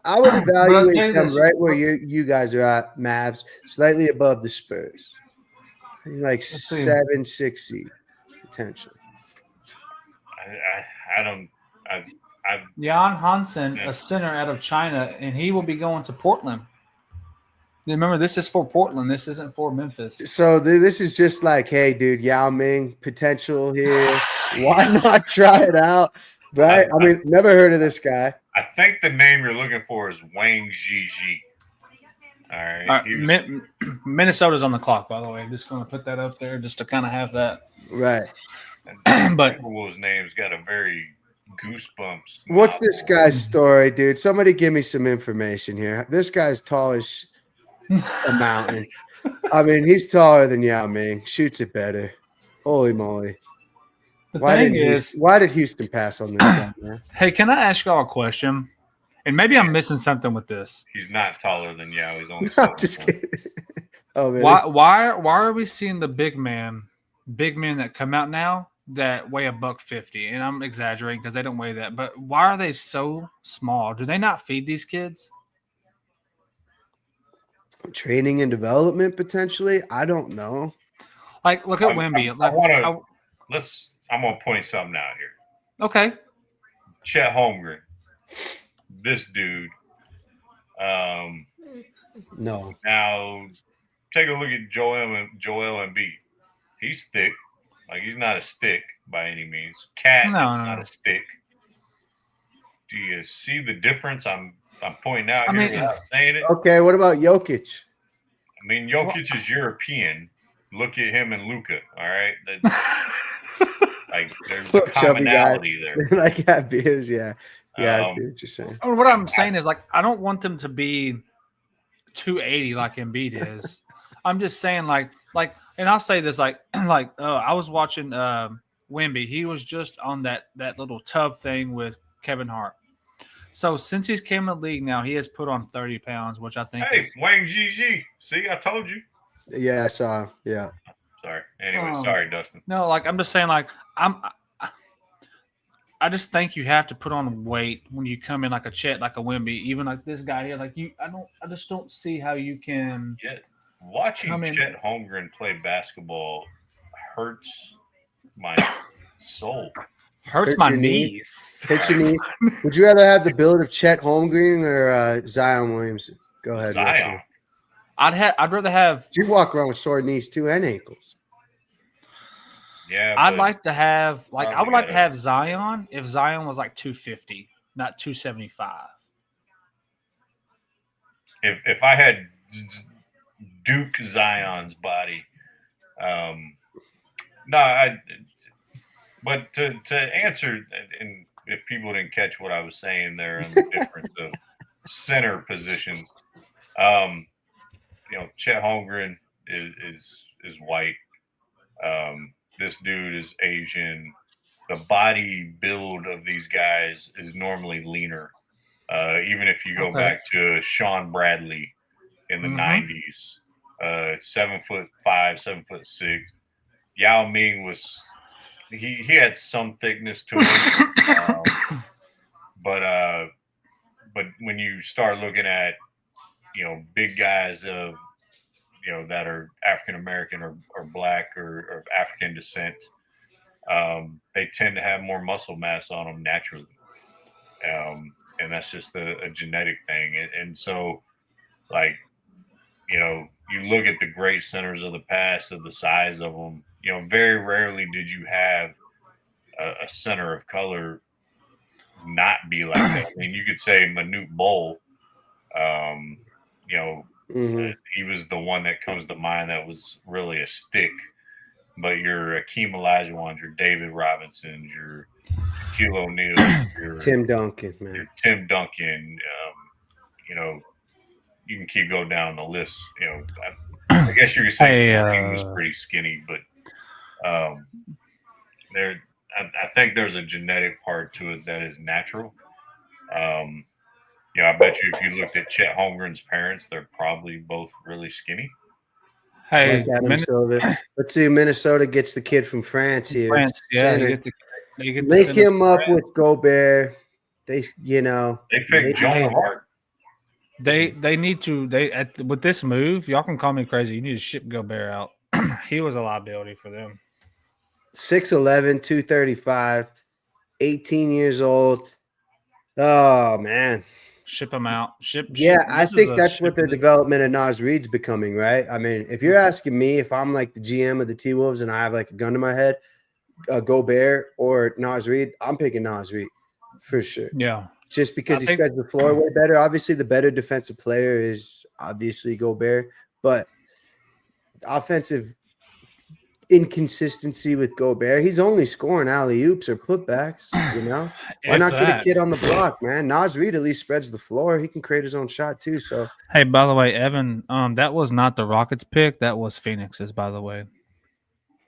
I would evaluate them right where you guys are at, Mavs, slightly above the Spurs. Like 7-6 seed, potentially. I don't. Jan Hansen, a center out of China, and he will be going to Portland. Remember, this is for Portland. This isn't for Memphis. So this is just like, hey, dude, Yao Ming potential here. Why not try it out? Right? I mean, never heard of this guy. I think the name you're looking for is Wang Zhizhi. All right. Minnesota's on the clock, by the way. I'm just going to put that up there just to kind of have that. Right. But Timberwolves' name's got a very goosebumps. What's this guy's story, dude? Somebody give me some information here. This guy's tall as a mountain. I mean, he's taller than Yao Ming. Shoots it better. Holy moly. Why did Houston pass on this guy, man? Hey, can I ask y'all a question? And maybe I'm missing something with this. He's not taller than Yao. He's only I'm just kidding. Oh, really? Why are we seeing the big men that come out now that weigh $150? And I'm exaggerating because they don't weigh that. But why are they so small? Do they not feed these kids? Training and development, potentially? I don't know. Like, look at Wemby. I'm going to point something out here. Okay. Chet Holmgren. This dude. No. Now, take a look at Joel Embiid. He's thick. Like, he's not a stick by any means. Cat is not a stick. Do you see the difference I'm pointing out here without saying it? Okay, what about Jokic? I mean, Jokic is European. Look at him and Luka, all right? Like, there's a commonality there. Like, yeah, beers, yeah. Yeah, I see what you're saying. What I'm saying is, like, I don't want them to be 280 like Embiid is. I'm just saying, like, and I'll say this, I was watching Wemby. He was just on that little tub thing with Kevin Hart. So since he's came in the league now, he has put on 30 pounds, which I think Wang Zhizhi. See, I told you. Yeah, I saw. Yeah. Sorry. Anyway, sorry, Dustin. No, like, I'm just saying, like, I just think you have to put on weight when you come in like a Chet, like a Wemby, even like this guy here. Like, I just don't see how you can. Yeah. Watching Chet Holmgren play basketball hurts my soul. Hurts my knees. Hurts your knees. Would you rather have the build of Chet Holmgren or Zion Williamson? Go ahead. Zion. I'd rather have. You walk around with sore knees too and ankles. Yeah, I'd like to have I would like to have Zion if Zion was like 250, not 275. If I had Duke Zion's body, but to answer, and if people didn't catch what I was saying there on the difference of center positions, Chet Holmgren is white. This dude is Asian. The body build of these guys is normally leaner. Even if you go back to Sean Bradley in the 90s, 7'5", 7'6". Yao Ming was he had some thickness to him, but when you start looking at big guys of that are African American or black or African descent, they tend to have more muscle mass on them naturally. And that's just a genetic thing. And so, like, you look at the great centers of the past, of the size of them, very rarely did you have a center of color not be like that. I mean, you could say Manute Bol, he was the one that comes to mind that was really a stick. But your Akeem Olajuwon, your David Robinson, your Shaquille O'Neal, your Tim Duncan, man. Tim Duncan, you can keep going down the list. I guess you could say he was pretty skinny, but I think there's a genetic part to it that is natural. I bet you if you looked at Chet Holmgren's parents, they're probably both really skinny. Hey, let's see. Minnesota gets the kid from France here. France, yeah, link him up with Gobert. They picked John Hart. They need to. With this move, y'all can call me crazy. You need to ship Gobert out. He was a liability for them. 6'11", 235, 18 years old. Oh man. Ship them out. I think that's what their development of Naz Reid's becoming, right? I mean, if you're asking me if I'm like the GM of the T-Wolves and I have like a gun to my head, Gobert or Naz Reid, I'm picking Naz Reid for sure. Yeah. Just because he spreads the floor way better. Obviously, the better defensive player is obviously Gobert, but offensive inconsistency with Gobert. He's only scoring alley-oops or putbacks, Why not get a kid on the block, man? Naz Reid at least spreads the floor. He can create his own shot too. So hey, by the way, Evan, that was not the Rockets pick. That was Phoenix's, by the way.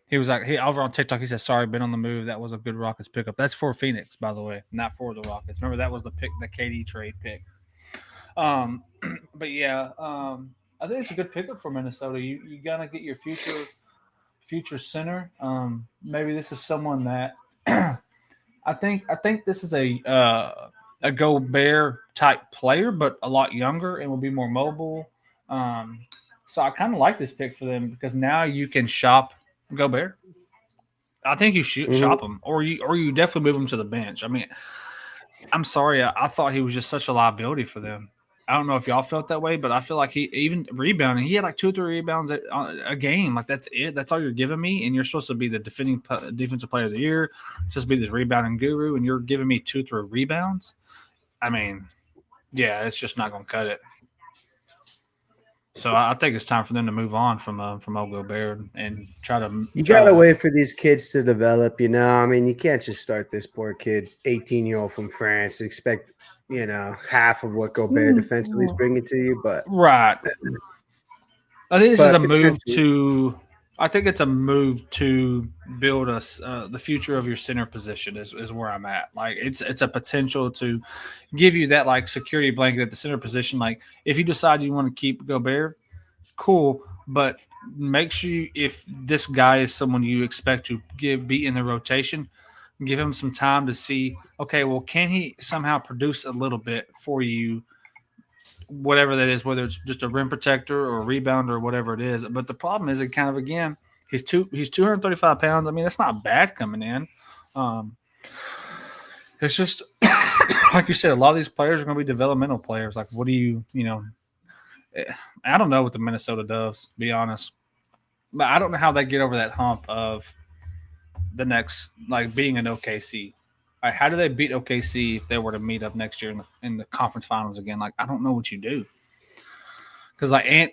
He was like, over on TikTok, he said, sorry, been on the move. That was a good Rockets pickup. That's for Phoenix, by the way, not for the Rockets. Remember, that was the pick, the KD trade pick. But yeah, I think it's a good pickup for Minnesota. You gotta get your future center. Maybe this is someone that I think this is a Gobert type player, but a lot younger and will be more mobile. So I kind of like this pick for them because now you can shop Gobert. I think you should shop him, or you definitely move him to the bench. I mean, I'm sorry, I thought he was just such a liability for them. I don't know if y'all felt that way, but I feel like he even rebounding. He had like 2 or 3 rebounds a game. Like that's it. That's all you're giving me, and you're supposed to be the defending defensive player of the year, just be this rebounding guru, and you're giving me 2 or 3 rebounds. I mean, yeah, it's just not going to cut it. So I think it's time for them to move on from old Gobert and try to. You gotta wait for these kids to develop. I mean, you can't just start this poor kid, 18-year-old from France, and expect half of what Gobert defensively is bringing to you. But right, I think this is a move to. I think it's a move to build the future of your center position is where I'm at. Like it's a potential to give you that like security blanket at the center position. Like if you decide you want to keep Gobert, cool, but make sure if this guy is someone you expect to be in the rotation, give him some time to see. Okay, well, can he somehow produce a little bit for you? Whatever that is, whether it's just a rim protector or a rebounder or whatever it is. But the problem is, he's 235 pounds. I mean, that's not bad coming in. It's just like you said, a lot of these players are going to be developmental players. Like, what do I don't know what the Minnesota does, to be honest. But I don't know how they get over that hump of the next, like being an OKC. Right, how do they beat OKC if they were to meet up next year in the conference finals again? Like, I don't know what you do. Because, like, Ant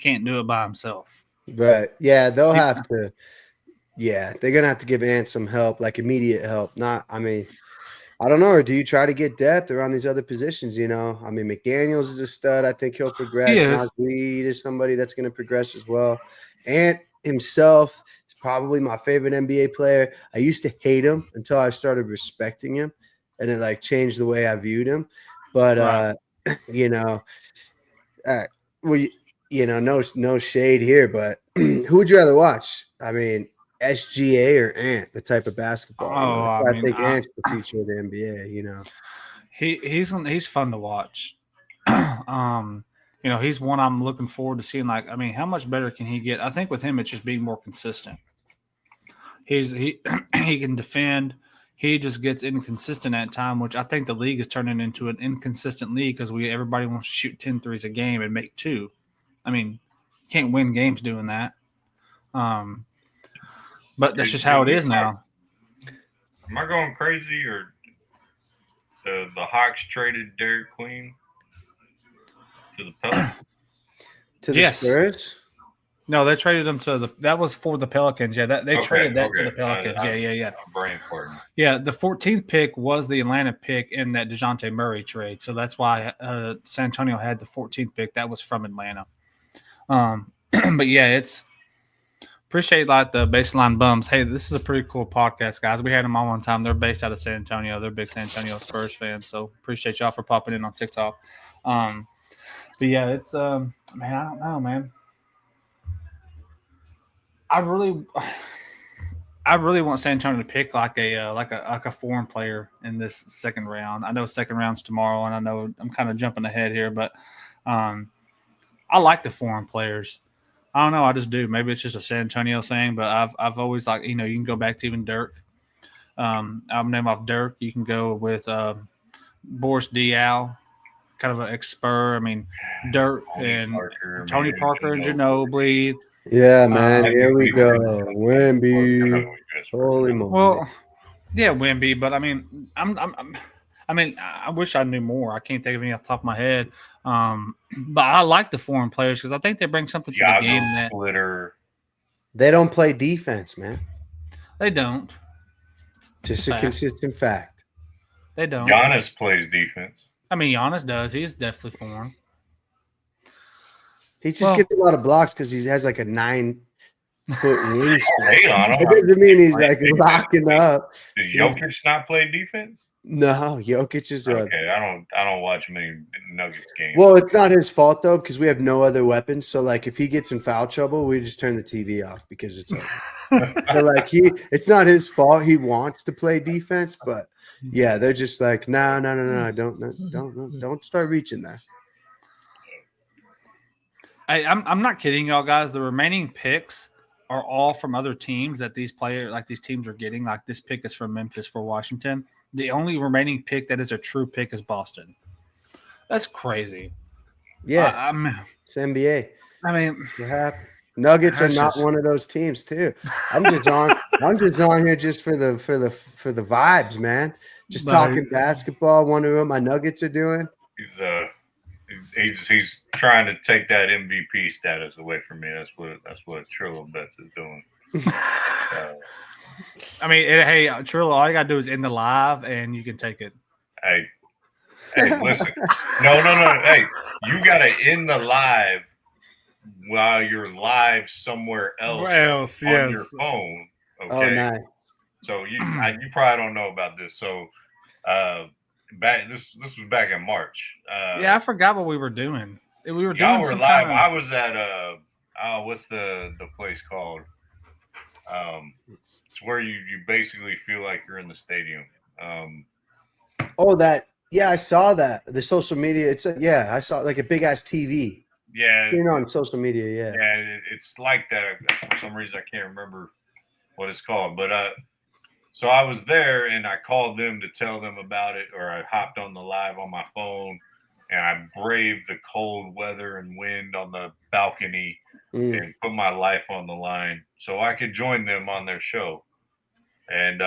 can't do it by himself. Right. Yeah, they'll have to – yeah, they're going to have to give Ant some help, like immediate help. I don't know. Or do you try to get depth around these other positions, I mean, McDaniels is a stud. I think he'll progress. Naz Reid is somebody that's going to progress as well. Ant himself – probably my favorite NBA player. I used to hate him until I started respecting him, and it like changed the way I viewed him. But no shade here. But who would you rather watch? I mean, SGA or Ant, the type of basketball. I think Ant's the future of the NBA. He's fun to watch. He's one I'm looking forward to seeing. Like, I mean, how much better can he get? I think with him, it's just being more consistent. he he can defend. He just gets inconsistent at time, which I think the league is turning into an inconsistent league because everybody wants to shoot 10 threes a game and make 2. I mean, you can't win games doing that. But that's just how it is now. Am I going crazy, or the Hawks traded Derek Queen to the Pelicans? To the Spurs? No, they traded him to that was for the Pelicans. Yeah, they traded that to the Pelicans. Yeah. Brain farting. Yeah, the 14th pick was the Atlanta pick in that DeJounte Murray trade. So that's why San Antonio had the 14th pick. That was from Atlanta. But yeah, appreciate like the Baseline Bums. Hey, this is a pretty cool podcast, guys. We had them on one time. They're based out of San Antonio. They're big San Antonio Spurs fans. So appreciate y'all for popping in on TikTok. But yeah, it's man, I don't know, man. I really want San Antonio to pick like a foreign player in this second round. I know second round's tomorrow, and I know I'm kind of jumping ahead here, but I like the foreign players. I don't know, I just do. Maybe it's just a San Antonio thing, but I've always like, you can go back to even Dirk. Album name off Dirk. You can go with Boris Diaw, kind of an ex-Spur. I mean, Dirk and Tony Parker and Ginobili. Yeah, man. Here we go. Wemby. Holy moly. Well, yeah, Wemby. But I mean, I wish I knew more. I can't think of any off the top of my head. But I like the foreign players because I think they bring something to the game. They don't play defense, man. They don't. Just a consistent fact. They don't. Giannis plays defense. I mean, Giannis does. He's definitely foreign. He just gets a lot of blocks because he has like a 9-foot wingspan. It doesn't mean he's like locking up. Did Jokic not play defense? No, Jokic is okay. I don't watch many Nuggets games. Well, it's not his fault though because we have no other weapons. So like, if he gets in foul trouble, we just turn the TV off because it's over. So like it's not his fault. He wants to play defense, but yeah, they're just like, no, don't start reaching there. I'm not kidding y'all guys. The remaining picks are all from other teams that these teams are getting. Like this pick is from Memphis for Washington. The only remaining pick that is a true pick is Boston. That's crazy. Yeah, it's NBA. I mean, what happened? Nuggets are not one of those teams too. I'm just on here just for the vibes, man. Just talking basketball. Wondering what my Nuggets are doing. He's trying to take that MVP status away from me. That's what Trillo Bets is doing. I mean, hey, Trillo, all you gotta do is end the live, and you can take it. Hey, listen, no. Hey, you gotta end the live while you're live somewhere else on your phone. Okay. Oh, nice. So you probably don't know about this. So, this was back in March. I forgot what we were doing. We were doing some live. kind of... I was at what's the place called? It's where you basically feel like you're in the stadium. I saw that. The social media. I saw like a big ass TV. Yeah, on social media. Yeah, it's like that. For some reason, I can't remember what it's called, but so I was there and I called them to tell them about it, or I hopped on the live on my phone and I braved the cold weather and wind on the balcony and put my life on the line so I could join them on their show. And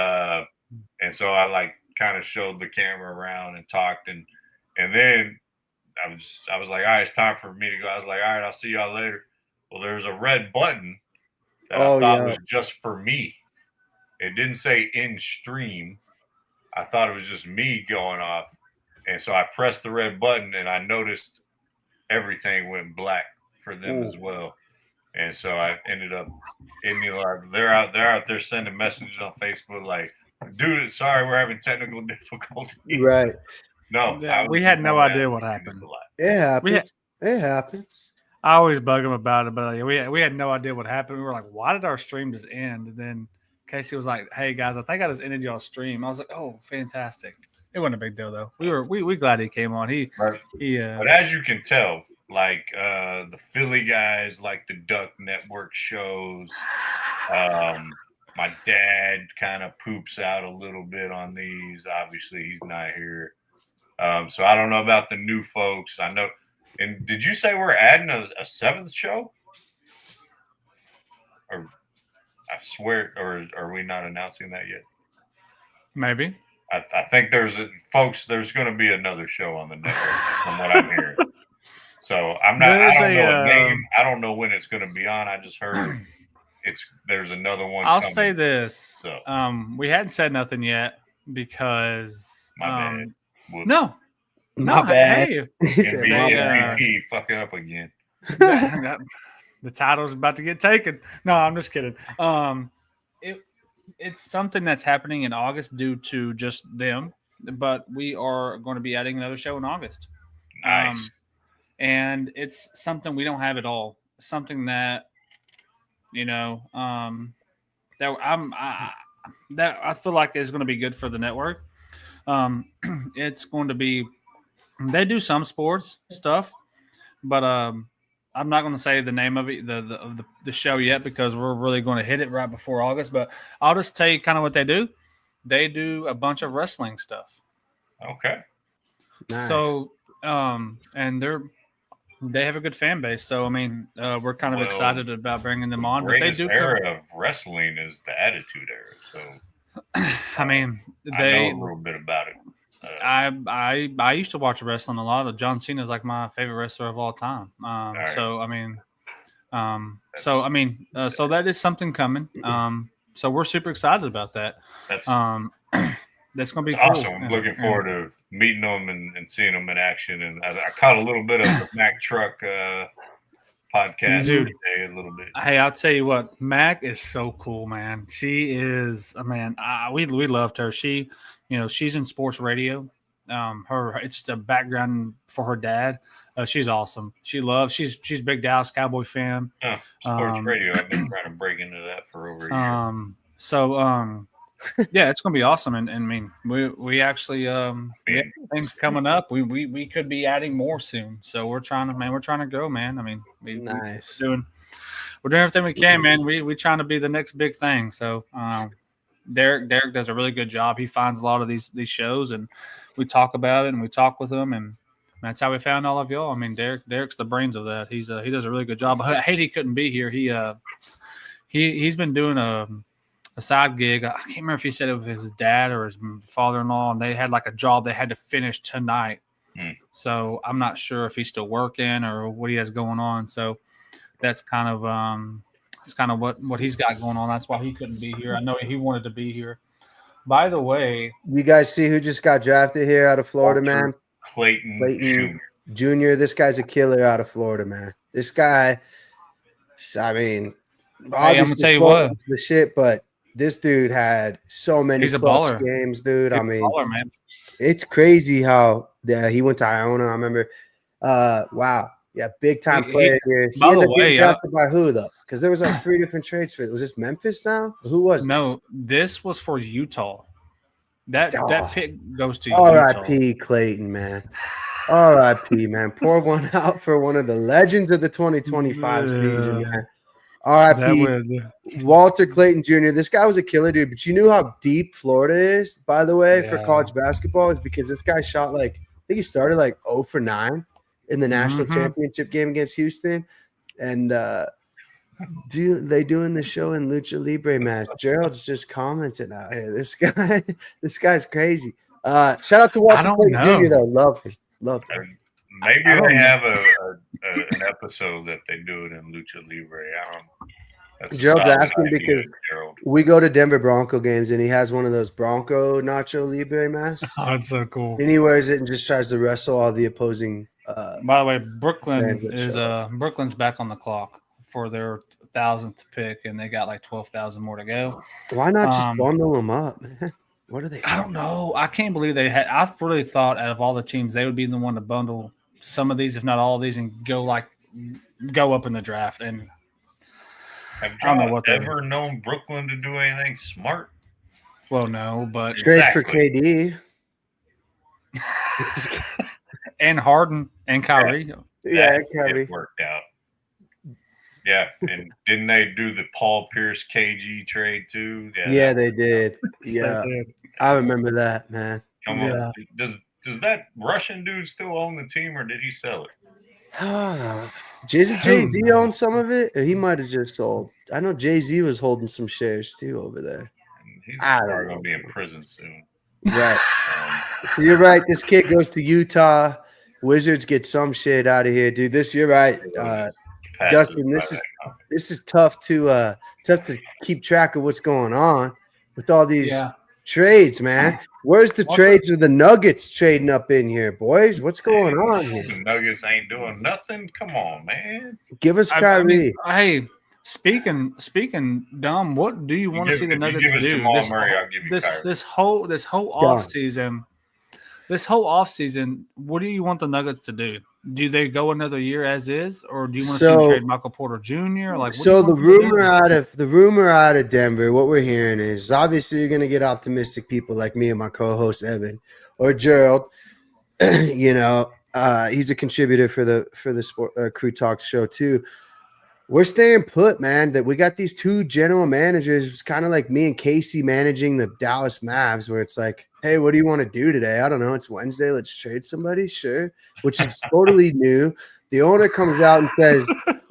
so I like kind of showed the camera around and talked and then I was like, all right, it's time for me to go. I was like, all right, I'll see y'all later. Well, there's a red button that I thought was just for me. It didn't say in stream. I thought it was just me going off. And so I pressed the red button and I noticed everything went black for them as well. And so I ended up they're out there sending messages on Facebook like, dude, sorry, we're having technical difficulties. Right. No. We had no idea what happened. It happens. It happens. I always bug them about it, but we had no idea what happened. We were like, why did our stream just end? And then Casey was like, hey guys, I think I just ended y'all's stream. I was like, oh, fantastic. It wasn't a big deal though. We glad he came on. But as you can tell, like the Philly guys like the Duck Network shows. My dad kind of poops out a little bit on these. Obviously, he's not here. So I don't know about the new folks. I know. And did you say we're adding a seventh show? Or I swear, or are we not announcing that yet? Maybe. I think there's going to be another show on the network from what I'm hearing. So I don't know a name. I don't know when it's going to be on. I just heard there's another one. I'll coming. say this. So. We hadn't said nothing yet because my bad. No. My bad. Hey, MVP fucking up again. The title's about to get taken. No, I'm just kidding. It's something that's happening in August due to just them, but we are going to be adding another show in August. Nice. And it's something we don't have at all. Something that, that I feel like is going to be good for the network. It's going to be, they do some sports stuff, but I'm not going to say the name of it, the show yet, because we're really going to hit it right before August. But I'll just tell you kind of what they do. They do a bunch of wrestling stuff. Okay. Nice. So, and they have a good fan base. So, I mean, we're kind of excited about bringing them on. But they do era of wrestling is the Attitude Era. So, I mean, I know a little bit about it. I used to watch wrestling a lot. John Cena is like my favorite wrestler of all time. Right. So that is something coming. So we're super excited about that. That's going to be awesome. cool. I'm looking forward to meeting them and seeing them in action. And I caught a little bit of the Mac Truck podcast today, a little bit. Hey, I'll tell you what, Mac is so cool, man. She is, man. We loved her. She. She's in sports radio. It's the background for her dad. She's awesome. She's a big Dallas Cowboy fan. Sports radio. I've been trying to break into that for over a year. Yeah, it's gonna be awesome. And I mean, we actually we have things coming up. We could be adding more soon. So we're trying to grow, man. I mean, nice. We're doing everything we can, man. We trying to be the next big thing. So Derek does a really good job. He finds a lot of these shows, and we talk about it, and we talk with them, and that's how we found all of y'all. I mean, Derek's the brains of that. He does a really good job. I hate he couldn't be here. He's been doing a side gig. I can't remember if he said it was his dad or his father-in-law, and they had like a job they had to finish tonight. So I'm not sure if he's still working or what he has going on. So that's kind of what he's got going on. That's why he couldn't be here. I know he wanted to be here. By the way, you guys see who just got drafted here out of Florida, man? Clayton Jr. This guy's a killer out of Florida, man. This guy, I mean, I'm gonna tell you what, the shit, but this dude had so many he's a baller games, dude. He's I mean, baller, man. It's crazy how he went to Iona. I remember. Wow. Yeah, big time player here. He ended up getting drafted by who though? Because there was like 3 different trades for it. Was this Memphis now? Who was this? No, this was for Utah. That pick goes to R.I.P. Clayton, man. R.I.P. man. Pour one out for one of the legends of the 2025 season, man. R.I.P. Walter Clayton Jr. This guy was a killer, dude. But you knew how deep Florida is, by the way, for college basketball, is because this guy shot I think he started 0 for 9 in the national championship game against Houston. And they doing the show in Lucha Libre match. Gerald's just commenting out here. This guy's crazy. Shout out to Walter Clayton Jr. though. Love him. Maybe they have an episode that they do it in Lucha Libre. I don't know. Gerald's asking because we go to Denver Bronco games and he has one of those Bronco Nacho Libre masks. Oh, it's so cool. And he wears it and just tries to wrestle all the opposing. By the way, Brooklyn's back on the clock for their 1,000th pick, and they got 12,000 more to go. Why not just bundle them up, man? What are they? I don't know. I can't believe they had. I really thought out of all the teams, they would be the one to bundle some of these, if not all of these, and go up in the draft. And have you ever known Brooklyn to do anything smart? Well, no, but trade for KD and Harden and Kyrie. Yeah, Kyrie worked out. Yeah, and didn't they do the Paul Pierce KG trade too? Yeah, they did. Yes, Yeah, they did. I remember that, man. Come Yeah. on. Does that Russian dude still own the team, or did he sell it? Isn't Jay-Z knows? own some of it? Or he might have just sold. I know Jay-Z was holding some shares too over there. And he's I don't probably know. gonna be in prison soon. Right. Um, So you're right. This kid goes to Utah. Wizards get some shit out of here, dude. You're right. passes Dustin, by this is that company. this is tough to keep track of what's going on with all these Yeah. trades, man. Where's the trades with the Nuggets trading up in here, boys? What's going on The here? Nuggets ain't doing nothing. Come on, man. Give us I Kyrie. mean, hey, speaking dumb, what do you want to give- see the if you Nuggets give us do Jamal this Murray, I'll give you Kyrie. this whole Done. offseason? This whole offseason, what do you want the Nuggets to do? Do they go another year as is, or do you want to see them So- trade Michael Porter Jr.? Like, what do So you the want them to do? rumor out of Denver, what we're hearing is obviously you're gonna get optimistic people like me and my co-host Evan or Gerald. He's a contributor for the Sport Crew Talk show too. We're staying put, man. That we got these two general managers. It's kind of like me and Casey managing the Dallas Mavs, where it's like, hey, what do you want to do today? I don't know. It's Wednesday. Let's trade somebody, sure. Which is totally new. The owner comes out and says,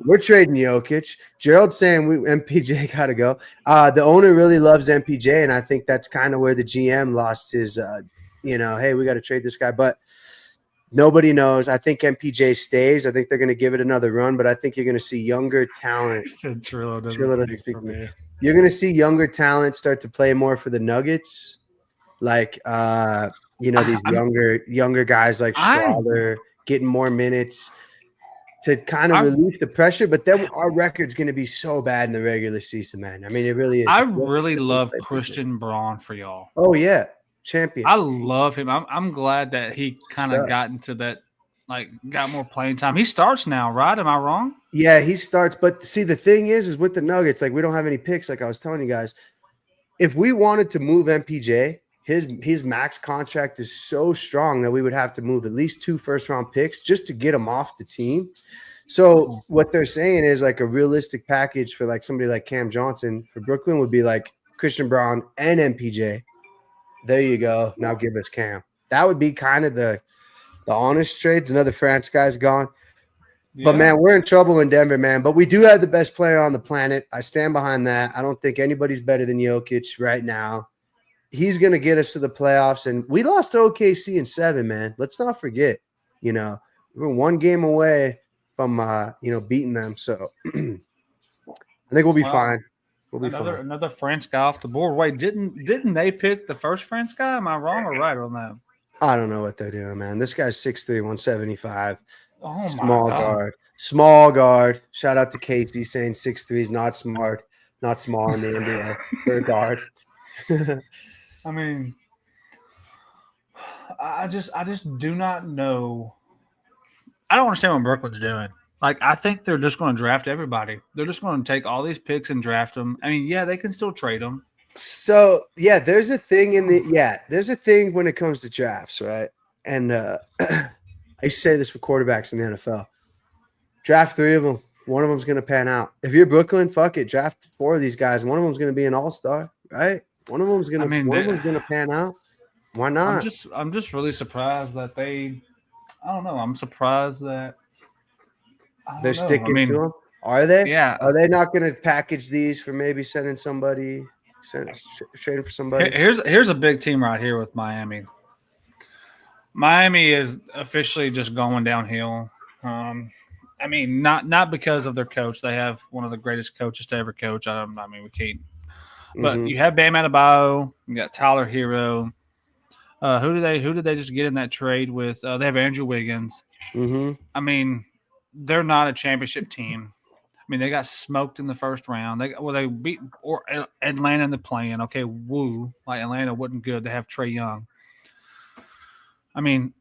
we're trading Jokic. Gerald's saying MPJ got to go. The owner really loves MPJ, and I think that's kind of where the GM lost his, hey, we got to trade this guy. But nobody knows. I think MPJ stays. I think they're going to give it another run, but I think you're going to see younger talent. He said Trillo doesn't Trillo doesn't speak speak for for me. me. You're going to see younger talent start to play more for the Nuggets. Like, these younger guys like Schroeder getting more minutes to kind of relieve the pressure. But then our record's going to be so bad in the regular season, man. I mean, it really is. I really love Christian Braun for y'all. Oh, yeah. Champion. I love him. I'm glad that he kind of Stuff. got into that, like, got more playing time. He starts now, right? Am I wrong? Yeah, he starts. But see, the thing is with the Nuggets, like, we don't have any picks, like I was telling you guys. If we wanted to move MPJ, his max contract is so strong that we would have to move at least 2 first-round picks just to get him off the team. So what they're saying is like a realistic package for like somebody like Cam Johnson for Brooklyn would be like Christian Braun and MPJ. There you go. Now give us Cam. That would be kind of the honest trades. Another French guy's gone. But, man, we're in trouble in Denver, man. But we do have the best player on the planet. I stand behind that. I don't think anybody's better than Jokic right now. He's going to get us to the playoffs. And we lost to OKC in 7, man. Let's not forget. We're 1 game away from, beating them. So I think we'll be fine. We'll be fine. Another French guy off the board. Wait, didn't they pick the first French guy? Am I wrong or right on that? I don't know what they're doing, man. This guy's 6'3", 175. Oh my Small God. guard. Small guard. Shout out to Casey saying 6'3" is not smart, not small in the NBA for a guard. I mean, I just do not know. I don't understand what Brooklyn's doing. Like, I think they're just going to draft everybody. They're just going to take all these picks and draft them. I mean, yeah, they can still trade them. So yeah, there's a thing when it comes to drafts, right? And I used to say this for quarterbacks in the NFL. Draft 3 of them. One of them's going to pan out. If you're Brooklyn, fuck it. Draft 4 of these guys. One of them's going to be an all-star, right? One of them's going to pan out. Why not? I'm just really surprised that I don't know. I'm surprised that they're sticking to them. Are they? Yeah. Are they not going to package these for maybe sending somebody, trading for somebody? Here's a big team right here with Miami. Miami is officially just going downhill. I mean, not because of their coach. They have one of the greatest coaches to ever coach. I mean, we can't. But you have Bam Adebayo. You got Tyler Hero. Who did they just get in that trade with? They have Andrew Wiggins. I mean, they're not a championship team. I mean, they got smoked in the first round. They beat Atlanta in the play-in. Okay, woo. Like, Atlanta wasn't good. They have Trae Young. I mean,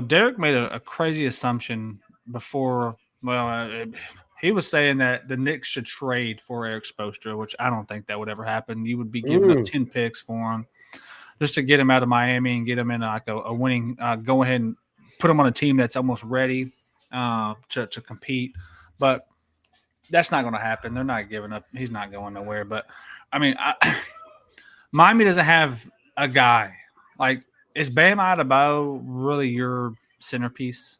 Derek made a crazy assumption before. Well, he was saying that the Knicks should trade for Eric Spoelstra, which I don't think that would ever happen. You would be giving up 10 picks for him just to get him out of Miami and get him in like a winning. Go ahead and put him on a team that's almost ready. to compete. But that's not going to happen. They're not giving up. He's not going nowhere. But, I mean, Miami doesn't have a guy. Like, is Bam Adebayo really your centerpiece?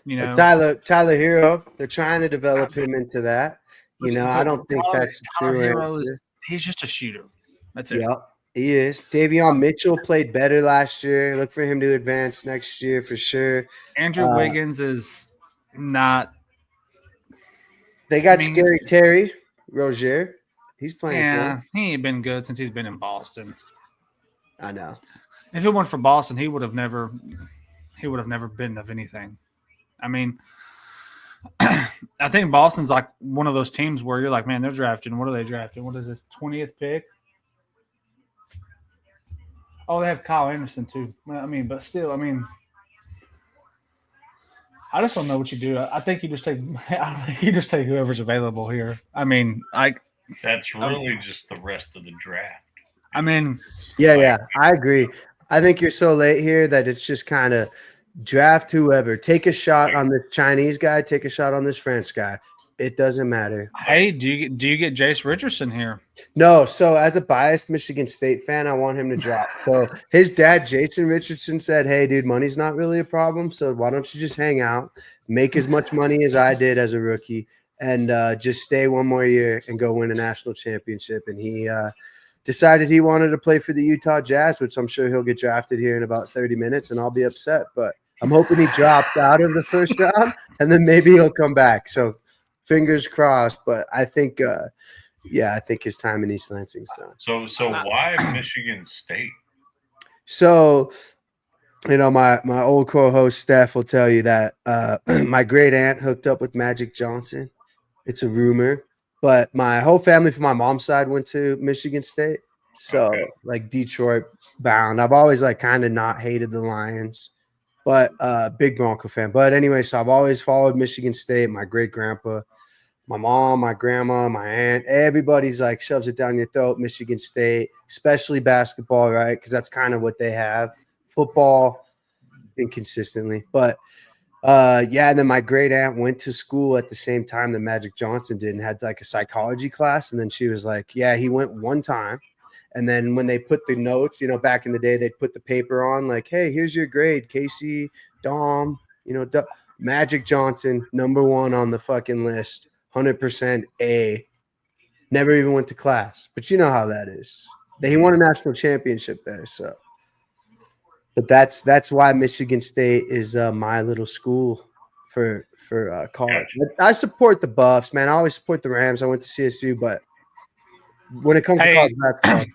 You know, Tyler Hero, they're trying to develop him into that. You know, I don't think that's Tyler true. Hero he's just a shooter. That's it. Yep, he is. Davion Mitchell played better last year. Look for him to advance next year for sure. Andrew Wiggins is not. They got Scary Terry Rozier. He's playing. Yeah, he ain't been good since he's been in Boston. I know. If it weren't for Boston, he would have never been of anything. I mean, I think Boston's like one of those teams where you're like, man, they're drafting. What are they drafting? What is this, 20th pick? Oh, they have Kyle Anderson too. I mean, but still, I mean, I just don't know what you do. I think you just take whoever's available here. I mean, that's really just the rest of the draft. I mean, yeah, I agree. I think you're so late here that it's just kind of draft whoever. Take a shot on this Chinese guy. Take a shot on this French guy. It doesn't matter. Hey, do you get Jace Richardson here? No. So as a biased Michigan State fan, I want him to drop. So his dad, Jason Richardson, said, "Hey, dude, money's not really a problem. So why don't you just hang out, make as much money as I did as a rookie, and just stay one more year and go win a national championship?" And he decided he wanted to play for the Utah Jazz, which I'm sure he'll get drafted here in about 30 minutes, and I'll be upset. But I'm hoping he dropped out of the first round, and then maybe he'll come back. So fingers crossed. But I think, I think his time in East Lansing's done. So why Michigan State? So, you know, my old co-host Steph will tell you that my great aunt hooked up with Magic Johnson. It's a rumor. But my whole family from my mom's side went to Michigan State. So, like, Detroit bound. I've always, like, kind of not hated the Lions, but big Bronco fan. But anyway, so I've always followed Michigan State. My great-grandpa, my mom, my grandma, my aunt, everybody's, like, shoves it down your throat, Michigan State, especially basketball, right? Because that's kind of what they have. Football, inconsistently. But and then my great aunt went to school at the same time that Magic Johnson did and had like a psychology class. And then she was like, yeah, he went one time. And then when they put the notes, you know, back in the day, they'd put the paper on like, hey, here's your grade, Casey, Dom, you know, Magic Johnson, #1 on the fucking list, 100% A. Never even went to class. But you know how that is. He won a national championship there, so. But that's why Michigan State is my little school for college. I support the Buffs, man. I always support the Rams. I went to CSU, but when it comes to college basketball,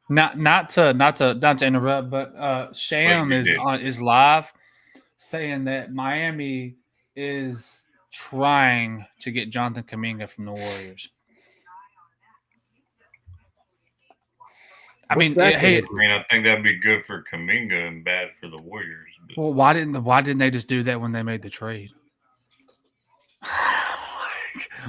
not to interrupt, but Sham is live saying that Miami is trying to get Jonathan Kuminga from the Warriors. I mean, I think that'd be good for Kuminga and bad for the Warriors. But. Well, why didn't they just do that when they made the trade?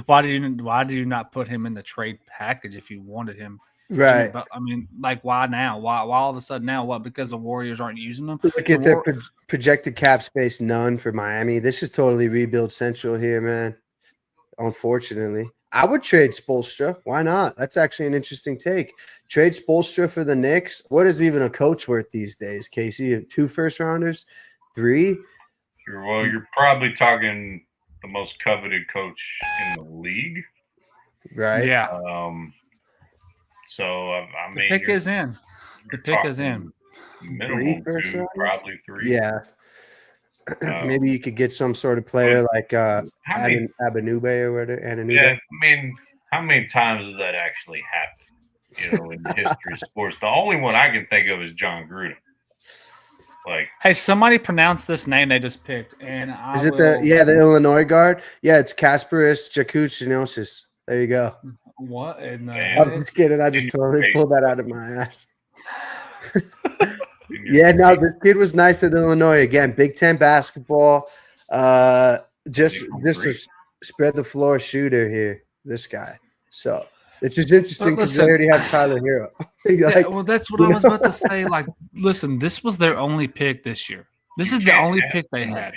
Why did you not put him in the trade package if you wanted him? Right. I mean, like, why now? Why all of a sudden now? What? Because the Warriors aren't using them? Look at their projected cap space, none for Miami. This is totally rebuild central here, man. Unfortunately. I would trade Spoelstra. Why not? That's actually an interesting take. Trade Spoelstra for the Knicks. What is even a coach worth these days, Casey? 2 first-rounders? 3? You're probably talking the most coveted coach in the league. Right. Yeah. So, I mean. The pick is in. The pick is in. Minimum 2, probably 3. Yeah. Maybe you could get some sort of player like Abanube or whatever. Yeah, I mean, how many times has that actually happened? You know, in the history of sports, the only one I can think of is John Gruden. Like, hey, somebody pronounce this name they just picked, and the Illinois guard? Yeah, it's Kasparis Jakutinosis. There you go. What? I'm just kidding. I just totally pulled that out of my ass. Yeah, no, this kid was nice at Illinois. Again, Big Ten basketball. Just spread the floor shooter here, this guy. So it's just interesting because they already have Tyler Hero. Well, that's what I was about to say. Like, listen, this was their only pick this year. This is the only pick they had.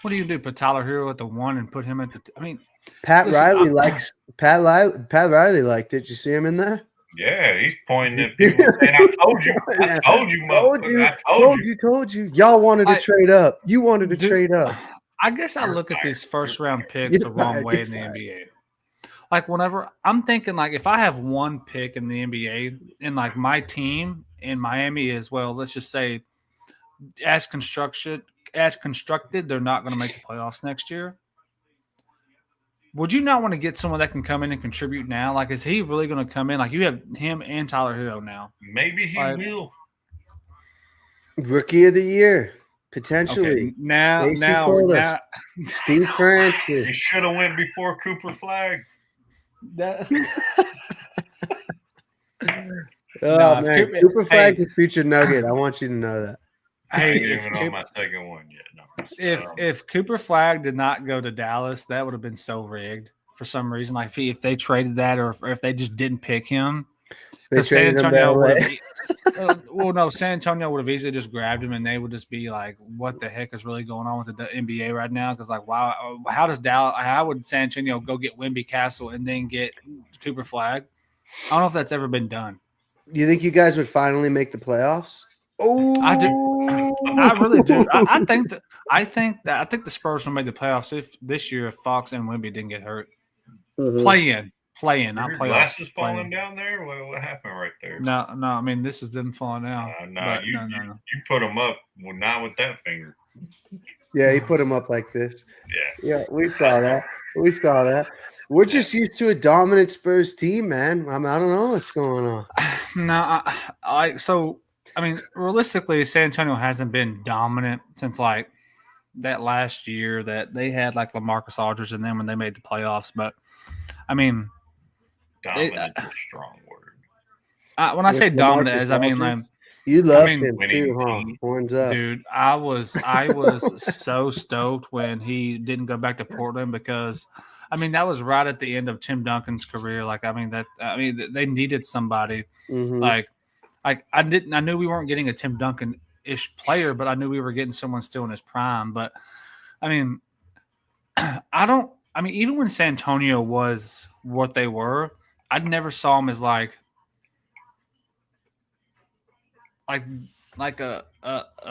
What do you do? Put Tyler Hero at the 1 and put him at the. I mean, Pat listen, Riley likes Pat Riley liked it. Did you see him in there? Yeah, he's pointing at people saying, "I told you, motherfucker, I Told you. Y'all wanted to I- trade up. You wanted to Dude, trade up. I guess I look at these first round picks the wrong way in the NBA. Like whenever I'm thinking, like if I have one pick in the NBA and like my team in Miami is well, let's just say as constructed, they're not going to make the playoffs next year. Would you not want to get someone that can come in and contribute now? Like, is he really going to come in? Like, you have him and Tyler Hero now. Maybe he will. Rookie of the year, potentially. Okay, now, Steve He Francis. should have went before Cooper Flag. Oh, if man. Cooper Flag is future Nugget. I want you to know that. I Hey, ain't if even on my second one yet. No. if Cooper Flag did not go to Dallas, that would have been so rigged for some reason. Like if they traded that, or if they just didn't pick him, They San traded him Antonio that way. well, no, San Antonio would have easily just grabbed him, and they would just be like, "What the heck is really going on with the NBA right now?" Because like, wow, how does Dallas? How would San Antonio go get Wemby Castle and then get Cooper Flag? I don't know if that's ever been done. You think you guys would finally make the playoffs? Oh, I do. I really do. I think the Spurs will make the playoffs this year if Fox and Wemby didn't get hurt. Mhm. Play in. Not Your playoffs. glasses Play in. falling down there? What happened right there? No. I mean, this is them falling down. No, you put them up. Well, not with that finger. Yeah, he put him up like this. Yeah. Yeah, we saw that. We're just used to a dominant Spurs team, man. I don't know what's going on. No, I mean, realistically, San Antonio hasn't been dominant since like that last year that they had like LaMarcus Aldridge and then when they made the playoffs. But I mean, Dominant is a strong word. when I say With dominant, LaMarcus as I mean Aldridge? like, You loved mean, him too, huh? Horns up. dude, I was so stoked when he didn't go back to Portland because. I mean, that was right at the end of Tim Duncan's career. Like, I mean, they needed somebody. Mhm. Like I knew we weren't getting a Tim Duncan-ish player, but I knew we were getting someone still in his prime. But I mean, even when San Antonio was what they were, I never saw them as like a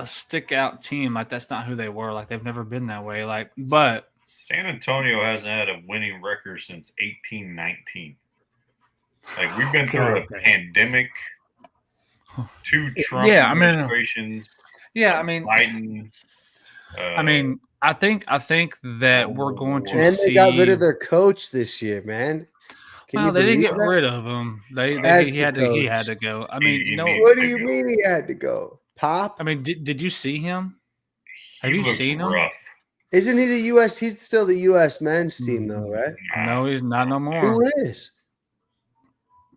stick out team. Like that's not who they were. Like they've never been that way. Like, but San Antonio hasn't had a winning record since 1819. Like we've been through a pandemic, 2 Trump administrations. Yeah, I mean, Biden. I think that we're going to And see. they got rid of their coach this year, man. Well, they didn't get rid of him. He had to go. I mean, no. What do you mean he had to go? Pop? I mean, did you see him? Have you seen him? Rough. Isn't he the U.S.? He's still the U.S. men's team, though, right? No, he's not no more. Who is?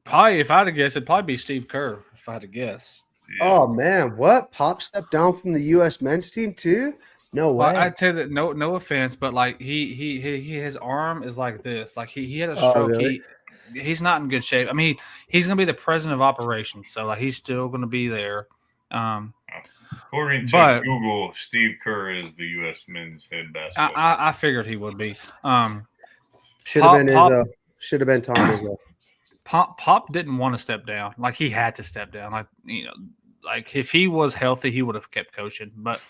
Probably, if I had to guess, it'd probably be Steve Kerr. If I had to guess. Yeah. Oh man, what? Pop stepped down from the U.S. men's team too? No way. Well, I'd say that no offense, but like he his arm is like this. Like he had a stroke. Really? He's not in good shape. I mean, he's gonna be the president of operations, so like he's still gonna be there. According to Google, Steve Kerr is the U.S. men's head basketball. I figured he would be. Should have been Izzo. Should have been Tom Izzo. Pop didn't want to step down. Like he had to step down. Like like if he was healthy, he would have kept coaching. But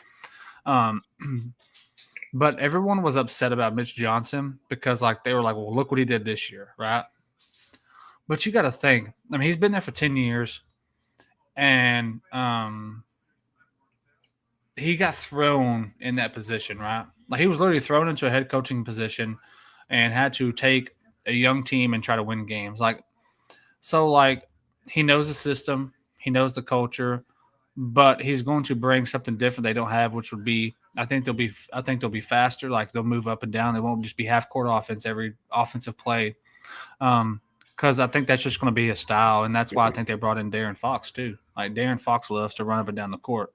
but everyone was upset about Mitch Johnson because like they were like, well, look what he did this year, right? But you got to think. I mean, he's been there for 10 years, and he got thrown in that position, right? Like he was literally thrown into a head coaching position and had to take a young team and try to win games. Like, so like he knows the system, he knows the culture, but he's going to bring something different they don't have, which would be, I think they'll be faster. Like they'll move up and down. They won't just be half court offense every offensive play. Because I think that's just going to be a style, and that's why I think they brought in Darren Fox too. Like Darren Fox loves to run up and down the court.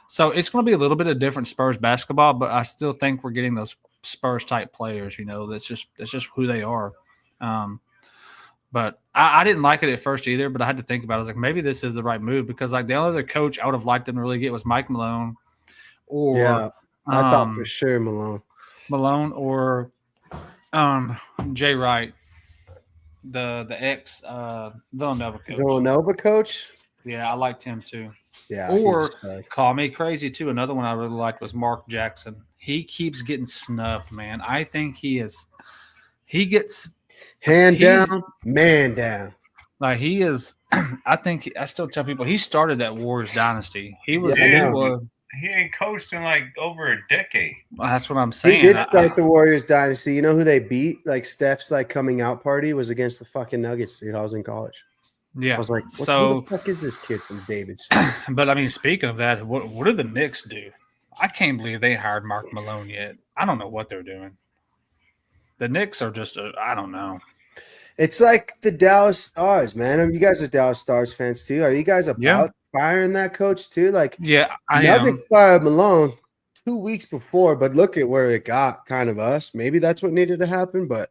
So it's going to be a little bit of different Spurs basketball, but I still think we're getting those Spurs type players. You know, that's just who they are. But I didn't like it at first either, but I had to think about it. I was like, maybe this is the right move because like the only other coach I would have liked them to really get was Mike Malone or I thought for Um, sure Malone. Malone or Jay Wright, the ex Villanova coach. Villanova coach. Yeah, I liked him too. Yeah, he's Or just like call me crazy too. Another one I really liked was Mark Jackson. He keeps getting snubbed, man. I think he gets hand he's- down, man down. like he is. I think I still tell people he started that Warriors dynasty. He was. Yeah, I he know. was. He ain't coached in like over a decade. That's what I'm He saying. did start the Warriors dynasty. You know who they beat? Like Steph's like coming out party was against the fucking Nuggets, dude. I was in college. Yeah. I was like, who So, the fuck is this kid from Davidson? but I mean, speaking of that, what did the Knicks do? I can't believe they hired Mark Malone yet. I don't know what they're doing. The Knicks are just, I don't know. It's like the Dallas Stars, man. I mean, you guys are Dallas Stars fans too. Are you guys about Yeah. firing that coach too? Like, Yeah, I Nuggets am. fired Malone 2 weeks before, but look at where it got kind of us. Maybe that's what needed to happen, but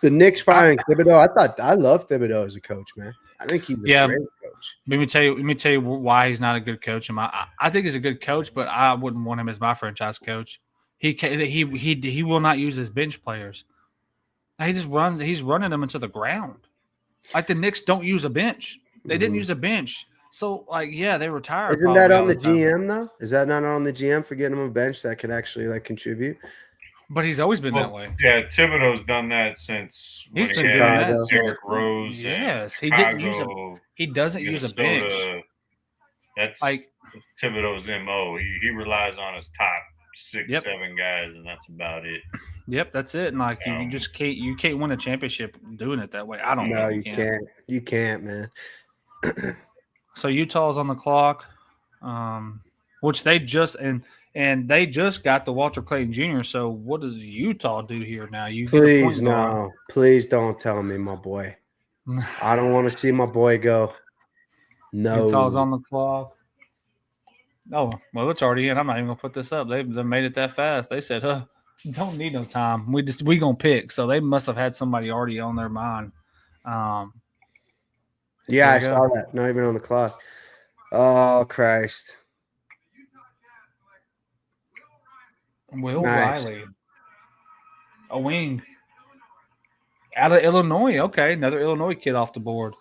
the Knicks firing Thibodeau, I love Thibodeau as a coach, man. I think he's a Yeah. great coach. Let me tell you why he's not a good coach. I think he's a good coach, but I wouldn't want him as my franchise coach. He will not use his bench players. He just runs. He's running them into the ground. Like the Knicks don't use a bench. They didn't Mhm. use a bench. So like, yeah, they retired. Isn't that probably on all the time. GM though? Is that not on the GM for getting him a bench that could actually like contribute? But he's always been that Well, way. yeah, Thibodeau's done that since when He's he been had doing that. Derrick Rose. Yes, and he didn't use a. Chicago, He doesn't use a bench. Minnesota. That's Like, Thibodeau's MO. He relies on his top 6, Yep. 7 guys, and that's about it. yep, that's it. And like, you just can't win a championship doing it that way. I don't No, think you can. can't. You can't, man. So Utah's on the clock, which they just and they just got the Walter Clayton Jr. So what does Utah do here now? You get a Please, point guard. no. Please don't tell me my boy. I don't want to see my boy go. No. Utah's on the clock. Oh well, it's already in. I'm not even gonna put this up. They made it that fast. They said, don't need no time. We gonna pick." So they must have had somebody already on their mind. Yeah, I There you saw that. Not even on the clock. Oh, Christ. Will Nice. Riley, a wing out of Illinois. Okay, another Illinois kid off the board.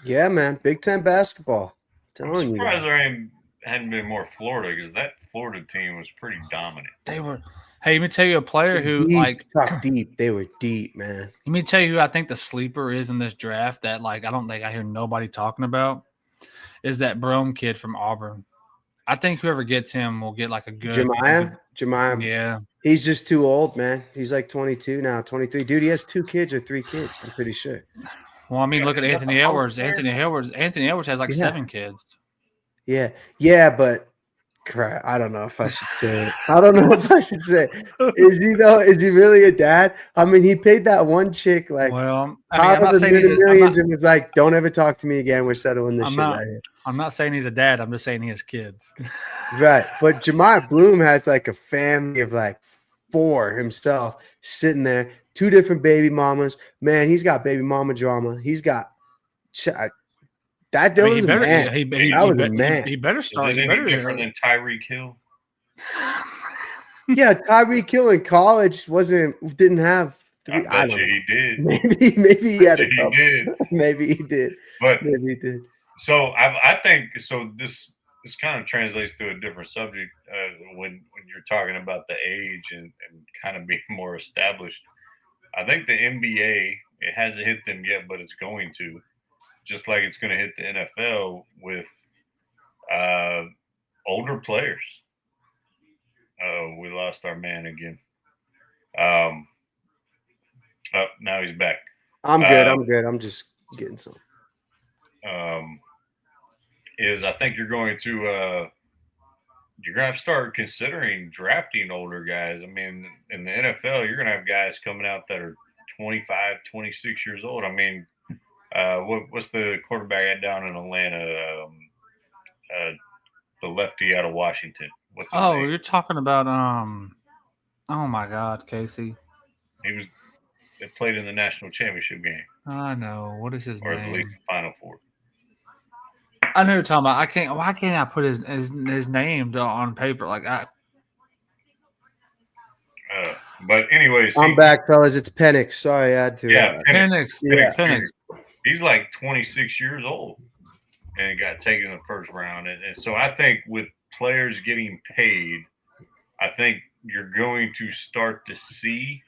Yeah, man. Big Ten basketball. I'm Telling you. surprised that. there hadn't been more Florida because that Florida team was pretty dominant. They were. Hey, let me tell you a player who Deep, like. talk deep. They were deep, man. Let me tell you who I think the sleeper is in this draft that like I don't think I hear nobody talking about is that Brome kid from Auburn. I think whoever gets him will get like a good Jemiah? Yeah. He's just too old, man. He's like 22 now, 23. Dude, he has 2 kids or 3 kids. I'm pretty sure. Well, I mean, Yeah, look at he's Anthony a Edwards. player. Anthony Edwards has like Yeah. 7 kids. Yeah. Yeah, but crap, I don't know if I should say it. I don't know if I should say it. Is he though? Is he really a dad? I mean, he paid that one chick like Well, I mean, I'm not $500 saying he's millions and was like, don't ever talk to me again. We're settling this I'm shit not- right here. I'm not saying he's a dad. I'm just saying he has kids. Right. But Jemiah Bloom has like a family of like 4 himself sitting there, 2 different baby mamas. Man, he's got baby mama drama. He's got that dude I mean, was a man. That was a man. He better Is start. it He any better. different than Tyreek Hill? Yeah, Tyreek Hill in college didn't have I 3. I bet don't you know. he did. Maybe he had a He couple. did. Maybe he did. But Maybe he did. so I think so. This kind of translates to a different subject when you're talking about the age and kind of being more established. I think the NBA, it hasn't hit them yet, but it's going to, just like it's going to hit the NFL with older players. We lost our man again. Oh, now he's back. I'm good. I'm good. I'm just getting some. Is I think you're going to have to start considering drafting older guys. I mean, in the NFL, you're going to have guys coming out that are 25, 26 years old. I mean, what's the quarterback down in Atlanta? The lefty out of Washington. What's his Oh, name? you're talking about Oh my God, Casey. They played in the national championship game, I know. What is his or at name? least the Final Four. I know you're talking about. Why can't I put his name on paper? Like But anyways, I'm back, fellas. It's Penix. Sorry, I had to. Yeah, Penix. Yeah. Penix. He's like 26 years old and got taken in the first round. And so I think with players getting paid, I think you're going to start to see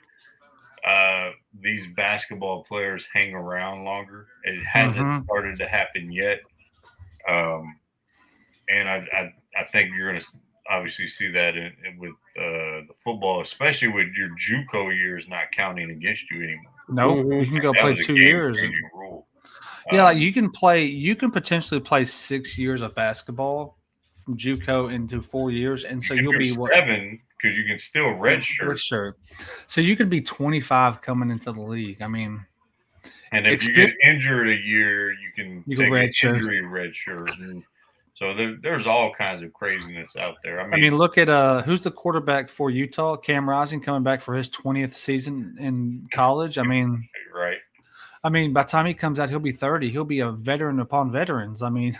these basketball players hang around longer. It hasn't started to happen yet. And I think you're going to obviously see that with the football, especially with your JUCO years not counting against you anymore. No, you can go That play was a 2 years. game-changing rule. Yeah, like you can potentially play 6 years of basketball from JUCO into 4 years, and so you'll be what 7 because you can still redshirt. So you could be 25 coming into the league. I mean, And if you get injured a year, you can take an injury redshirt. And so there's all kinds of craziness out there. I mean, look at who's the quarterback for Utah? Cam Rising coming back for his 20th season in college. I mean, right. I mean, by the time he comes out, he'll be 30. He'll be a veteran upon veterans. I mean,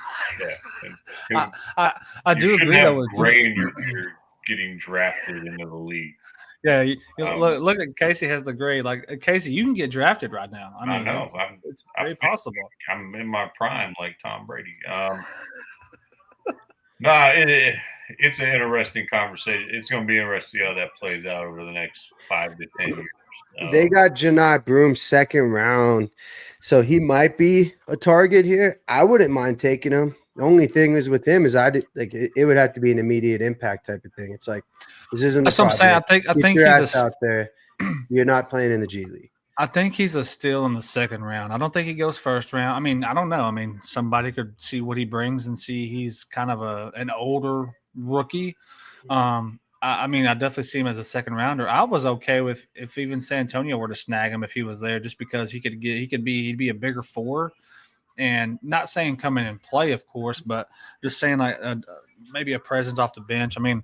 yeah. I do agree though with gray in your beard getting drafted into the league. Yeah, look at Casey has the grade. Like Casey, you can get drafted right now. I mean, know. It's very possible. I'm in my prime, like Tom Brady. No, it's an interesting conversation. It's going to be interesting how that plays out over the next 5 to 10 years. They got Janai Broom second round, so he might be a target here. I wouldn't mind taking him. The only thing is with him is it would have to be an immediate impact type of thing. It's like this isn't. That's what I'm saying. I think he's out there. You're not playing in the G League. I think he's a steal in the second round. I don't think he goes first round. I mean, I don't know. I mean, somebody could see what he brings and see he's kind of an older rookie. I mean, I definitely see him as a second rounder. I was okay with if even San Antonio were to snag him if he was there, just because he'd be a bigger forward. And not saying come in and play, of course, but just saying like maybe a presence off the bench. I mean,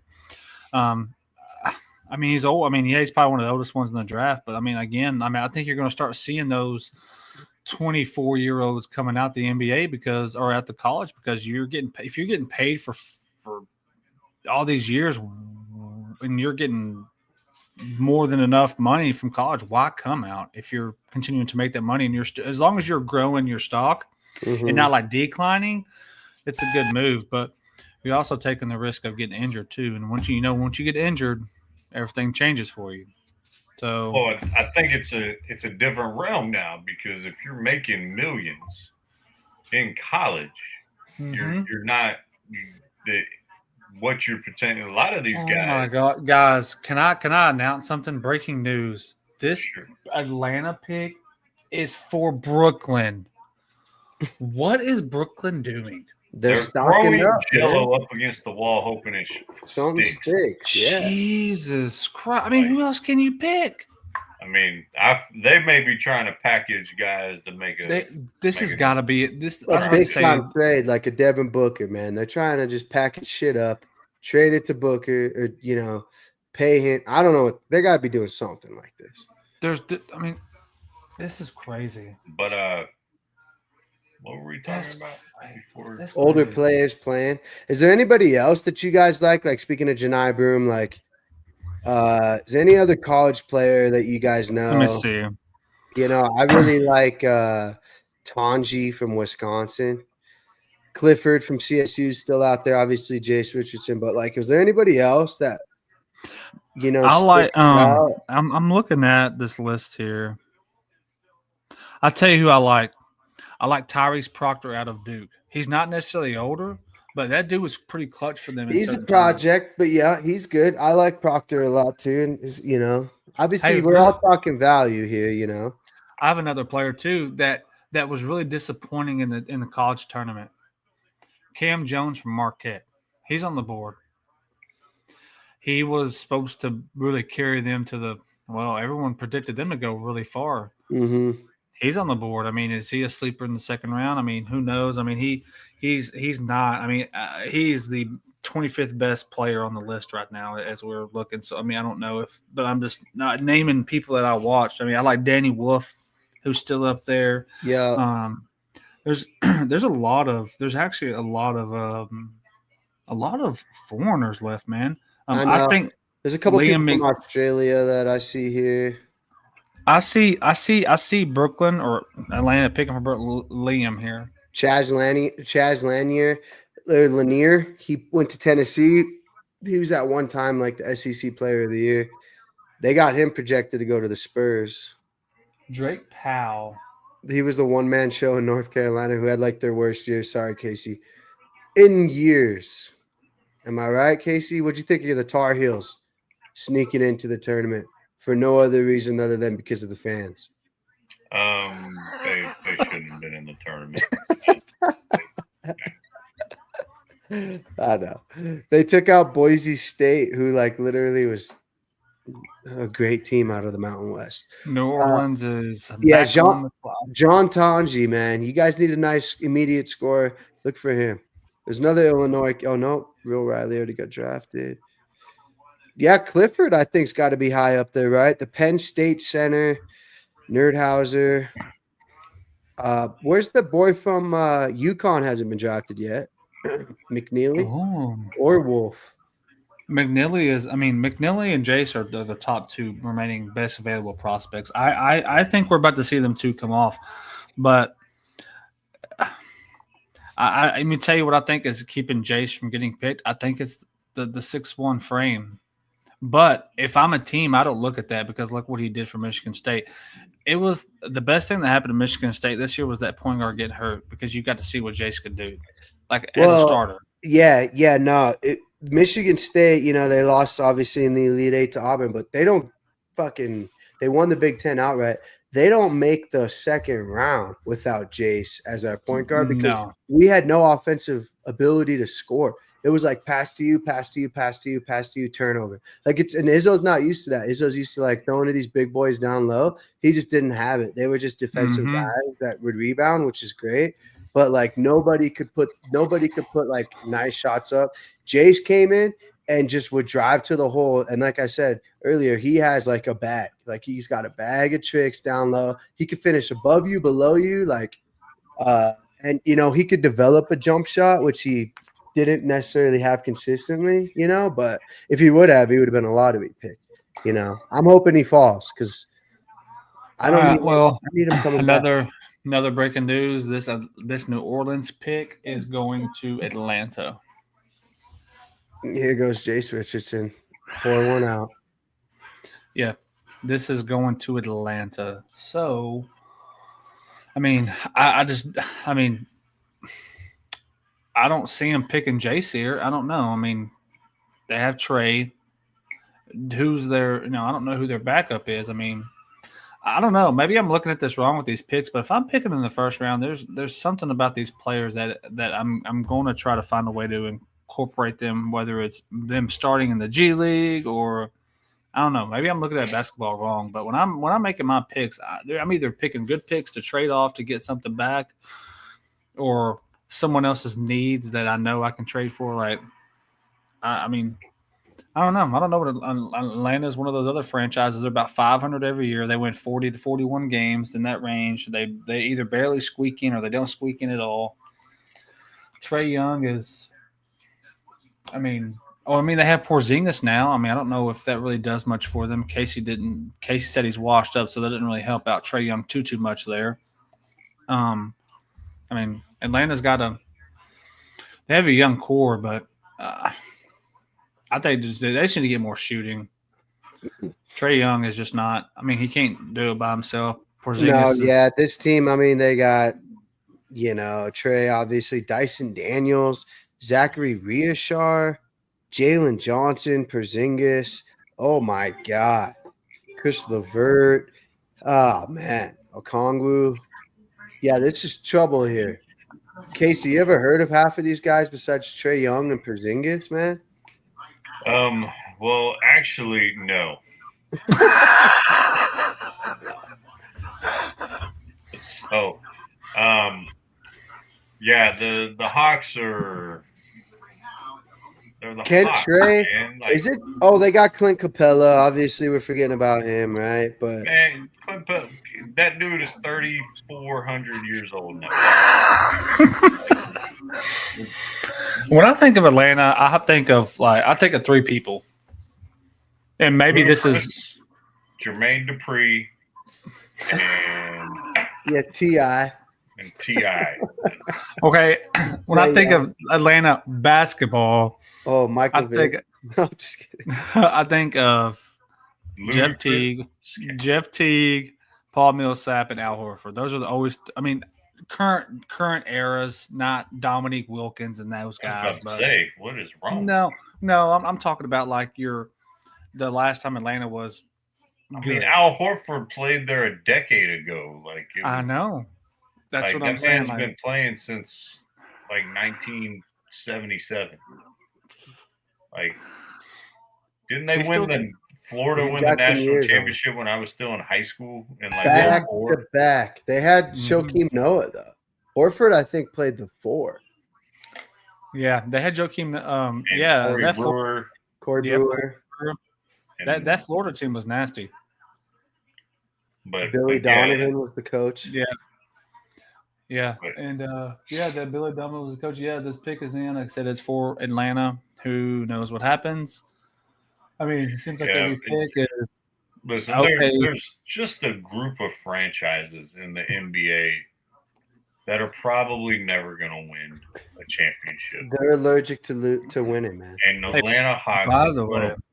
he's old. I mean, yeah, he's probably one of the oldest ones in the draft. But I mean, again, I think you're going to start seeing those 24-year-olds coming out the NBA or at the college because if you're getting paid for all these years and you're getting more than enough money from college, why come out if you're continuing to make that money and as long as you're growing your stock and not like declining, it's a good move. But you're also taking the risk of getting injured too. And once you get injured, everything changes for you. So, well, I think it's a different realm now because if you're making millions in college, you're not what you're pretending. A lot of these guys. Oh my God, guys! Can I announce something? Breaking news: this Atlanta pick is for Brooklyn. What is Brooklyn doing? They're throwing Jello up against the wall, hoping it something sticks. Yeah. Jesus Christ! I mean, who else can you pick? I mean, they may be trying to package guys to make This has got to be this. A big time trade like a Devin Booker, man. They're trying to just package shit up, trade it to Booker, or pay him. I don't know. They got to be doing something like this. This is crazy. But what were we talking about before? Older players playing. Is there anybody else that you guys like? Like speaking of Janai Broom, like. Is there any other college player that you guys know? Let me see. I really like Tanji from Wisconsin. Clifford from CSU is still out there. Obviously, Jace Richardson. But is there anybody else that I like? I'm looking at this list here. I'll tell you who I like. I like Tyrese Proctor out of Duke. He's not necessarily older, but that dude was pretty clutch for them. He's a project, but yeah, he's good. I like Proctor a lot too, and obviously we're all talking value here. I have another player too that was really disappointing in the college tournament. Cam Jones from Marquette. He's on the board. He was supposed to really carry them to everyone predicted them to go really far. Mm-hmm. He's on the board. I mean, is he a sleeper in the second round? I mean, who knows? I mean, he's not. I mean, he's the 25th best player on the list right now as we're looking. So, I mean, I don't know but I'm just not naming people that I watched. I mean, I like Danny Wolf, who's still up there. Yeah. There's actually a lot of foreigners left, man. I think There's a couple Liam people from Mc- Australia that I see here. I see Brooklyn or Atlanta picking for Liam here. Chaz Lanier, or Lanier. He went to Tennessee. He was at one time like the SEC Player of the Year. They got him projected to go to the Spurs. Drake Powell. He was the one-man show in North Carolina who had like their worst year. Sorry, Casey. In years. Am I right, Casey? What'd you think of the Tar Heels sneaking into the tournament for no other reason other than because of the fans? They shouldn't have been in the tournament. I know. They took out Boise State, who like literally was a great team out of the Mountain West. New Orleans is Yeah, back on the clock. John Tonji, man. You guys need a nice immediate score. Look for him. There's another Illinois. Oh, no. Will Riley already got drafted. Yeah, Clifford, I think, has got to be high up there, right? The Penn State center, Nerdhauser. Where's the boy from UConn hasn't been drafted yet? McNeely Oh. or Wolf? McNeely and Jace are the top two remaining best available prospects. I think we're about to see them two come off, but let me tell you what I think is keeping Jace from getting picked. I think it's the 6'1" frame. But if I'm a team, I don't look at that because look what he did for Michigan State. It was the best thing that happened to Michigan State this year was that point guard getting hurt because you got to see what Jace could do, like as a starter. Yeah, no. Michigan State, they lost obviously in the Elite Eight to Auburn, but they don't they won the Big Ten outright. They don't make the second round without Jace as our point guard because we had no offensive ability to score. It was like pass to you, pass to you, pass to you, pass to you, turnover. And Izzo's not used to that. Izzo's used to like throwing to these big boys down low. He just didn't have it. They were just defensive guys that would rebound, which is great. But like nobody could put like nice shots up. Jace came in and just would drive to the hole. And like I said earlier, he has like a bag. Like he's got a bag of tricks down low. He could finish above you, below you, and he could develop a jump shot, which he didn't necessarily have consistently, but if he would have been a lottery pick. I'm hoping he falls because I need him coming back. Another breaking news: this New Orleans pick is going to Atlanta. Here goes Jace Richardson, 4-1 out. Yeah, this is going to Atlanta. So, I don't see him picking Jace here. I don't know. They have Trey. Who's their? I don't know who their backup is. I don't know. Maybe I'm looking at this wrong with these picks, but if I'm picking in the first round, there's something about these players that I'm going to try to find a way to incorporate them, whether it's them starting in the G League or I don't know. Maybe I'm looking at basketball wrong. But when I'm making my picks, I'm either picking good picks to trade off to get something back, or someone else's needs that I know I can trade for. Like, I don't know. I don't know what Atlanta is one of those other franchises. They're about 500 every year. They win 40 to 41 games in that range. They either barely squeak in or they don't squeak in at all. Trae Young is, they have Porzingis now. I don't know if that really does much for them. Casey said he's washed up, so that didn't really help out Trae Young too much there. Atlanta's they have a young core, but I think they just need to get more shooting. Trae Young is just not. He can't do it by himself. This team. They got Trae, obviously Dyson Daniels, Zachary Riashar, Jalen Johnson, Porzingis. Oh my God, Chris LeVert. Oh man, Okongwu. Yeah, this is trouble here. Casey, you ever heard of half of these guys besides Trae Young and Porzingis, man? Well, actually, no. The Hawks are. They're the Kent Hawks, Trey, man. is it? Oh, they got Clint Capella. Obviously, we're forgetting about him, right? But man, that dude is 3,400 years old now. When I think of Atlanta, I think of three people. And maybe this is Jermaine Dupri and Yeah, Ti. Ti. okay. When I Yeah, think yeah. of Atlanta basketball, Oh, I Michael think Vick. No, I'm just kidding. I think of Jeff Ludacris. Teague, Paul Millsap, and Al Horford. Those are the always. I mean, current eras, not Dominique Wilkins and those I guys. was about But to say, what is wrong? no, I'm talking about like the last time Atlanta was I good. mean, Al Horford played there a decade ago. Like, I know. That's like, what that I'm saying. man's Like, been playing since like 1977. Like, didn't they He's win still- the Florida He's win the got some national years on him. championship when I was still in high school? And like Back 04? to back. They had Mhm. Shokeem Noah, though. Horford, I think, played the 4. yeah, they had Joakim. And Yeah, Corey that Brewer. Corey Yep. Brewer. And, that Florida team was nasty. but Billy but yeah, Donovan was the coach. Yeah, But- and that Billy Donovan was the coach. Yeah, this pick is in. Like I said, it's for Atlanta. Who knows what happens? I mean, it seems like Yeah, every pick is Listen, Okay. there's just a group of franchises in the NBA that are probably never going to win a championship. They're allergic to winning, man. And the Atlanta Hawks By is the one way, of them.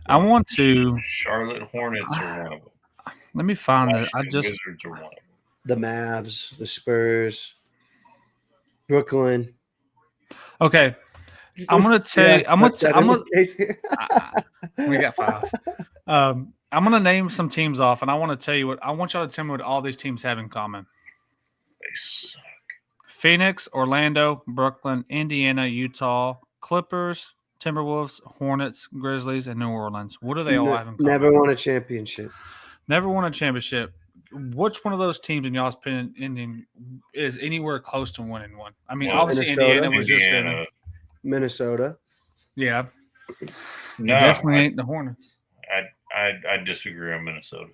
I want to Charlotte Hornets are one of them. let me find that. I Washington just Wizards are one of them. The Mavs, the Spurs, Brooklyn. okay. I'm gonna tell you. I'm put that in gonna. the case here. We got 5. I'm gonna name some teams off, and I want to tell you what I want y'all to tell me what all these teams have in common: They suck. Phoenix, Orlando, Brooklyn, Indiana, Utah, Clippers, Timberwolves, Hornets, Grizzlies, and New Orleans. What do they all have in common? Never won a championship. Never won a championship. Which one of those teams, in y'all's opinion, is anywhere close to winning one? I mean, Well, obviously Minnesota. Indiana was just Indiana. Minnesota. yeah. No, Definitely ain't the Hornets. I disagree on Minnesota.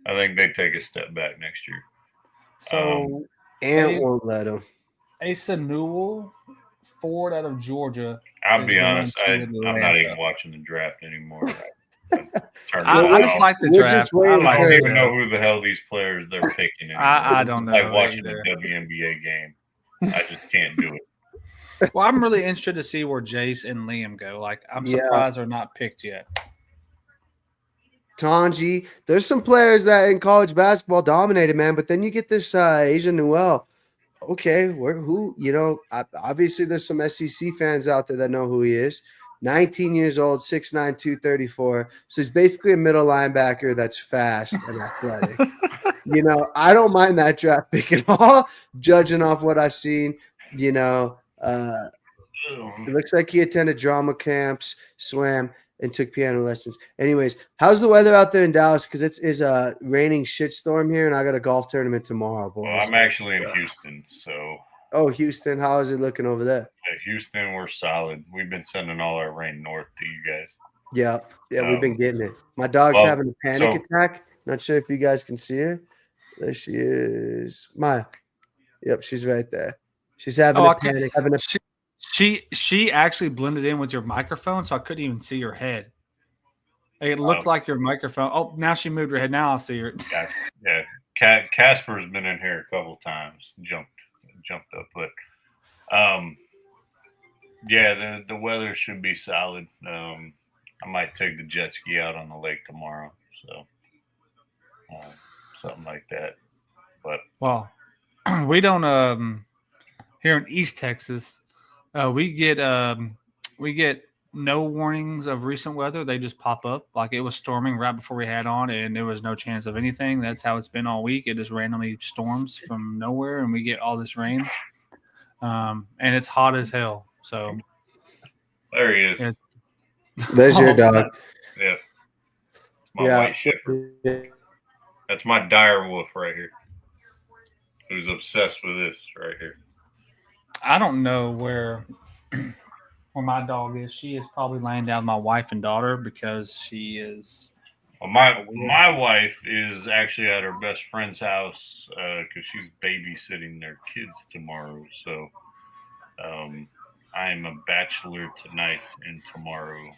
I think they take a step back next year. So Ant Hey. won't let them. Asa Newell, forward out of Georgia. I'll is be honest, going to I'm not Atlanta. even watching the draft anymore. I turned it I just off. like the We're draft. just waiting I I like don't for- the even draft. know who the hell these players they're picking anymore. I don't know Like watching either. a WNBA game. I just can't do it. Well, I'm really interested to see where Jace and Liam go. Like, I'm Yeah. surprised they're not picked yet. Tanji. There's some players that in college basketball dominated, man. But then you get this Asia Newell. Okay, who? Obviously there's some SEC fans out there that know who he is. 19 years old, 6'9", 234. So he's basically a middle linebacker that's fast and athletic. I don't mind that draft pick at all, judging off what I've seen. It looks like he attended drama camps, swam, and took piano lessons. Anyways, how's the weather out there in Dallas? Because it's a raining shitstorm here, and I got a golf tournament tomorrow, boys. Well, I'm actually in Houston, so Oh, Houston, how is it looking over there? at Houston we're solid. We've been sending all our rain north to you guys. Yeah, we've been getting it. My dog's well, having a panic so- attack. Not sure if you guys can see her. There she is. Maya. Yep, she's right there. She's having I a can't- panic. Having a She actually blended in with your microphone, so I couldn't even see her head. Like, it looked like your microphone. Oh, now she moved her head. Now I'll see her. Yeah, Casper's been in here a couple times, jumped up, but yeah, the weather should be solid. I might take the jet ski out on the lake tomorrow, so something like that. But Well, we don't. Here in East Texas, we get no warnings of recent weather. They just pop up. Like, it was storming right before we had on, and there was no chance of anything. That's how it's been all week. It just randomly storms from nowhere, and we get all this rain. And it's hot as hell. So there he is. Yeah. There's your dog. Yeah, it's my Yeah. white shepherd. That's my dire wolf right here, who's obsessed with this right here. I don't know where my dog is. She is probably laying down with my wife and daughter because she is. Well, my wife is actually at her best friend's house because she's babysitting their kids tomorrow. So I am a bachelor tonight and tomorrow.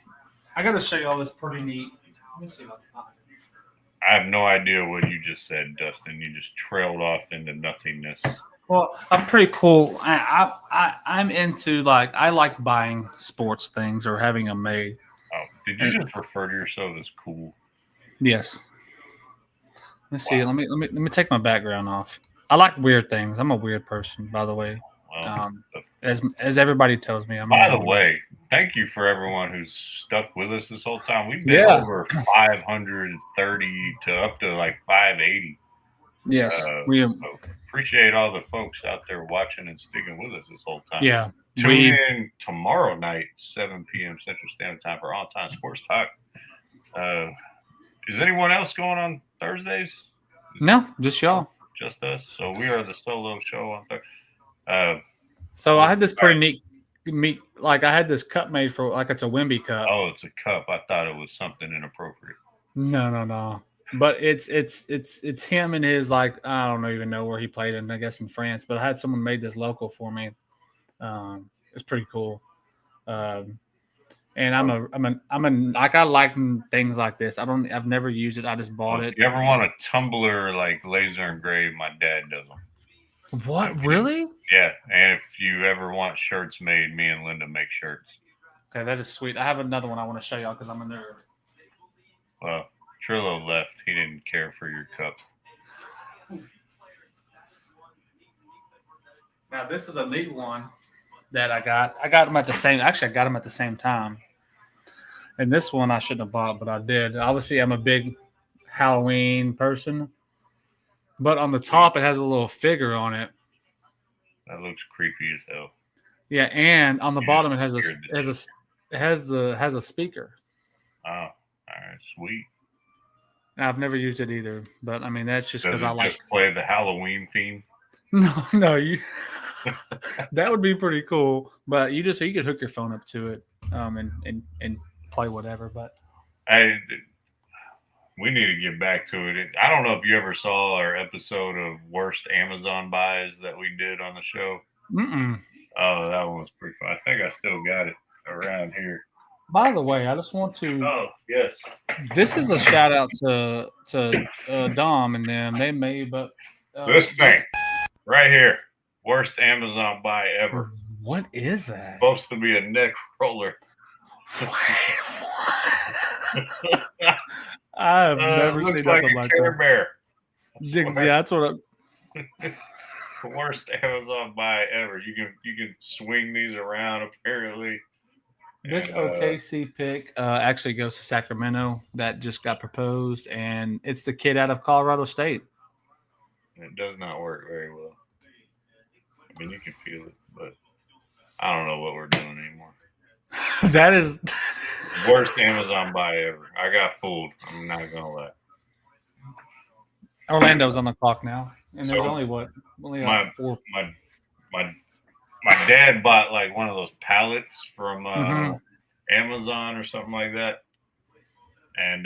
I got to show you all this pretty neat. Let me see if I can find it. I have no idea what you just said, Dustin. You just trailed off into nothingness. Well, I'm pretty cool. I'm into I like buying sports things or having them made. Oh, did you just refer to yourself as cool? Yes. Let's see. Let me take my background off. I like weird things. I'm a weird person, by the way. Well, As everybody tells me, I'm. by the way, thank you for everyone who's stuck with us this whole time. We've been Yeah. over 530 to up to like 580. Yes, So appreciate all the folks out there watching and sticking with us this whole time. yeah. Tune in tomorrow night, 7 p.m. Central Standard Time for On Time Sports Talk. Is anyone else going on Thursdays? No, just y'all. Just us. So we are the solo show on Thursday. So I had this pretty neat. Like I had this cup made for it's a Wimby cup. Oh, it's a cup. I thought it was something inappropriate. No. But it's him and his I don't even know where he played in. I guess in France. But I had someone made this local for me. It's pretty cool. And I like things like this. I've never used it. I just bought it. You ever want a tumbler like laser engraved? My dad does them. What, really? Yeah, and if you ever want shirts made, me and Linda make shirts. Okay, that is sweet. I have another one I want to show y'all because I'm a nerd. Well, Trillo left. He didn't care for your cup. Now this is a neat one that I got. I got them at the same. Actually, I got them at the same time. And this one I shouldn't have bought, but I did. Obviously, I'm a big Halloween person. But on the top, it has a little figure on it. That looks creepy as hell. Yeah, and on the bottom, it has a speaker. Oh, all right, sweet. I've never used it either, but I mean that's just because I like just play the Halloween theme. No, you. That would be pretty cool, but you could hook your phone up to it, and play whatever. But we need to get back to it. I don't know if you ever saw our episode of worst Amazon buys that we did on the show. Mm-mm. Oh, that one was pretty fun. I think I still got it around here. By the way, I just want to. Oh, yes. This is a shout out to Dom and them. They made, but this thing right here, worst Amazon buy ever. What is that? Supposed to be a neck roller. I have never seen like nothing a like Care that. Bear. Yeah, that's what. Worst Amazon buy ever. You can swing these around apparently. This OKC pick actually goes to Sacramento. That just got proposed, and it's the kid out of Colorado State. It does not work very well. I mean, you can feel it, but I don't know what we're doing anymore. That is worst Amazon buy ever. I got fooled. I'm not gonna lie. Orlando's on the clock now, and there's So, only four. My dad bought like one of those pallets from Mhm. Amazon or something like that, and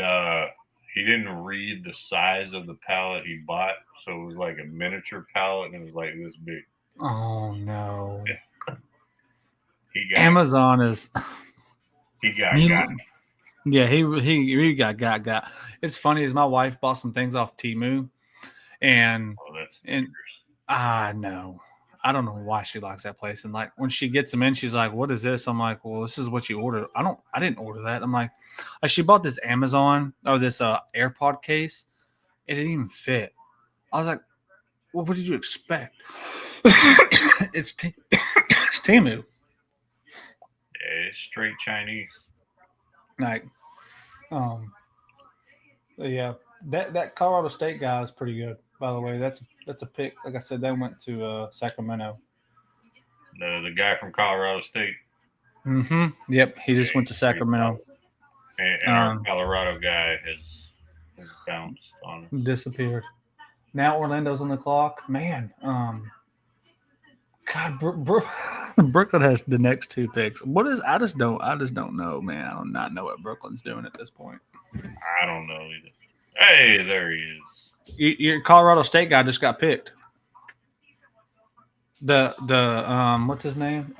he didn't read the size of the pallet he bought, so it was like a miniature pallet, and it was like this big. Oh no! He got Amazon is. he got He- got. Yeah, he got. It's funny is my wife bought some things off Temu, and Oh, that's and no, I don't know why she likes that place. And like when she gets them in, she's like, "What is this?" I'm like, "Well, this is what you ordered." I didn't order that. I'm like she bought this Amazon or this AirPod case. It didn't even fit. I was like, "Well, what did you expect?" It's Temu. Yeah, it's straight Chinese. Like, yeah, that Colorado State guy is pretty good. By the way, that's a pick. Like I said, they went to Sacramento. The guy from Colorado State. Mm-hmm. Yep, he just went to Sacramento. And our Colorado guy has bounced on us. Disappeared. Now Orlando's on the clock. Man, God, Brooklyn has the next two picks. What is? I just don't know, man. I do not know what Brooklyn's doing at this point. I don't know either. Hey, there he is. Your Colorado State guy just got picked. The what's his name?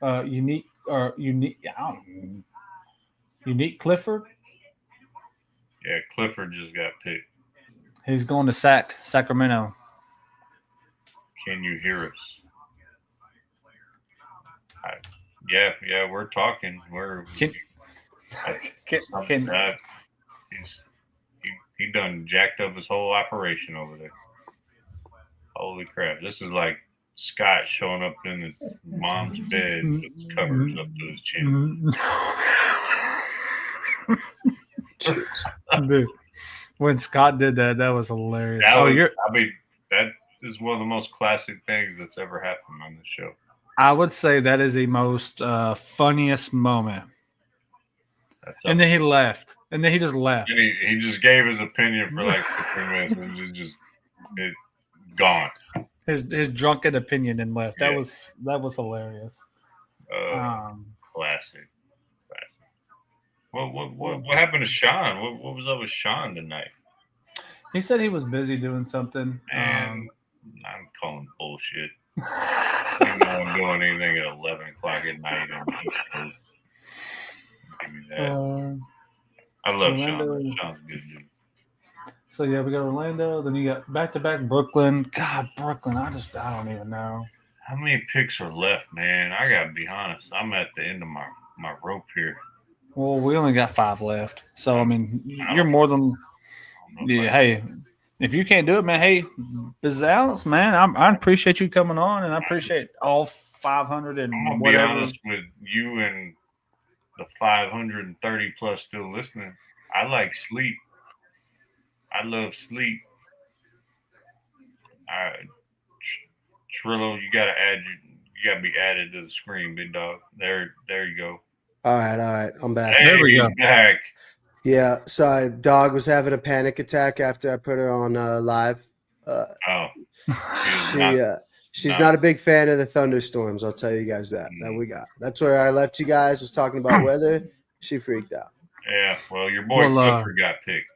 Unique. I don't know. Unique Clifford. Yeah, Clifford just got picked. He's going to Sacramento. Can you hear us? Yeah, we're talking. Can He done jacked up his whole operation over there. Holy crap! This is like Scott showing up in his mom's bed with his covers up to his chin. Dude, when Scott did that, that was hilarious. That is one of the most classic things that's ever happened on the show. I would say that is the most funniest moment. And then he left. And then he just left. And he just gave his opinion for like 15 minutes and it gone. His drunken opinion and left. That was hilarious. Classic. What happened to Sean? What was up with Sean tonight? He said he was busy doing something. And I'm calling bullshit. I'm not doing anything at 11 o'clock at night. Give me that. I love Orlando. Sean. Sean's a good dude. So yeah, we got Orlando. Then you got back-to-back Brooklyn. God, Brooklyn. I don't even know. How many picks are left, man? I gotta be honest. I'm at the end of my rope here. Well, we only got 5 left. So I mean, you're more than. Yeah. Hey, if you can't do it, man. Hey, Bizales, man. I appreciate you coming on, and I appreciate all 500 and I'm gonna whatever. be honest with you and the 530 plus still listening. I like sleep. I love sleep. Trillo, you gotta be added to the screen, big dog. There you go. All right. I'm back. Hey, There we go. he's back. Yeah, sorry. Dog was having a panic attack after I put her on live. She's not a big fan of the thunderstorms. I'll tell you guys that we got. That's where I left you guys. Was talking about weather. She freaked out. Yeah, well, your boy Clifford got picked.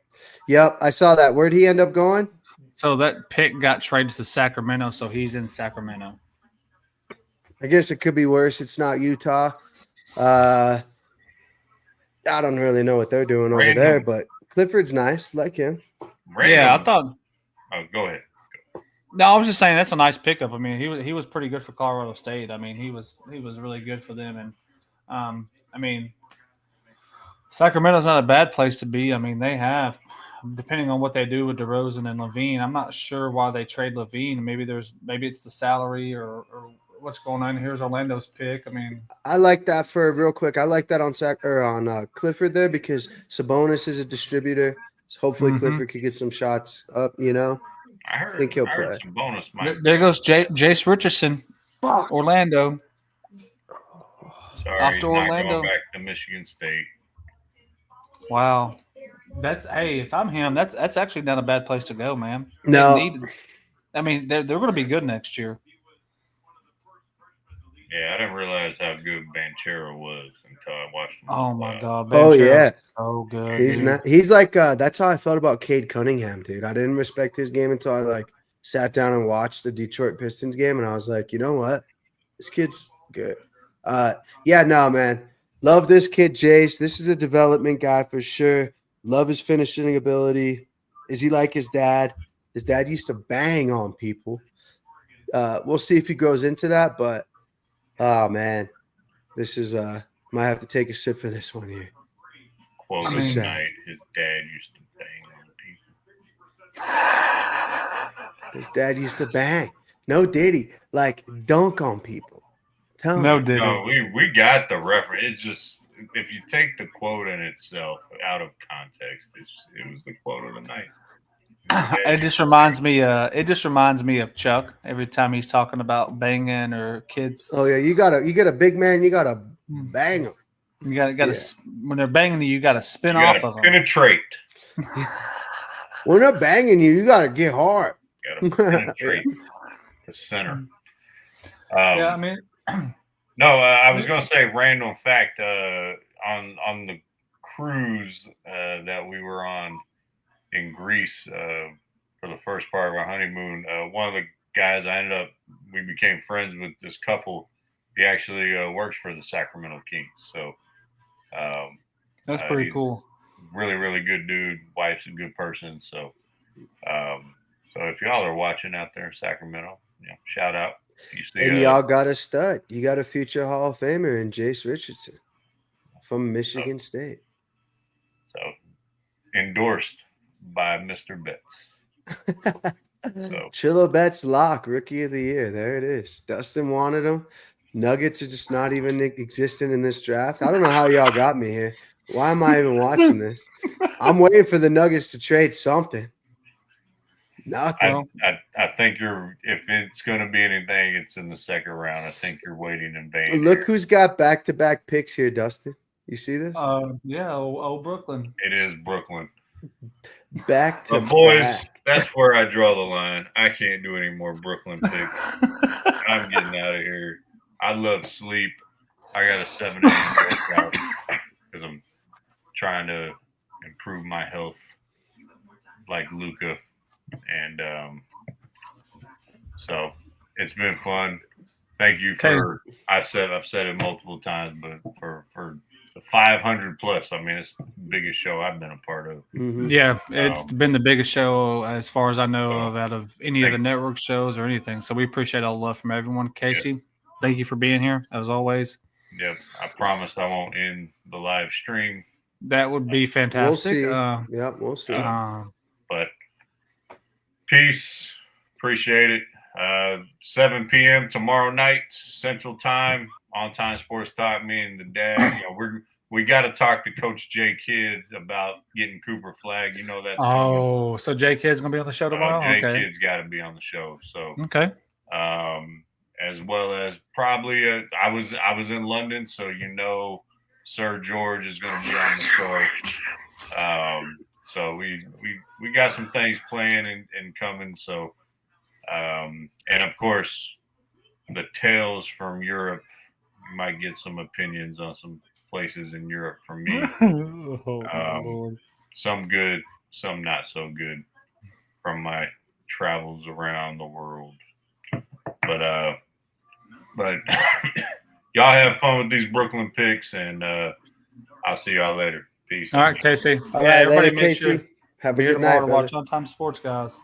Yep, I saw that. Where'd he end up going? So that pick got traded to Sacramento, so he's in Sacramento. I guess it could be worse. It's not Utah. I don't really know what they're doing over there, but Clifford's nice. Like him. Yeah, I thought. Oh, go ahead. No, I was just saying that's a nice pickup. I mean, he was pretty good for Colorado State. I mean, he was really good for them, and I mean, Sacramento's not a bad place to be. I mean, they have, depending on what they do with DeRozan and Levine. I'm not sure why they trade Levine. Maybe it's the salary or what's going on. Here's Orlando's pick. I mean, I like that for real quick. I like that on Clifford there because Sabonis is a distributor. So hopefully Clifford could get some shots up. You know, I think he'll play. Sabonis there goes Jace Richardson. Fuck. Orlando. Sorry, off he's to not Orlando. Going back to Michigan State. Wow. If I'm him, that's actually not a bad place to go, man. No. I mean, they're going to be good next year. Yeah, I didn't realize how good Banchero was until I watched him. Oh my God! Yeah, so good. He's dude. not. He's like. That's how I felt about Cade Cunningham, dude. I didn't respect his game until I sat down and watched the Detroit Pistons game, and I was like, you know what, this kid's good. Yeah, no, man, love this kid, Jace. This is a development guy for sure. Love his finishing ability. Is he like his dad? His dad used to bang on people. We'll see if he grows into that, but. Oh man, this is might have to take a sip for this one here. Quote tonight, his dad used to bang on people. His dad used to bang. No Diddy, dunk on people. Tell no him. Diddy. No, we got the reference. It's just if you take the quote in itself out of context, it was the quote of the night. It just reminds me of Chuck every time he's talking about banging or kids. Oh yeah, you get a big man, you gotta bang him. You got when they're banging you gotta spin off of them. Penetrate. We're not banging you. You gotta get hard. You gotta penetrate the center. Yeah, I mean, no, I was gonna say random fact on the cruise that we were on. In Greece for the first part of our honeymoon. One of the guys we became friends with this couple. He actually works for the Sacramento Kings. So That's pretty he's cool. Really, really good dude. Wife's a good person. So, so if y'all are watching out there in Sacramento, shout out. If you see And y'all got a stud. You got a future Hall of Famer in Jace Richardson from Michigan State. So endorsed by Mr. Betts. So. Chilla Betts lock, rookie of the year. There it is. Dustin wanted him. Nuggets are just not even existing in this draft. I don't know how y'all got me here. Why am I even watching this? I'm waiting for the Nuggets to trade something. Nothing. I think if it's going to be anything, it's in the second round. I think you're waiting in vain. Look who's got back-to-back picks here, Dustin. You see this? Yeah, old Brooklyn. It is Brooklyn. Back to boys, back. That's where I draw the line. I can't do any more Brooklyn picks. I'm getting out of here. I love sleep. I got a 7 a.m. workout because I'm trying to improve my health like Luka. And so it's been fun. Thank you for I've said it multiple times, but for the 500 plus, I mean, it's the biggest show I've been a part of. Mm-hmm. Yeah, it's been the biggest show as far as I know of out of any of the network shows or anything. So we appreciate all the love from everyone. Casey, thank you for being here as always. Yep, I promise I won't end the live stream. That would be fantastic. We'll see. We'll see. But peace. Appreciate it. 7 p.m. tomorrow night, Central Time, On Time Sports Talk. Me and the dad, we got to talk to Coach Jay Kidd about getting Cooper Flag. You know that. Oh, so Jay Kidd's gonna be on the show tomorrow. Jay Kidd's got to be on the show. So okay. As well as probably I was in London, so Sir George is going to be on the show. So we got some things planned and coming. So and of course the tales from Europe. You might get some opinions on some places in Europe from me. Some good, some not so good from my travels around the world. But y'all have fun with these Brooklyn picks, and I'll see y'all later. Peace. All right, Casey. All right, everybody later, Casey. Sure have a good night, to watch On Time Sports, guys.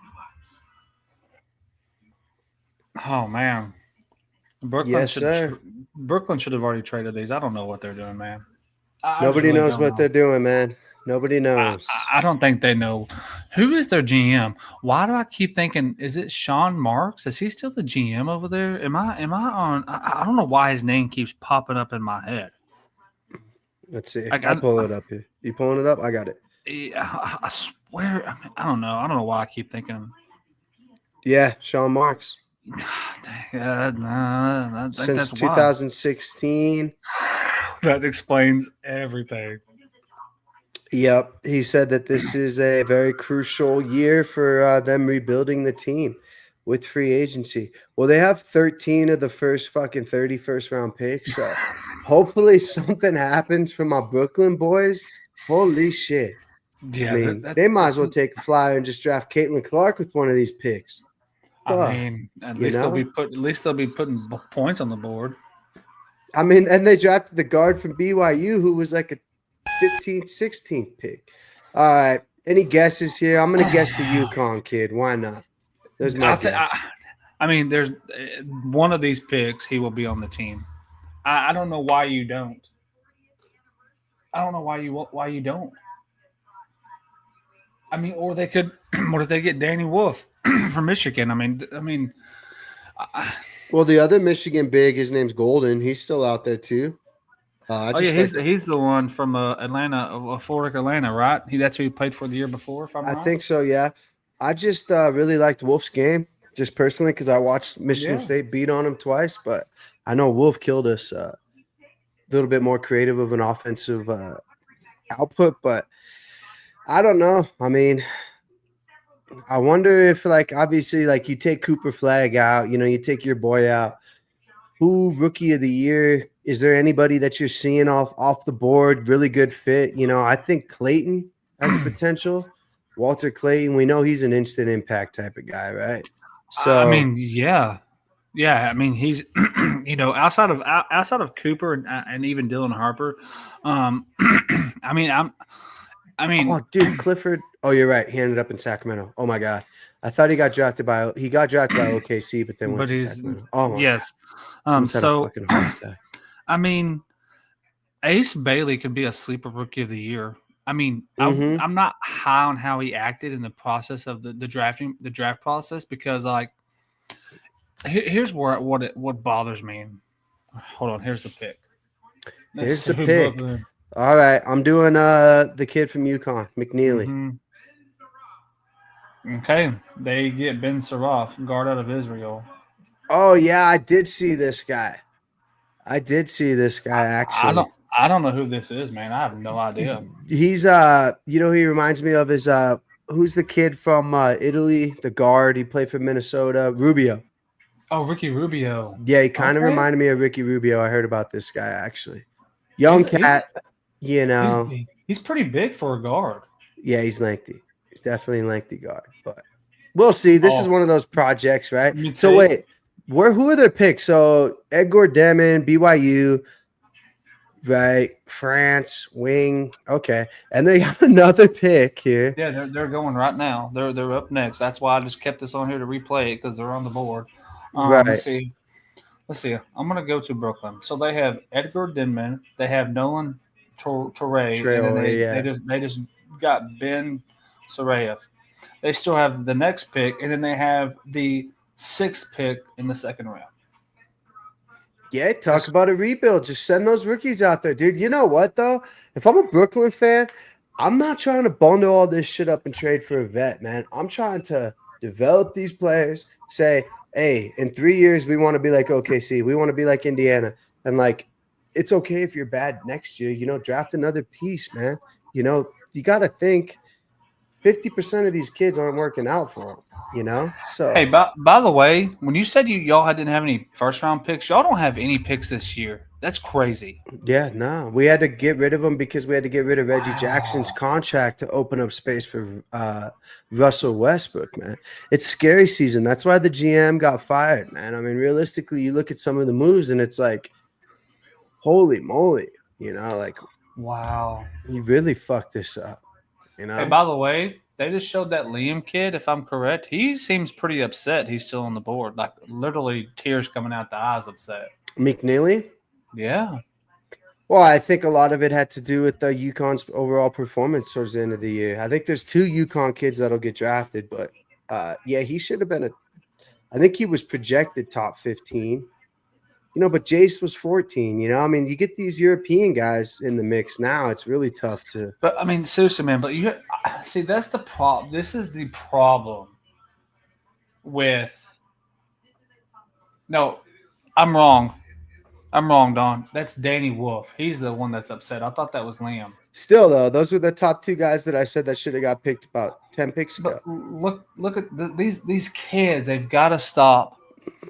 Oh man, Brooklyn should have already traded these. I don't know what they're doing, man. Nobody knows what they're doing, man. Nobody knows. I don't think they know. Who is their GM? Why do I keep thinking, is it Sean Marks? Is he still the GM over there? Am I on? I don't know why his name keeps popping up in my head. Let's see. I'll pull it up here. You pulling it up? I got it. I swear. I don't know. I don't know why I keep thinking. Yeah, Sean Marks. Since 2016. That explains everything. Yep. He said that this is a very crucial year for them rebuilding the team with free agency. Well, they have 13 of the first fucking 31st round picks. So hopefully something happens for my Brooklyn boys. Holy shit. Yeah, I mean, they might as well take a flyer and just draft Caitlin Clark with one of these picks. I mean, at least they'll be putting points on the board. I mean, and they drafted the guard from BYU who was like a 15th, 16th pick. All right. Any guesses here? I'm going to guess the UConn kid. Why not? There's my guess. I mean, there's one of these picks. He will be on the team. I don't know why you don't. I don't know why you don't. I mean, or they could. What if they get Danny Wolf from Michigan? I mean. Well, the other Michigan big, his name's Golden. He's still out there too. He's the one from Atlanta, Florida, Atlanta, right? That's who he played for the year before. If I'm wrong. I think so. Yeah. I just really liked Wolf's game, just personally, because I watched Michigan State beat on him twice. But I know Wolf killed us. A little bit more creative of an offensive output, but I don't know. I mean, I wonder if, obviously, you take Cooper Flag out, you take your boy out. Who rookie of the year? Is there anybody that you're seeing off the board? Really good fit. I think Clayton has a potential. Walter Clayton, we know he's an instant impact type of guy, right? So I mean, yeah. Yeah, I mean he's outside of Cooper and even Dylan Harper, I mean Oh, dude, Clifford. Oh, you're right. He ended up in Sacramento. Oh my God, I thought he got drafted by OKC, but then went but to he's Sacramento. Oh my God, yes, almost had a so fucking heart attack. I mean Ace Bailey could be a sleeper rookie of the year. I mean, Mm-hmm. I'm not high on how he acted in the process of the draft process because like here's what bothers me. Hold on, here's the pick. Let's Here's see the who pick. Brooklyn. All right, I'm doing the kid from UConn, McNeely. Okay, they get Ben Saraf, guard out of Israel. Oh yeah, I did see this guy. I did see this guy I actually. don't I don't know who this is, man. I have no idea. He's who he reminds me of is who's the kid from Italy, the guard, he played for Minnesota, Rubio. Oh, Ricky Rubio. Yeah, he kind of Okay, reminded me of Ricky Rubio. I heard about this guy actually. Young he's cat, you he's know. he's pretty big for a guard. Yeah, he's lengthy. He's definitely a lengthy guard, but we'll see. This is Oh, one of those projects, right? me So too. wait, who are their picks? So Edgar Demon, BYU, right? France, wing. Okay. And they have another pick here. Yeah, they're going right now. They're up next. That's why I just kept this on here to replay it because they're on the board. Right. Let's see. I'm gonna go to Brooklyn. So they have Edgar Denman. They have Nolan Torrey, and then Traore, yeah. they just got Ben Sarayev. They still have the next pick, and then they have the sixth pick in the second round. Yeah, talk about a rebuild. Just send those rookies out there, dude. You know what though? If I'm a Brooklyn fan, I'm not trying to bundle all this shit up and trade for a vet, man. I'm trying to develop these players. Say, hey, in 3 years we want to be like OKC. We want to be like Indiana, and like, it's okay if you're bad next year. Draft another piece, man. You got to think 50% of these kids aren't working out for them. So Hey, by the way, when you said y'all didn't have any first round picks, y'all don't have any picks this year. That's crazy. yeah, no, we had to get rid of him because we had to get rid of Reggie Jackson's Wow. contract to open up space for Russell Westbrook, man. It's scary season. That's why the GM got fired, man. I mean, realistically, you look at some of the moves and it's like, holy moly, like Wow. he really fucked this up, Hey, by the way, they just showed that Liam kid, if I'm correct. He seems pretty upset he's still on the board. Like literally tears coming out the eyes upset. McNeely. Yeah. Well, I think a lot of it had to do with the UConn's overall performance towards the end of the year. I think there's 2 UConn kids that'll get drafted, but yeah, he should have been I think he was projected top 15. But Jace was 14. I mean, you get these European guys in the mix now. It's really tough to. But I mean, seriously, man. But you see, that's the problem. This is the problem with. No, I'm wrong. Don. That's Danny Wolf. He's the one that's upset. I thought that was Liam. Still, though, those were the top 2 guys that I said that should have got picked about 10 picks ago. But look at these kids. They've got to stop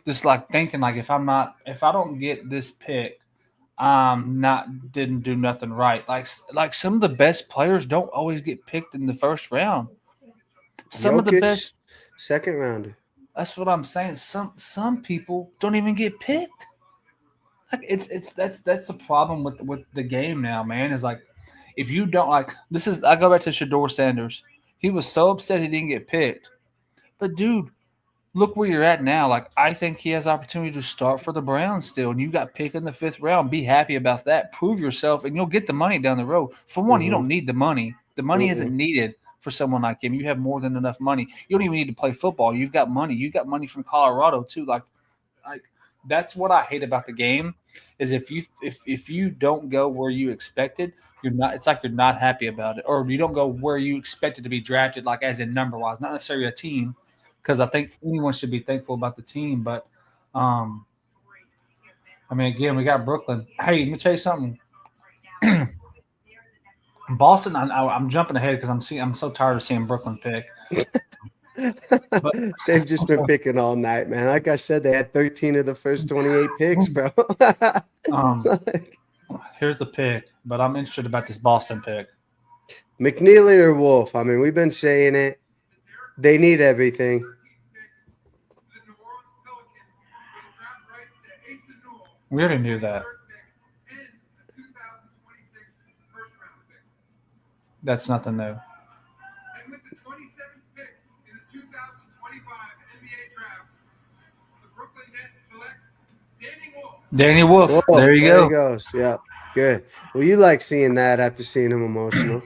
just like thinking like if I don't get this pick, didn't do nothing right. Like some of the best players don't always get picked in the first round. Some of the Jokic, best second rounder. That's what I'm saying. Some people don't even get picked. Like that's the problem with the game now, man. Is like if you don't like this is I go back to Shador Sanders. He was so upset he didn't get picked. But dude, look where you're at now. Like I think he has opportunity to start for the Browns still, and you got picked in the 5th round. Be happy about that. Prove yourself, and you'll get the money down the road. For one, you don't need the money. The money isn't needed for someone like him. You have more than enough money. You don't even need to play football. You've got money. You got money from Colorado too. Like that's what I hate about the game is if you don't go where you expected, you're not. It's like you're not happy about it, or you don't go where you expected to be drafted, like as in number wise, not necessarily a team. Because I think anyone should be thankful about the team, but I mean, again, we got Brooklyn. Hey, let me tell you something. Boston, I'm jumping ahead because I'm so tired of seeing Brooklyn pick. But they've just been picking all night, man. Like I said, they had 13 of the first 28 picks, bro. Here's the pick, but I'm interested about this Boston pick. McNeely or Wolf? I mean, we've been saying it. They need everything. We already knew that. That's nothing new. Danny Wolf. Whoa, There you He go. goes. Yeah, good. Well, you like seeing that after seeing him emotional.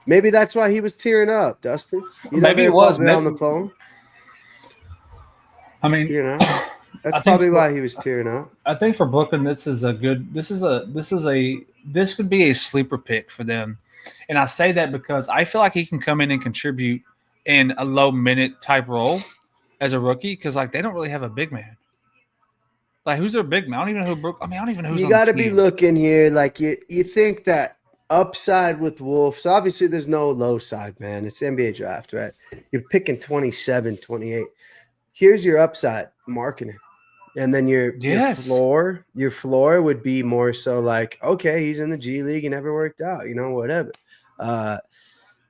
Maybe that's why he was tearing up, Dustin. You know, Maybe they it were was. probably on the phone. I mean, You know, I that's think probably for- why he was tearing up. I think for Brooklyn, this could be a sleeper pick for them, and I say that because I feel like he can come in and contribute in a low minute type role as a rookie because like they don't really have a big man. Like who's their big man? I don't even know who Brook. I mean, I don't even know who's You on the got to be team. looking here. Like you think that upside with Wolves. Obviously, there's no low side, man. It's NBA draft, right? You're picking 27, 28. Here's your upside, marketing. And then Yes. your floor would be more so like, okay, he's in the G League, he never worked out, whatever.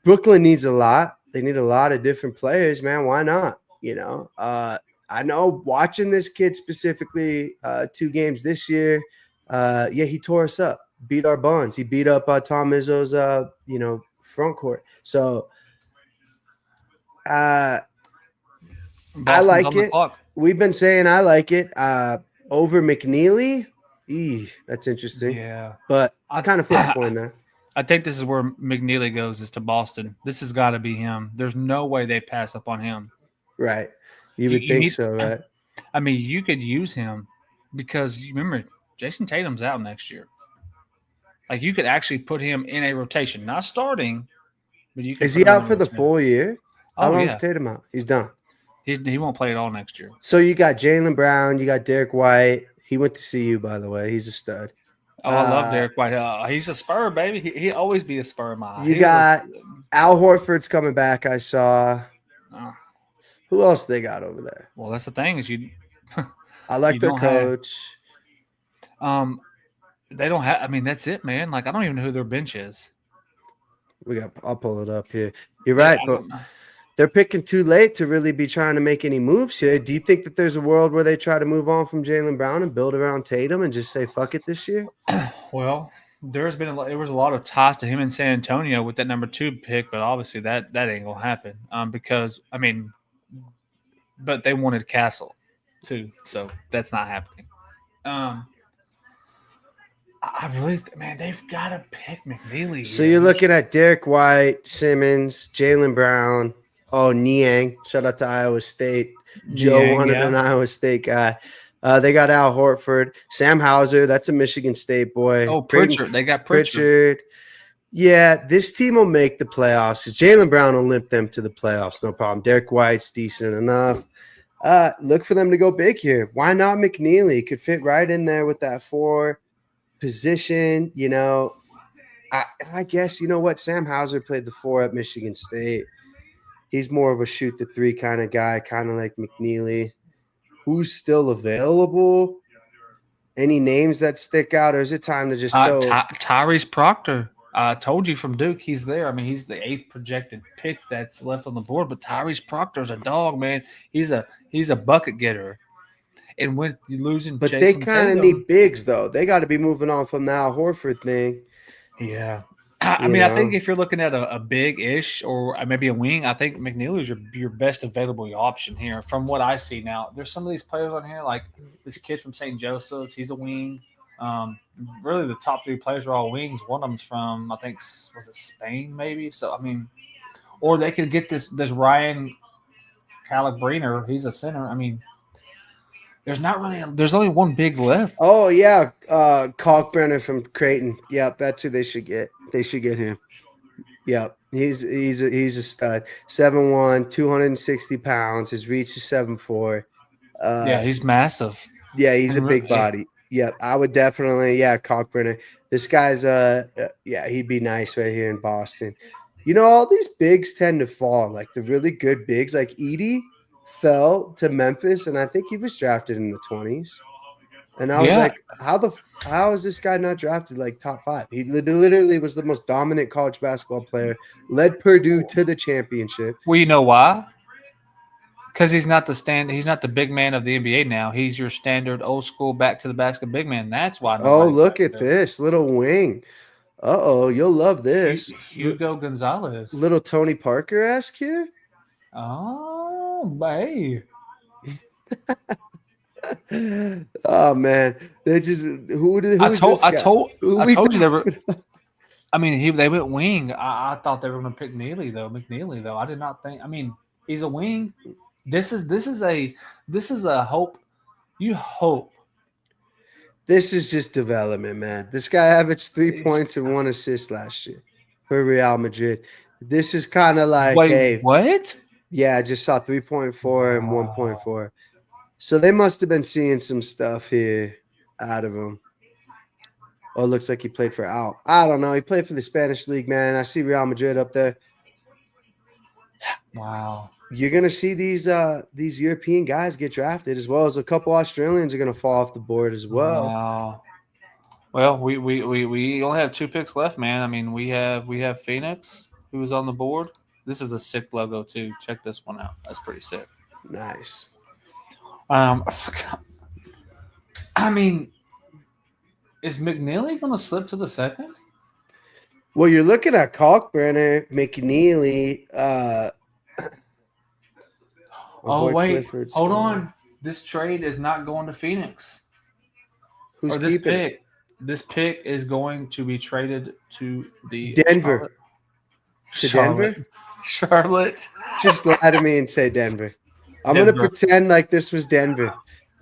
Brooklyn needs a lot. They need a lot of different players, man. Why not? I know watching this kid specifically 2 games this year, he tore us up, beat our bonds. He beat up Tom Izzo's front court. So I Boston's like on the it. clock. We've been saying I like it over McNeely. That's interesting. Yeah, But I kind of flip a coin there. I think this is where McNeely goes is to Boston. This has got to be him. There's no way they pass up on him. Right. You would You think need- so, right? I mean, you could use him because you remember Jason Tatum's out next year. Like you could actually put him in a rotation, not starting, but you can. Is put he him in out a for the rotation. full year? How Oh long's yeah, Tatum out? He's done. he won't play at all next year. So you got Jaylen Brown, you got Derek White. He went to CU, by the way. He's a stud. Oh, I love Derek White. He's a Spur, baby. He always be a Spur in my eye. You He got was- Al Horford's coming back, I saw. oh, Who else they got over there? well, that's the thing is you. I like You their don't have- coach. They don't have. I mean, that's it, man. Like I don't even know who their bench is. I'll pull it up here. You're right, I but don't- they're picking too late to really be trying to make any moves here. Do you think that there's a world where they try to move on from Jaylen Brown and build around Tatum and just say fuck it this year? Well, there was a lot of ties to him in San Antonio with that number 2 pick, but obviously that ain't gonna happen. Because I mean, but they wanted Castle too, so that's not happening. I really, man, they've got to pick McNeely. So here. you're looking at Derek White, Simmons, Jaylen Brown, Niang. Shout out to Iowa State. Joe Niang, wanted yeah. an Iowa State guy. They got Al Horford, Sam Hauser. That's a Michigan State boy. Oh, Brayden Pritchard. They got Pritchard. Pritchard. Yeah, this team will make the playoffs. Jaylen Brown will limp them to the playoffs, no problem. Derek White's decent enough. Look for them to go big here. Why not McNeely? Could fit right in there with that 4 position. I guess you know what? Sam Hauser played the 4 at Michigan State. He's more of a shoot the 3 kind of guy, kind of like McNeely. Who's still available? Any names that stick out, or is it time to just go? Tyrese Proctor. I told you from Duke, he's there. I mean, he's the 8th projected pick that's left on the board. But Tyrese Proctor's a dog, man. He's a bucket getter. And when you're losing, But Jason they kind of Tatum- need bigs, though. They got to be moving on from the Al Horford thing. Yeah. I You mean, I know? think if you're looking at a big-ish or maybe a wing, I think McNeely is your best available option here from what I see now. There's some of these players on here, like this kid from St. Joseph's. He's a wing. Really, the top 3 players are all wings. One of them's from, I think, was it Spain maybe? So, I mean, or they could get this Ryan Calabriner. He's a center. I mean, there's only one big left. Oh yeah, Kalkbrenner from Creighton. Yep, that's who they should get. They should get him. Yep, he's a stud. 7'1", 260 pounds. His reach is 7'4". Yeah, he's massive. Yeah, he's a And big really- body. Yep, I would definitely. Yeah, Kalkbrenner. This guy's he'd be nice right here in Boston. All these bigs tend to fall. Like the really good bigs, like Edie fell to Memphis, and I think he was drafted in the 20s. And I was Yeah. like, how is this guy not drafted like top 5? He literally was the most dominant college basketball player, led Purdue to the championship. Well, you know why? Because he's not the big man of the NBA now. He's your standard old school back to the basket big man. That's why. Oh, nobody look likes at him. this little wing. Uh-oh, you'll love this. Hugo Gonzalez. Little Tony Parker-esque here. Oh, babe. Oh man, they just who is I this guy? told Who I we told you they were. talking about? I mean, they went wing. I thought they were going to pick McNeely though. I did not think. I mean, he's a wing. This is a hope. You hope. This is just development, man. This guy averaged 3 It's- points and 1 assist last year for Real Madrid. This is kind of like, Wait, hey, what? yeah, I just saw 3.4 and 1.4. So they must have been seeing some stuff here out of him. Oh, it looks like he played for Al. I don't know. He played for the Spanish league, man. I see Real Madrid up there. Wow. You're gonna see these European guys get drafted, as well as a couple Australians are gonna fall off the board as well. Wow. Well, we only have 2 picks left, man. I mean, we have Phoenix, who is on the board. This is a sick logo too. Check this one out. That's pretty sick. Nice. I mean, is McNeely going to slip to the second? Well, you're looking at Kalkbrenner, McNeely. Oh wait, Clifford's hold going. on. This trade is not going to Phoenix. Who's Or this keeping it? pick. This pick is going to be traded to the Denver. To Charlotte. Denver? Charlotte. Just lie to me and say Denver. I'm gonna Denver. pretend like this was Denver.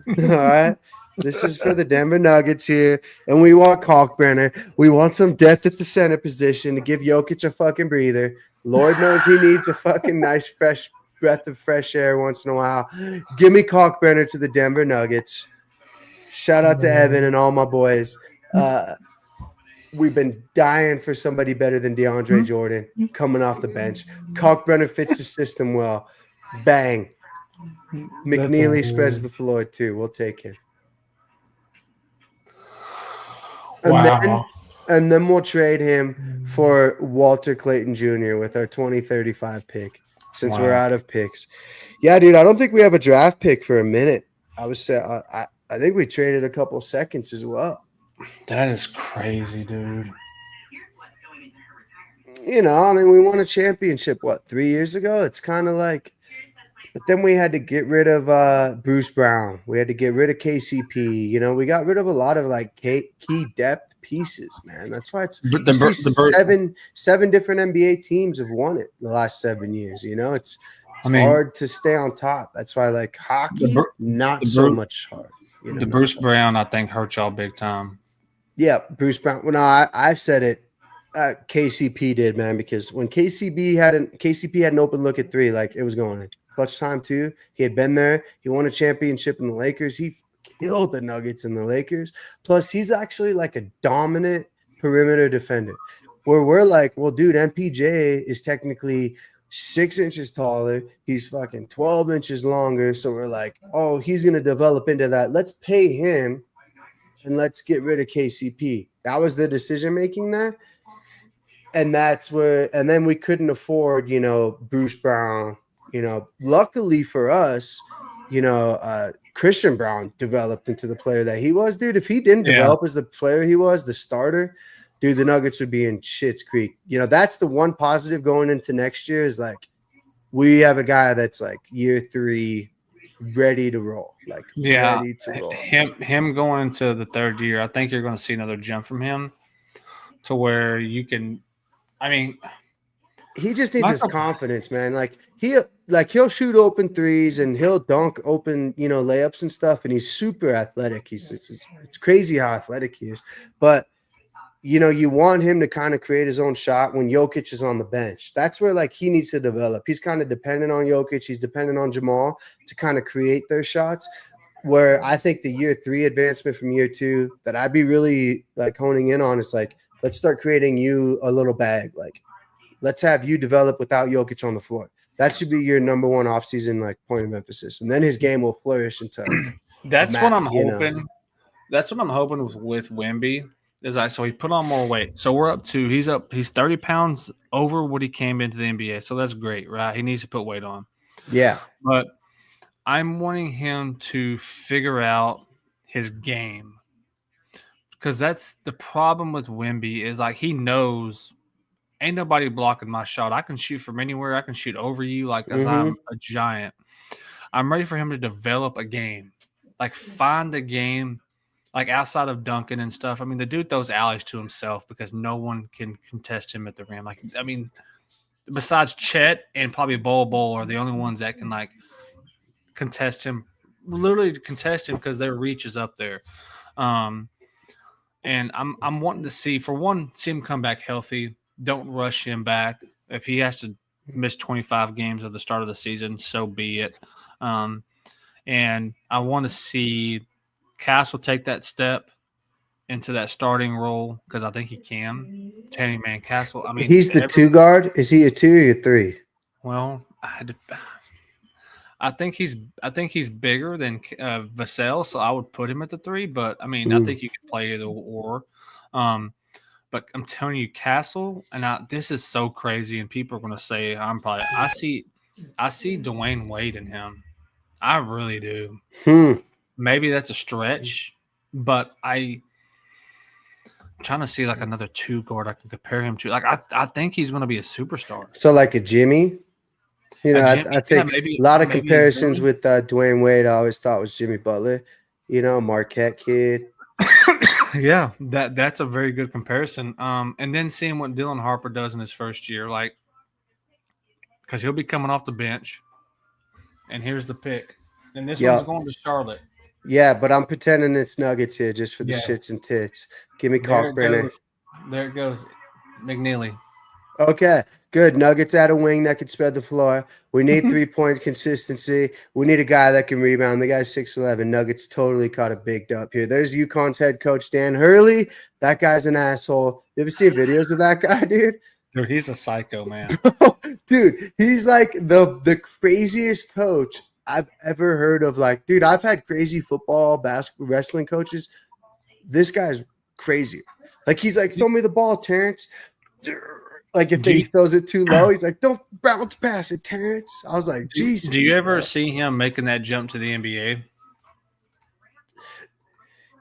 All right. This is for the Denver Nuggets here, and we want Kalkbrenner. We want some depth at the center position to give Jokic a fucking breather. Lord knows he needs a fucking nice fresh breath of fresh air once in a while. Give me Kalkbrenner to the Denver Nuggets. Shout out to Evan and all my boys. We've been dying for somebody better than DeAndre Jordan coming off the bench. Kalkbrenner fits the system well. Bang. McNeely spreads the floor too. We'll take him. Wow. And then we'll trade him for Walter Clayton Jr. with our 2035 pick since we're Wow. out of picks. Yeah, dude, I don't think we have a draft pick for a minute. I think we traded a couple seconds as well. That is crazy, dude. You know, I mean, we won a championship, 3 years ago? It's kind of like, but then we had to get rid of Bruce Brown. We had to get rid of KCP. You know, we got rid of a lot of like key depth pieces, man. That's why it's seven different NBA teams have won it the last 7 years. You know, it's hard to stay on top. That's why like hockey, not so much hard. You know, The Bruce Brown, I think, hurt y'all big time. Yeah, Bruce Brown. Well, no, I've said it. KCP did, man, because when KCP had an open look at three, like it was going in. Clutch time too. He had been there. He won a championship in the Lakers. He killed the Nuggets in the Lakers. Plus, he's actually like a dominant perimeter defender. Where we're like, well, dude, MPJ is technically 6 inches taller. He's fucking 12 inches longer. So we're like, oh, he's gonna develop into that. Let's pay him and let's get rid of KCP. That was the decision making there. And that's where, and then we couldn't afford, you know, Bruce Brown. You know, luckily for us, you know, Christian Brown developed into the player that he was, dude. If he didn't develop as the player he was, the starter, dude, the Nuggets would be in Schitt's Creek. You know, that's the one positive going into next year is like we have a guy that's like year 3 ready to roll. Like ready to roll. Him going into the third year, I think you're going to see another jump from him to where you can, I mean, he just needs his confidence, man. Like he'll shoot open threes and he'll dunk open, you know, layups and stuff. And he's super athletic. It's crazy how athletic he is. But you know, you want him to kind of create his own shot when Jokic is on the bench. That's where like he needs to develop. He's kind of dependent on Jokic. He's dependent on Jamal to kind of create their shots. Where I think the year 3 advancement from year 2 that I'd be really like honing in on is like, let's start creating you a little bag. Like, let's have you develop without Jokic on the floor. That should be your number one offseason like point of emphasis, and then his game will flourish into. That's what I'm hoping. Know. That's what I'm hoping with Wemby is so he put on more weight. So we're up to he's 30 pounds over what he came into the NBA. So that's great, right? He needs to put weight on. Yeah, but I'm wanting him to figure out his game because that's the problem with Wemby is like he knows ain't nobody blocking my shot. I can shoot from anywhere. I can shoot over you like as I'm a giant. I'm ready for him to develop a game, like find the game, like outside of Duncan and stuff. I mean, the dude throws alleys to himself because no one can contest him at the rim. Like, I mean, besides Chet and probably Bol are the only ones that can like contest him, literally contest him because their reach is up there. And I'm wanting to see him come back healthy. Don't rush him back. If he has to miss 25 games at the start of the season, so be it. And I want to see Castle take that step into that starting role because I think he can. Tanny Man Castle. I mean, he's the 2 guard. Is he a 2 or a 3? Well, I think he's bigger than Vassell, so I would put him at the 3. But I mean, I think you can play either or. But I'm telling you, Castle, and this is so crazy, and people are going to say I see Dwayne Wade in him. I really do. Maybe that's a stretch, but I'm trying to see like another 2 guard I can compare him to. Like I think he's going to be a superstar. So like a Jimmy. You know, I think a lot of comparisons with Dwayne Wade. I always thought was Jimmy Butler. You know, Marquette kid. Yeah, that's a very good comparison. And then seeing what Dylan Harper does in his first year, like, because he'll be coming off the bench, and here's the pick, and this one's going to Charlotte. Yeah, but I'm pretending it's Nuggets here just for the shits and tits. Give me Kalkbrenner. There it goes, McNeely. Okay, good. Nuggets at a wing that can spread the floor. We need 3-point consistency. We need a guy that can rebound. The guy's 6'11". Nuggets totally caught a big dub here. There's UConn's head coach, Dan Hurley. That guy's an asshole. You ever seen videos of that guy, dude? Dude, he's a psycho, man. Dude, he's like the craziest coach I've ever heard of. Like, dude, I've had crazy football, basketball, wrestling coaches. This guy's crazy. Like, he's like, throw me the ball, Terrence. Like, if he throws it too low, he's like, don't bounce past it, Terrence. I was like, Jesus. Do you ever see him making that jump to the NBA?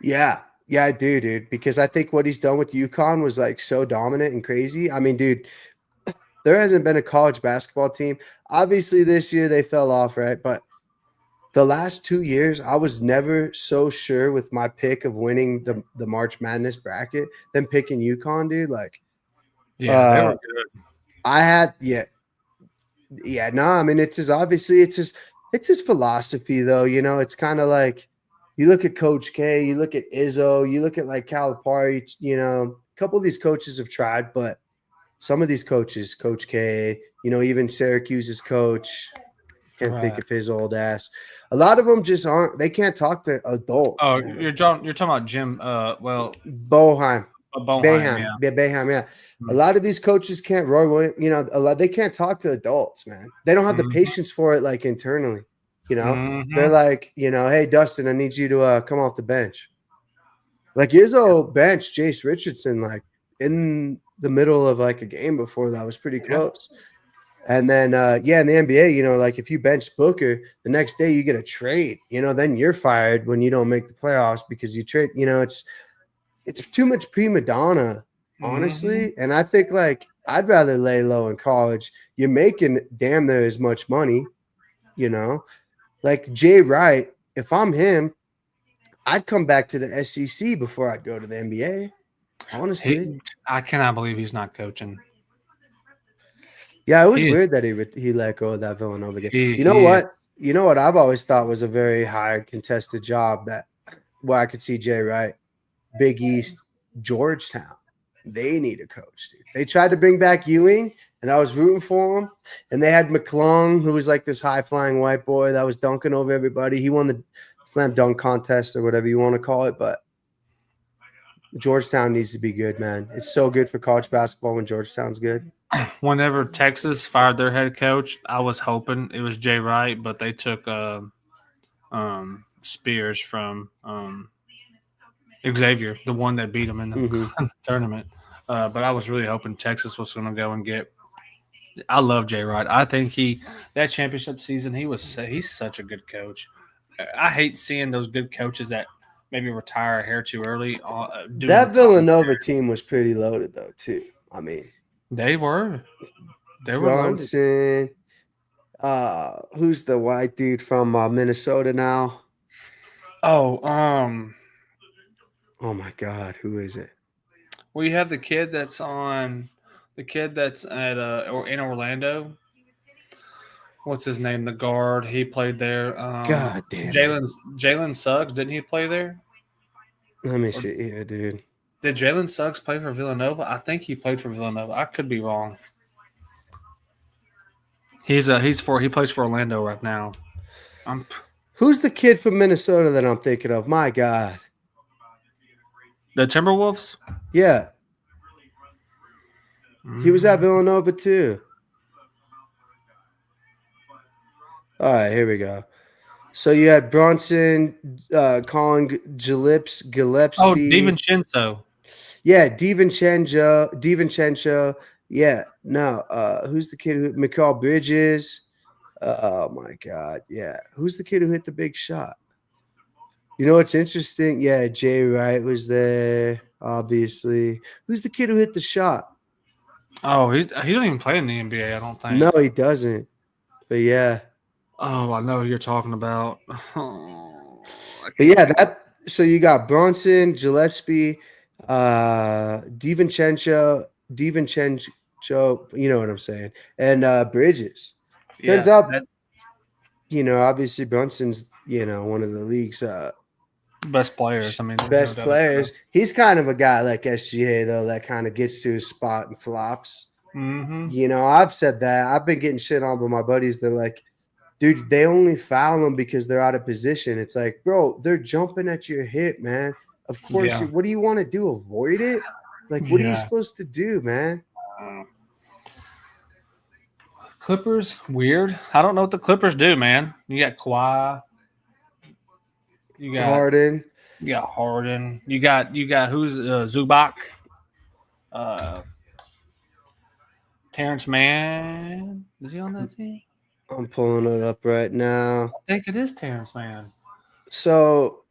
Yeah, I do, dude. Because I think what he's done with UConn was like so dominant and crazy. I mean, dude, there hasn't been a college basketball team. Obviously, this year they fell off, right? But the last 2 years, I was never so sure with my pick of winning the March Madness bracket than picking UConn, dude. Like, yeah, they were good. I had, no, I mean, it's his philosophy, though. You know, it's kind of like you look at Coach K, you look at Izzo, you look at like Calipari, you know, a couple of these coaches have tried, but some of these coaches, Coach K, you know, even Syracuse's coach, can't think of his old ass. A lot of them just aren't. They can't talk to adults. Oh, man. you're talking about Jim. Boeheim. Boeheim, yeah. A lot of these coaches can't roll. You know, they can't talk to adults, man. They don't have the patience for it, like internally. You know, they're like, you know, hey Dustin, I need you to come off the bench. Like Izzo benched Jace Richardson like in the middle of like a game before that was pretty close. And then, in the NBA, you know, like if you bench Booker, the next day you get a trade, you know, then you're fired when you don't make the playoffs because you trade, you know, it's too much prima donna, honestly. And I think like I'd rather lay low in college. You're making damn near as much money, you know, like Jay Wright. If I'm him, I'd come back to the SEC before I'd go to the NBA. Honestly, I cannot believe he's not coaching. Yeah, it was weird that he let go of that Villanova game. You know what I've always thought was a very high contested job where I could see Jay Wright, Big East, Georgetown. They need a coach, dude. They tried to bring back Ewing, and I was rooting for him. And they had McClung, who was like this high-flying white boy that was dunking over everybody. He won the slam dunk contest or whatever you want to call it, but Georgetown needs to be good, man. It's so good for college basketball when Georgetown's good. Whenever Texas fired their head coach, I was hoping it was Jay Wright, but they took Spears from Xavier, the one that beat him in the tournament. But I was really hoping Texas was going to go and get I love Jay Wright. I think that championship season he's such a good coach. I hate seeing those good coaches that maybe retire a hair too early. That Villanova team was pretty loaded though too. I mean, they were loaded. Bronson. Who's the white dude from Minnesota now? Oh, oh my God, who is it? well, you have the kid that's at or in Orlando. What's his name? The guard. He played there. God damn it. Jalen Suggs. Didn't he play there? Let me see here, dude. Did Jalen Suggs play for Villanova? I think he played for Villanova. I could be wrong. He plays for Orlando right now. Who's the kid from Minnesota that I'm thinking of? My God. The Timberwolves? Yeah. He was at Villanova too. All right, here we go. So you had Bronson, Colin Gillespie. Oh, DiVincenzo. Yeah, DiVincenzo. Yeah, no. Who's the kid who McCall Bridges? Oh my God. Yeah. Who's the kid who hit the big shot? You know what's interesting? Yeah, Jay Wright was there, obviously. Who's the kid who hit the shot? Oh, he don't even play in the NBA, I don't think. No, he doesn't. But yeah. Oh, I know who you're talking about. But yeah, so you got Bronson, Gillespie, DiVincenzo, you know what I'm saying, and Bridges. Turns out, obviously Brunson's, one of the league's best players. I mean, best players. He's kind of a guy like SGA though, that kind of gets to his spot and flops. Mm-hmm. I've said that. I've been getting shit on by my buddies. They're like, dude, they only foul them because they're out of position. It's like, bro, they're jumping at your hip, man. Of course, what do you want to do? Avoid it? Like, what are you supposed to do, man? Clippers, weird. I don't know what the Clippers do, man. You got Kawhi. You got Harden. You got Harden. You got who's Zubac? Terrence Mann. Is he on that team? I'm pulling it up right now. I think it is Terrence Mann. So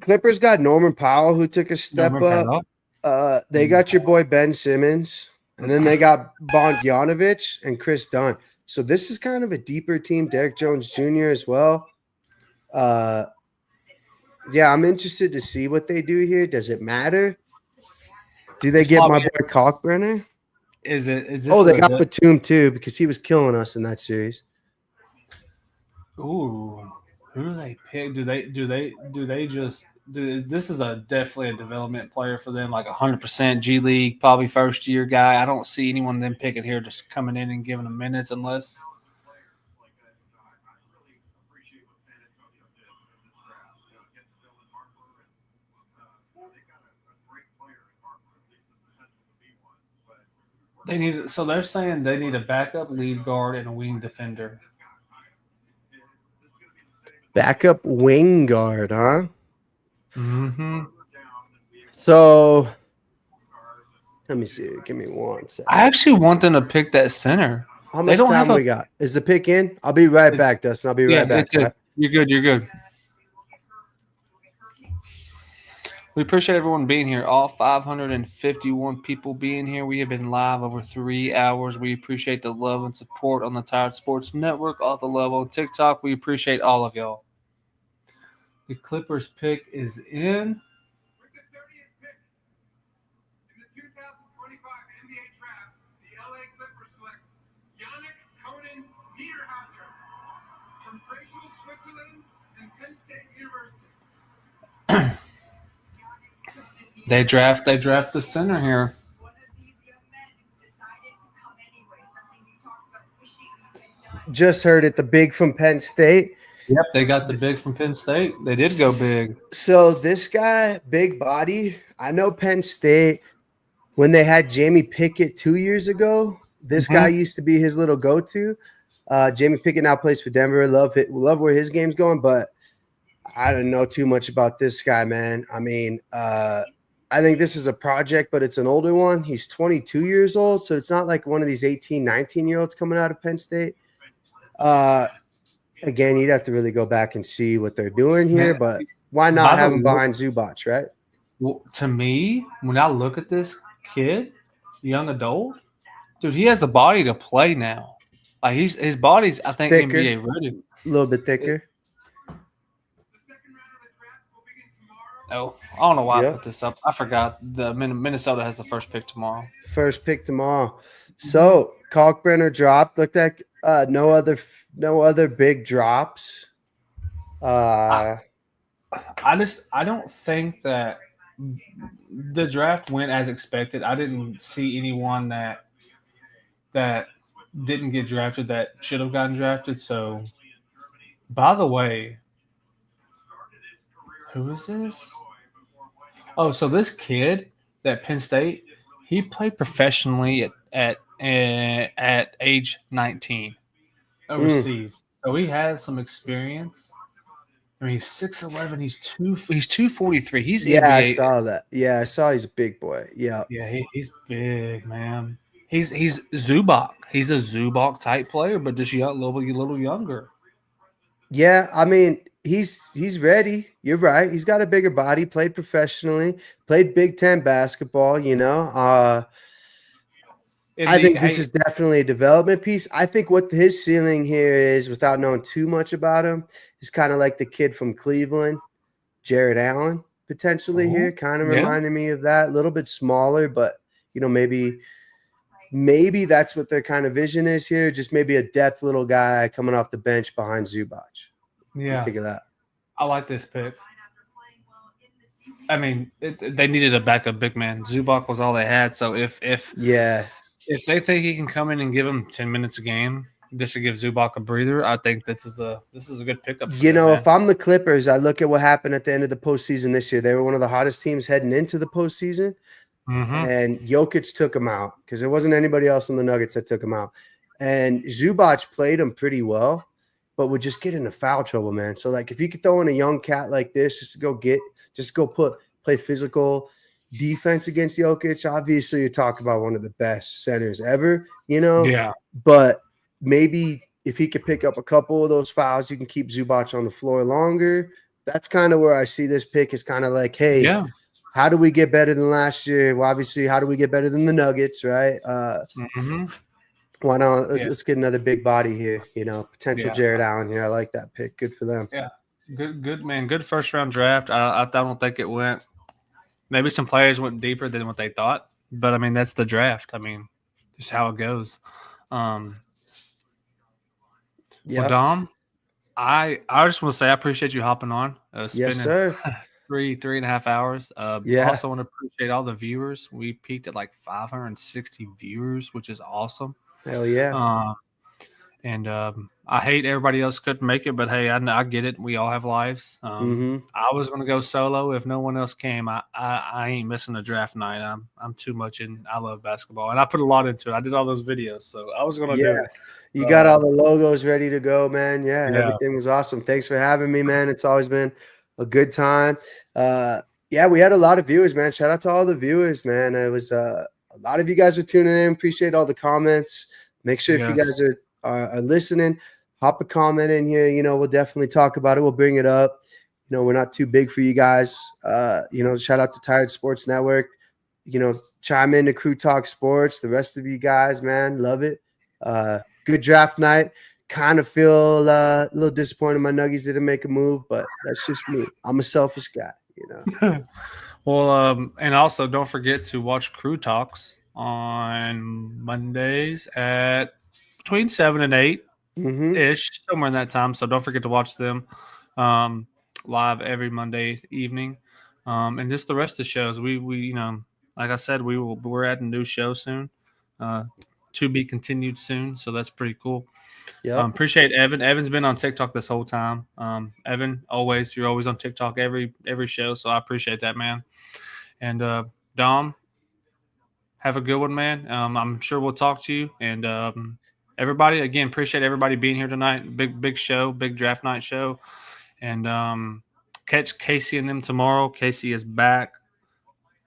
Clippers got Norman Powell, who took a step up. They got your boy Ben Simmons, and then they got Bogdanovic and Chris Dunn. So this is kind of a deeper team. Derek Jones Jr. as well. Yeah, I'm interested to see what they do here. Does it matter? Do they get my boy Kalkbrenner? Is this? Oh, they got Batum too because he was killing us in that series. Ooh, who do they pick? Do they just? This is definitely a development player for them, like 100% G League, probably first year guy. I don't see anyone them picking here just coming in and giving them minutes unless. So they're saying they need a backup lead guard and a wing defender. Backup wing guard, huh? Mm-hmm. So let me see. Give me 1 second. I actually want them to pick that center. How much time we got? Is the pick in? I'll be right back, Dustin. I'll be right back. Good. You're good. We appreciate everyone being here. All 551 people being here. We have been live over 3 hours. We appreciate the love and support on the Tired Sports Network. All the love on TikTok. We appreciate all of y'all. The Clippers pick is in. They draft the center here. Just heard it. The big from Penn State. Yep, they got the big from Penn State. They did go big. So this guy, big body. I know Penn State when they had Jamie Pickett 2 years ago. This guy used to be his little go-to. Jamie Pickett now plays for Denver. Love where his game's going, but I don't know too much about this guy, man. I mean, I think this is a project, but it's an older one. He's 22 years old, so it's not like one of these 18, 19-year-olds coming out of Penn State. Again, you'd have to really go back and see what they're doing here, Man, but why by not the have him look- behind Zubac, right? Well, to me, when I look at this kid, young adult, dude, he has the body to play now. Like his body's, I think, Thicker. NBA ready. A little bit thicker. Oh, I don't know why I Yep. put this up. I forgot. The Minnesota has the first pick tomorrow. First pick tomorrow. So Kalkbrenner dropped. Looked like no other big drops. I don't think that the draft went as expected. I didn't see anyone that didn't get drafted that should have gotten drafted. So, by the way, who is this? Oh, so this kid at Penn State, he played professionally at age 19 overseas. So he has some experience. I mean, he's 6'11". He's 243. He's I NBA. saw that. Yeah, I saw he's a big boy. Yeah. Yeah, he's big, man. He's Zubac. He's a Zubac type player, but just little younger. Yeah, I mean, he's ready. You're right. He's got a bigger body, played professionally, played Big Ten basketball, you know. I think this is definitely a development piece. I think what his ceiling here is, without knowing too much about him, is kind of like the kid from Cleveland, Jared Allen, potentially here. Kind of reminding me of that. A little bit smaller, but you know, maybe that's what their kind of vision is here. Just maybe a depth little guy coming off the bench behind Zubac. Yeah, Think of that. I like this pick. I mean, they needed a backup big man. Zubac was all they had. So if they think he can come in and give him 10 minutes a game just to give Zubac a breather, I think this is a good pickup. You know, if I'm the Clippers, I look at what happened at the end of the postseason this year. They were one of the hottest teams heading into the postseason, and Jokic took him out because there wasn't anybody else on the Nuggets that took him out. And Zubac played him pretty well, but would just get into foul trouble, man. So, like, if you could throw in a young cat like this, just to play physical defense against Jokic, obviously you talk about one of the best centers ever, you know? Yeah. But maybe if he could pick up a couple of those fouls, you can keep Zubac on the floor longer. That's kind of where I see this pick is kind of like, hey, how do we get better than last year? Well, obviously, how do we get better than the Nuggets, right? Why not? Let's get another big body here, you know, potential Jared Allen here. I like that pick. Good for them. Yeah. Good, man. Good first round draft. I don't think it went – maybe some players went deeper than what they thought. But, I mean, that's the draft. I mean, just how it goes. Well, Dom, I just want to say I appreciate you hopping on. Yes, sir. 3.5 hours. Also want to appreciate all the viewers. We peaked at like 560 viewers, which is awesome. Hell yeah. I hate everybody else couldn't make it, but hey, I get it. We all have lives. I was going to go solo if no one else came. I ain't missing a draft night. I'm too much in. I love basketball, and I put a lot into it. I did all those videos, so I was going to do it. You got all the logos ready to go, man. Yeah, everything was awesome. Thanks for having me, man. It's always been a good time. We had a lot of viewers, man. Shout out to all the viewers, man. It was a lot of you guys were tuning in. Appreciate all the comments. Make sure if you guys are listening, hop a comment in here. You know, we'll definitely talk about it. We'll bring it up. You know, we're not too big for you guys. You know, shout out to Tired Sports Network. You know, chime in to Crew Talk Sports. The rest of you guys, man, love it. Good draft night. Kind of feel a little disappointed my Nuggies didn't make a move, but that's just me. I'm a selfish guy, you know. Well, and also don't forget to watch Crew Talks on Mondays at between 7 and 8 ish, somewhere in that time. So don't forget to watch them live every Monday evening. And just the rest of the shows. We you know, like I said, we're at a new show soon. To be continued soon. So that's pretty cool. Yeah. Appreciate Evan. Evan's been on TikTok this whole time. Evan, you're always on TikTok every show. So I appreciate that, man. And Dom, have a good one, man. I'm sure we'll talk to you. And everybody, again, appreciate everybody being here tonight. Big show, big draft night show. And catch Casey and them tomorrow. Casey is back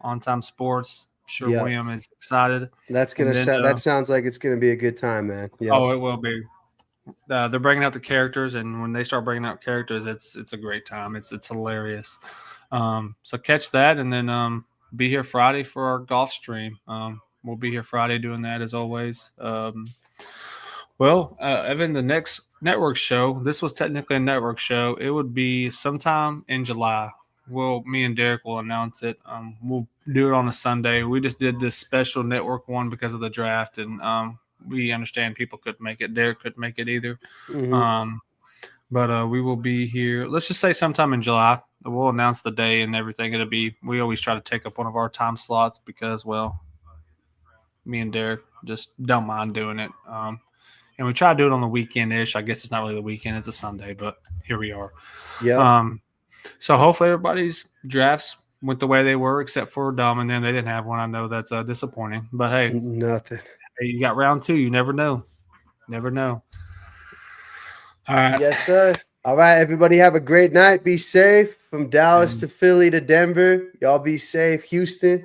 On Time Sports. Sure, Yeah. William is excited. That's gonna And then, sound. That sounds like it's gonna be a good time, man. Yeah. Oh, it will be. They're bringing out the characters, and when they start bringing out characters, it's a great time. It's hilarious. So catch that, and then be here Friday for our golf stream. We'll be here Friday doing that as always. Evan, the next network show. This was technically a network show. It would be sometime in July. Me and Derek will announce it. We'll do it on a Sunday. We just did this special network one because of the draft, and we understand people couldn't make it. Derek couldn't make it either. Mhm. But we will be here. Let's just say sometime in July. We'll announce the day and everything. We always try to take up one of our time slots because, well, me and Derek just don't mind doing it. And we try to do it on the weekend-ish. I guess it's not really the weekend. It's a Sunday, but here we are. Yeah. So hopefully everybody's drafts went the way they were, except for Dom, and then they didn't have one. I know that's disappointing. But, hey, Nothing. you got round 2. You never know. Never know. All right. Yes, sir. All right, everybody have a great night. Be safe from Dallas to Philly to Denver. Y'all be safe. Houston,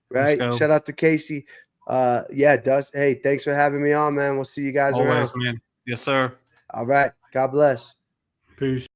right? Let's go. Shout out to Casey. Yeah, Dust. Hey, thanks for having me on, man. We'll see you guys around. Always, man. Yes, sir. All right. God bless. Peace.